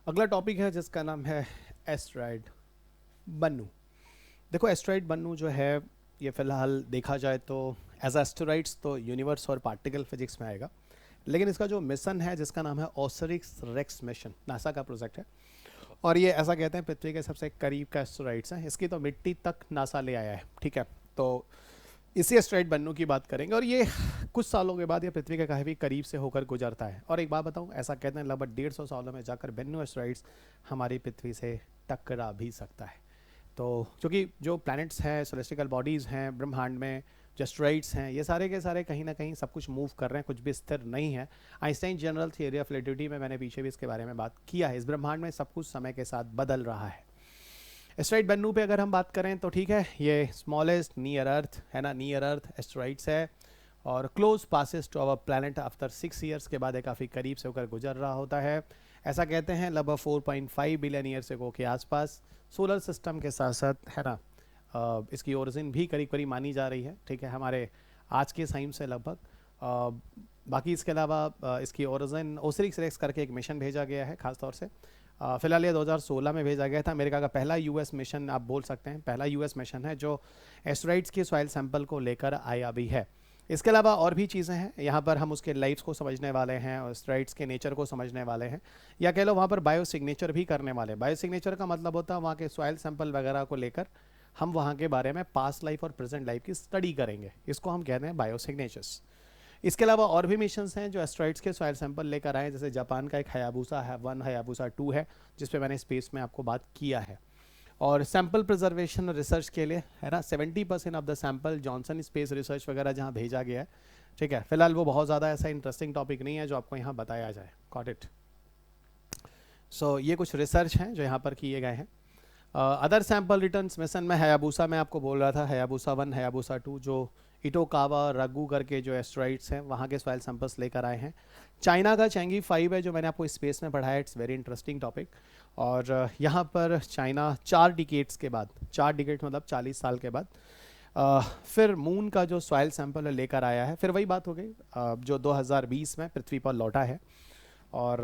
अगला टॉपिक है जिसका नाम है एस्ट्रॉयड बन्नू। देखो एस्ट्रॉयड बन्नू जो है ये फिलहाल देखा जाए तो एज एस्टेरॉइड्स तो यूनिवर्स और पार्टिकल फिजिक्स में आएगा, लेकिन इसका जो मिशन है जिसका नाम है ओसिरिस रेक्स मिशन, नासा का प्रोजेक्ट है, और ये ऐसा कहते हैं पृथ्वी के सबसे करीब का एस्टेरॉइड्स है, इसकी तो मिट्टी तक नासा ले आया है। ठीक है, तो इसी एस्ट्रॉयड बन्नू की बात करेंगे, और ये कुछ सालों के बाद ये पृथ्वी के काफ़ी करीब से होकर गुजरता है। और एक बात बताऊं, ऐसा कहते हैं लगभग 150 सालों में जाकर बन्नू एस्ट्रॉइड्स हमारी पृथ्वी से टकरा भी सकता है। तो क्योंकि जो प्लैनेट्स हैं, सेलेस्टिकल बॉडीज़ हैं ब्रह्मांड में, जो एस्ट्रॉइड्स हैं, ये सारे के सारे कहीं ना कहीं सब कुछ मूव कर रहे हैं, कुछ भी स्थिर नहीं है। Einstein general theory of relativity में मैंने पीछे भी इसके बारे में बात किया है, इस ब्रह्मांड में सब कुछ समय के साथ बदल रहा है। एस्ट्रॉइड बन्नू पे अगर हम बात करें तो ठीक है, ये स्मॉलेस्ट नियर अर्थ है ना, नियर अर्थ एस्ट्रॉइड्स है, और close passes to our planet after 6 years के बाद ये काफ़ी करीब से होकर गुजर रहा होता है। ऐसा कहते हैं लगभग 4.5 बिलियन ईयर से के आसपास सोलर सिस्टम के साथ साथ है ना, इसकी ओरिजिन भी करीब करीब मानी जा रही है। ठीक है, हमारे आज के टाइम से लगभग। बाकी इसके अलावा इसकी ओरिजिन ओसिरिस रेक्स करके एक मिशन भेजा गया है खासतौर से, फिलहाल ये 2016 में भेजा गया था। अमेरिका का पहला यूएस मिशन आप बोल सकते हैं, पहला यूएस मिशन है जो एस्ट्रॉइड्स के सॉइल सैंपल को लेकर आया भी है। इसके अलावा और भी चीज़ें हैं, यहाँ पर हम उसके लाइफ्स को समझने वाले हैं, एस्ट्रॉइड्स के नेचर को समझने वाले हैं, या कह लो वहाँ पर बायो सिग्नेचर भी करने वाले हैं। बायो सिग्नेचर का मतलब होता है वहाँ के सॉइल सैंपल वगैरह को लेकर हम वहाँ के बारे में पास्ट लाइफ और प्रेजेंट लाइफ की स्टडी करेंगे, इसको हम कहते हैं बायो सिग्नेचर्स। इसके अलावा और भी मिशंस हैं जो एस्ट्रॉइड्स के सॉइल सैंपल लेकर आए, जैसे जापान का एक हयाबुसा है 1, हयाबुसा 2 है, जिस पे मैंने स्पेस में आपको बात किया है। और सैंपल प्रिजर्वेशन रिसर्च के लिए है ना 70% of the sample Johnson space research वगैरह जहाँ भेजा गया है। ठीक है, फिलहाल वो बहुत ज़्यादा ऐसा इंटरेस्टिंग टॉपिक नहीं है जो आपको यहाँ बताया जाए। Got it. सो ये कुछ रिसर्च हैं जो यहाँ पर किए गए हैं। अदर सैंपल रिटर्न्स मिशन में हयाबुसा में आपको बोल रहा था, हयाबुसा 1, हयाबुसा 2 जो इटोकावा रगू करके जो एस्ट्रॉइड्स हैं वहाँ के सॉइल सैंपल्स लेकर आए हैं। चाइना का चैंगी 5 है जो मैंने आपको स्पेस में पढ़ाया, इट्स वेरी इंटरेस्टिंग टॉपिक। और यहाँ पर चाइना 4 डिकेट्स के बाद, 4 डिकेट मतलब 40 साल के बाद फिर मून का जो सॉइल सैंपल लेकर आया है। फिर वही बात हो गई जो 2020 में पृथ्वी पर लौटा है, और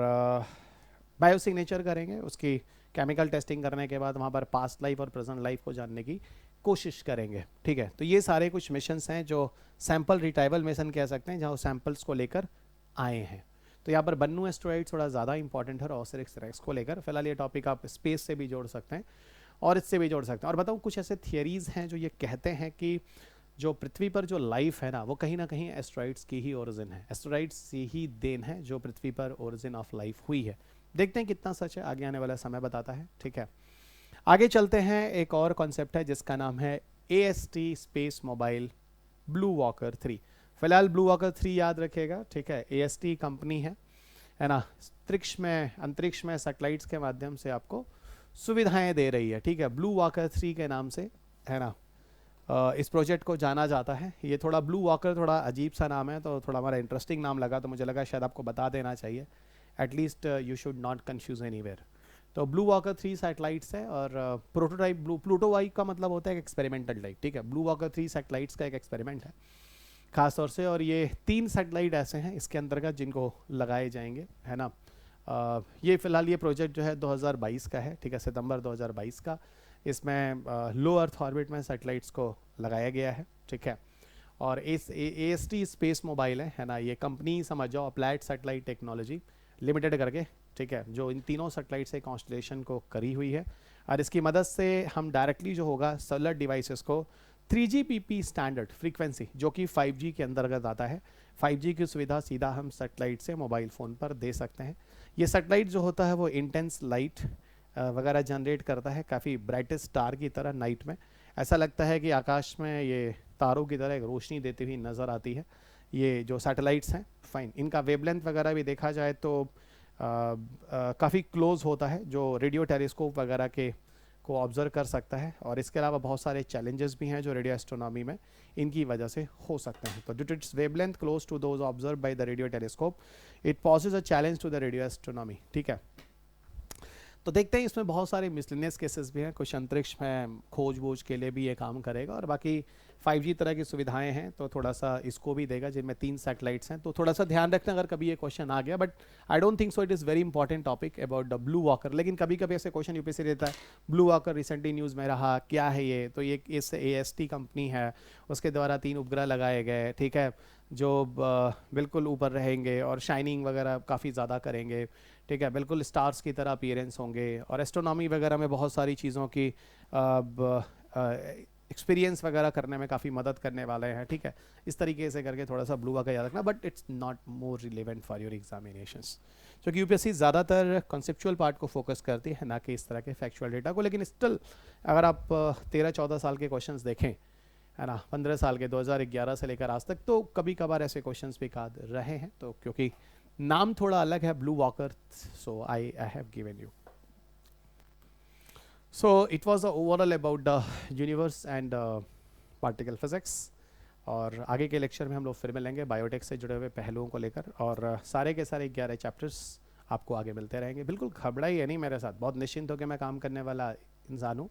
बायो सिग्नेचर करेंगे, उसकी केमिकल टेस्टिंग करने के बाद वहाँ पर पास्ट लाइफ और प्रेजेंट लाइफ को जानने की कोशिश करेंगे। ठीक है, तो ये सारे कुछ मिशंस हैं जो सैंपल रिट्राइवल मिशन कह सकते हैं, जहाँ सैंपल्स को लेकर आए हैं। तो यहाँ पर बन्नू एस्ट्रॉइड थोड़ा ज़्यादा इंपॉर्टेंट है ओसिरिस रेक्स को लेकर। फिलहाल ये टॉपिक आप स्पेस से भी जोड़ सकते हैं और इससे भी जोड़ सकते हैं। और बताऊँ कुछ ऐसे थियरीज़ हैं जो ये कहते हैं कि जो पृथ्वी पर जो लाइफ है ना कहीं एस्ट्रॉइड्स की ही ओरिजिन है, एस्ट्रॉइड्स से ही देन है जो पृथ्वी पर ओरिजिन ऑफ लाइफ हुई है। देखते हैं कितना सच है, आगे आने वाला समय बताता है। ठीक है, आगे चलते हैं। एक और कॉन्सेप्ट है जिसका नाम है AST space mobile blue walker 3। फिलहाल ब्लू वॉकर 3 याद रखिएगा। ठीक है, AST कंपनी है ना, अंतरिक्ष में सैटेलाइट्स के माध्यम से आपको सुविधाएं दे रही है। ठीक है, ब्लू वॉकर 3 के नाम से है ना इस प्रोजेक्ट को जाना जाता है। ये थोड़ा ब्लू वॉकर थोड़ा अजीब सा नाम है, तो थोड़ा हमारा इंटरेस्टिंग नाम लगा, तो मुझे लगा शायद आपको बता देना चाहिए, at least you should not confuse anywhere. तो ब्लू वॉकर 3 सैटेलाइट्स है, और प्रोटोटाइप प्लूटो वाई का मतलब होता है एक्सपेरिमेंटल टाइप। ठीक है, ब्लू वॉकर 3 सैटेलाइट्स का एक एक्सपेरिमेंट है खास तौर से, और ये 3 सैटेलाइट ऐसे हैं इसके अंतर्गत जिनको लगाए जाएंगे है ना ये फ़िलहाल ये प्रोजेक्ट जो है 2022 का है, ठीक है, सितंबर 2022 का। इसमें लो अर्थ ऑर्बिट में सैटेलाइट्स को लगाया गया है, ठीक है। और AST स्पेस मोबाइल है ना, ये कंपनी समझ जाओ अप्लाइड सैटेलाइट टेक्नोलॉजी लिमिटेड करके, ठीक है, जो इन तीनों सैटेलाइट से कॉन्स्टलेशन को करी हुई है। और इसकी मदद से हम डायरेक्टली जो होगा सेलुलर डिवाइसेस को 3GPP स्टैंडर्ड फ्रीक्वेंसी, जो कि 5G के अंतर्गत आता है, 5G की सुविधा सीधा हम सैटेलाइट से मोबाइल फ़ोन पर दे सकते हैं। ये सैटेलाइट जो होता है वो इंटेंस लाइट वगैरह जनरेट करता है, काफ़ी ब्राइटेस्ट स्टार की तरह नाइट में। ऐसा लगता है कि आकाश में ये तारों की तरह एक रोशनी देती हुई नज़र आती है ये जो सैटेलाइट्स हैं। फाइन, इनका वेवलेंथ वगैरह भी देखा जाए तो काफ़ी क्लोज होता है, जो रेडियो टेलीस्कोप वगैरह के को ऑब्जर्व कर सकता है। और इसके अलावा बहुत सारे चैलेंजेस भी हैं जो रेडियो एस्ट्रोनॉमी में इनकी वजह से हो सकते हैं। तो due to its wavelength close to those observe by the radio telescope, it poses a challenge to the radio astronomy, ठीक है। तो देखते हैं, इसमें बहुत सारे मिसलिनियस केसेस भी हैं, कुछ अंतरिक्ष में खोज वोज के लिए भी ये काम करेगा, और बाकी 5G तरह की सुविधाएं हैं तो थोड़ा सा इसको भी देगा, जिनमें 3 सैटेलाइट्स हैं। तो थोड़ा सा ध्यान रखना अगर कभी ये क्वेश्चन आ गया, but I don't think so it is very important topic about the blue walker. लेकिन कभी कभी ऐसे क्वेश्चन यूपीएससी देता है, ब्लू वॉकर रिसेंटली न्यूज़ में रहा, क्या है ये? तो ये इस AST कंपनी है, उसके द्वारा 3 उपग्रह लगाए गए, ठीक है, जो बिल्कुल ऊपर रहेंगे और शाइनिंग वगैरह काफ़ी ज़्यादा करेंगे, ठीक है, बिल्कुल स्टार्स की तरह अपीयरेंस होंगे, और एस्ट्रोनॉमी वगैरह में बहुत सारी चीज़ों की एक्सपीरियंस वगैरह करने में काफ़ी मदद करने वाले हैं, ठीक है। इस तरीके से करके थोड़ा सा ब्लू वॉकर याद रखना, but it's not more relevant for your examinations, क्योंकि यूपीएससी ज़्यादातर कॉन्सेप्चुअल पार्ट को फोकस करती है, ना कि इस तरह के फैक्चुअल डेटा को। लेकिन स्टिल अगर आप 13-14 साल के क्वेश्चंस देखें, है ना, 15 साल के 2011 से लेकर आज तक, तो कभी कभार ऐसे क्वेश्चंस भी आ रहे हैं। तो क्योंकि नाम थोड़ा अलग है blue walker, so I have given you. So it was overall about the universe and particle physics। और आगे के लेक्चर में हम लोग फिर मिलेंगे बायोटेक से जुड़े हुए पहलुओं को लेकर, और सारे के सारे 11 चैप्टर्स आपको आगे मिलते रहेंगे। बिल्कुल घबराइए नहीं मेरे साथ, बहुत निश्चिंत होकर मैं काम करने वाला इंसान हूँ।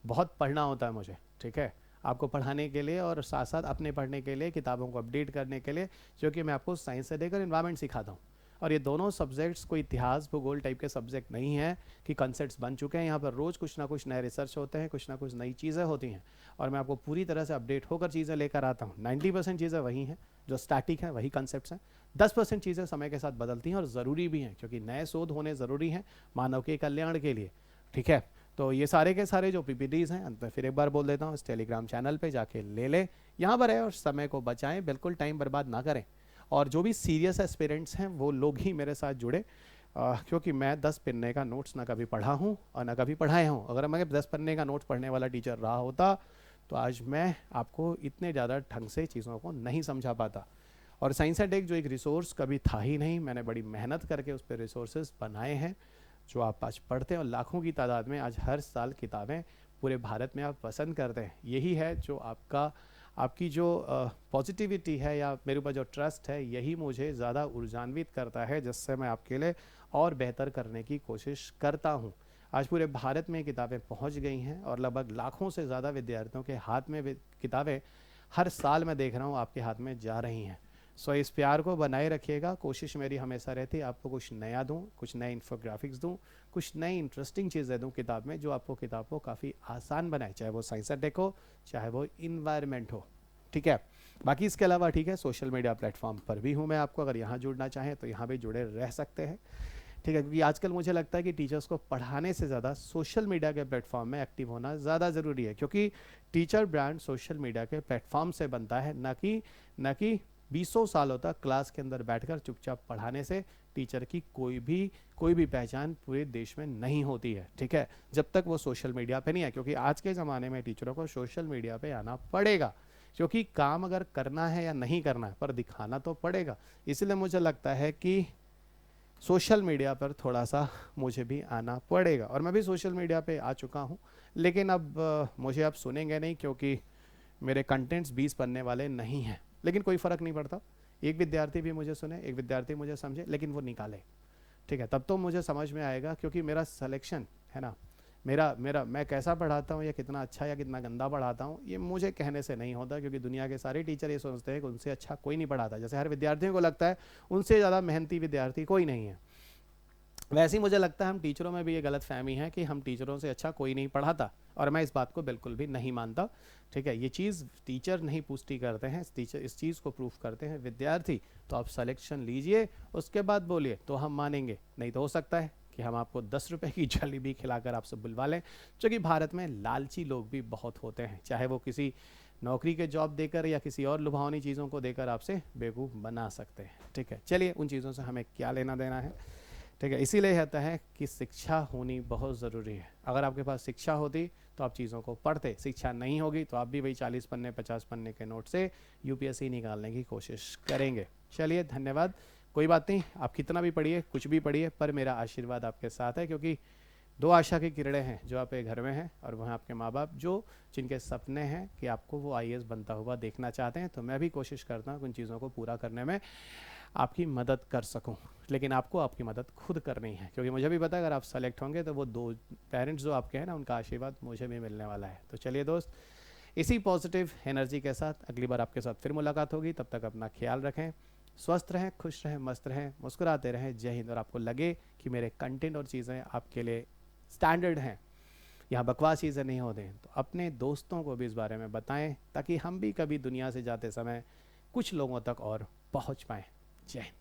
बहुत पढ़ना होता है मुझे, ठीक है, आपको पढ़ाने के लिए और साथ साथ अपने पढ़ने के लिए, किताबों को अपडेट करने के लिए, जो कि मैं आपको साइंस से लेकर इन्वायरमेंट सिखाता हूँ। और ये दोनों सब्जेक्ट्स कोई इतिहास भूगोल टाइप के सब्जेक्ट नहीं है कि कॉन्सेप्ट्स बन चुके हैं। यहाँ पर रोज़ कुछ ना कुछ नए रिसर्च होते हैं, कुछ ना कुछ नई चीज़ें होती हैं, और मैं आपको पूरी तरह से अपडेट होकर चीज़ें लेकर आता हूँ। 90% चीज़ें वही हैं जो स्टैटिक हैं, वही कॉन्सेप्ट्स हैं। 10% चीज़ें समय के साथ बदलती हैं और ज़रूरी भी हैं, क्योंकि नए शोध होने ज़रूरी हैं मानव के कल्याण के लिए, ठीक है। तो ये सारे के सारे जो PPTs हैं, अंत में फिर एक बार बोल देता हूँ, इस टेलीग्राम चैनल पे जाके ले लें, यहाँ पर है, और समय को बचाएं, बिल्कुल टाइम बर्बाद ना करें। और जो भी सीरियस एस्पिरेंट्स हैं वो लोग ही मेरे साथ जुड़े, क्योंकि मैं 10 पन्ने का नोट्स ना कभी पढ़ा हूँ और ना कभी पढ़ाया हूँ। अगर मैं 10 पन्ने का नोट्स पढ़ने वाला टीचर रहा होता तो आज मैं आपको इतने ज़्यादा ढंग से चीज़ों को नहीं समझा पाता। और साइंस एट एक जो एक रिसोर्स कभी था ही नहीं, मैंने बड़ी मेहनत करके उस पर रिसोर्सेज बनाए हैं जो आप आज पढ़ते हैं, और लाखों की तादाद में आज हर साल किताबें पूरे भारत में आप पसंद करते हैं। यही है जो आपकी जो पॉजिटिविटी है या मेरे ऊपर जो ट्रस्ट है, यही मुझे ज़्यादा ऊर्जान्वित करता है, जिससे मैं आपके लिए और बेहतर करने की कोशिश करता हूँ। आज पूरे भारत में किताबें पहुँच गई हैं, और लगभग लाखों से ज़्यादा विद्यार्थियों के हाथ में किताबें हर साल मैं देख रहा हूँ आपके हाथ में जा रही हैं। सो इस प्यार को बनाए रखिएगा। कोशिश मेरी हमेशा रहती है आपको कुछ नया दूँ, कुछ नए इन्फोग्राफिक्स दूँ, कुछ नई इंटरेस्टिंग चीज़ें दूँ किताब में, जो आपको किताब को काफ़ी आसान बनाए, चाहे वो साइंस एट टेक हो, चाहे वो इन्वायरमेंट हो, ठीक है। बाकी इसके अलावा, ठीक है, सोशल मीडिया प्लेटफॉर्म पर भी हूँ मैं, आपको अगर यहाँ जुड़ना चाहें तो यहाँ भी जुड़े रह सकते हैं, ठीक है। क्योंकि आजकल मुझे लगता है कि टीचर्स को पढ़ाने से ज़्यादा सोशल मीडिया के प्लेटफॉर्म में एक्टिव होना ज़्यादा ज़रूरी है, क्योंकि टीचर ब्रांड सोशल मीडिया के प्लेटफॉर्म से बनता है, ना कि 20 सालों तक क्लास के अंदर बैठकर चुपचाप पढ़ाने से टीचर की कोई भी पहचान पूरे देश में नहीं होती है, ठीक है, जब तक वो सोशल मीडिया पे नहीं है। क्योंकि आज के ज़माने में टीचरों को सोशल मीडिया पे आना पड़ेगा, क्योंकि काम अगर करना है या नहीं करना है पर दिखाना तो पड़ेगा। इसलिए मुझे लगता है कि सोशल मीडिया पर थोड़ा सा मुझे भी आना पड़ेगा, और मैं भी सोशल मीडिया पे आ चुका हूँ। लेकिन अब मुझे आप सुनेंगे नहीं, क्योंकि मेरे कंटेंट्स 20 पन्ने वाले नहीं हैं। लेकिन कोई फ़र्क नहीं पड़ता, एक विद्यार्थी भी मुझे सुने, एक विद्यार्थी मुझे समझे, लेकिन वो निकाले, ठीक है, तब तो मुझे समझ में आएगा। क्योंकि मेरा सिलेक्शन है ना, मैं कैसा पढ़ाता हूँ या कितना अच्छा या कितना गंदा पढ़ाता हूँ, ये मुझे कहने से नहीं होता, क्योंकि दुनिया के सारे टीचर ये सोचते हैं कि उनसे अच्छा कोई नहीं पढ़ाता। जैसे हर विद्यार्थियों को लगता है उनसे ज़्यादा मेहनती विद्यार्थी कोई नहीं है। वैसे ही मुझे लगता है हम टीचरों में भी ये गलत फहमी है कि हम टीचरों से अच्छा कोई नहीं पढ़ाता, और मैं इस बात को बिल्कुल भी नहीं मानता। ठीक है, ये चीज़ टीचर नहीं पुष्टि करते हैं, टीचर इस चीज़ को प्रूफ करते हैं विद्यार्थी। तो आप सिलेक्शन लीजिए, उसके बाद बोलिए तो हम मानेंगे, नहीं तो हो सकता है कि हम आपको 10 रुपए की जलेबी खिलाकर आपसे बुलवा लें। क्योंकि भारत में लालची लोग भी बहुत होते हैं, चाहे वो किसी नौकरी के जॉब देकर या किसी और लुभावनी चीज़ों को देकर आपसे बेवकूफ़ बना सकते हैं। ठीक है, चलिए उन चीज़ों से हमें क्या लेना देना है। ठीक है, इसीलिए कहता है कि शिक्षा होनी बहुत ज़रूरी है। अगर आपके पास शिक्षा होती तो आप चीज़ों को पढ़ते, शिक्षा नहीं होगी तो आप भी वही 40 पन्ने 50 पन्ने के नोट से यूपीएससी निकालने की कोशिश करेंगे। चलिए धन्यवाद, कोई बात नहीं, आप कितना भी पढ़िए कुछ भी पढ़िए, पर मेरा आशीर्वाद आपके साथ है, क्योंकि दो आशा की किरणें हैं जो आपके घर में हैं, और वह आपके माँ बाप जो जिनके सपने हैं कि आपको वो आईएएस बनता हुआ देखना चाहते हैं। तो मैं भी कोशिश करता हूँ उन चीज़ों को पूरा करने में आपकी मदद कर सकूं, लेकिन आपको आपकी मदद खुद करनी है, क्योंकि मुझे भी पता है अगर आप सेलेक्ट होंगे तो वो दो पेरेंट्स जो आपके हैं ना, उनका आशीर्वाद मुझे भी मिलने वाला है। तो चलिए दोस्त, इसी पॉजिटिव एनर्जी के साथ अगली बार आपके साथ फिर मुलाकात होगी। तब तक अपना ख्याल रखें, स्वस्थ रहें, खुश रहें, मस्त रहें, मुस्कुराते रहें। जय हिंद। और आपको लगे कि मेरे कंटेंट और चीज़ें आपके लिए स्टैंडर्ड हैं, यहाँ बकवास चीज़ें नहीं होते हैं, तो अपने दोस्तों को भी इस बारे में बताएं, ताकि हम भी कभी दुनिया से जाते समय कुछ लोगों तक और पहुँच पाएँ। जय हिंद।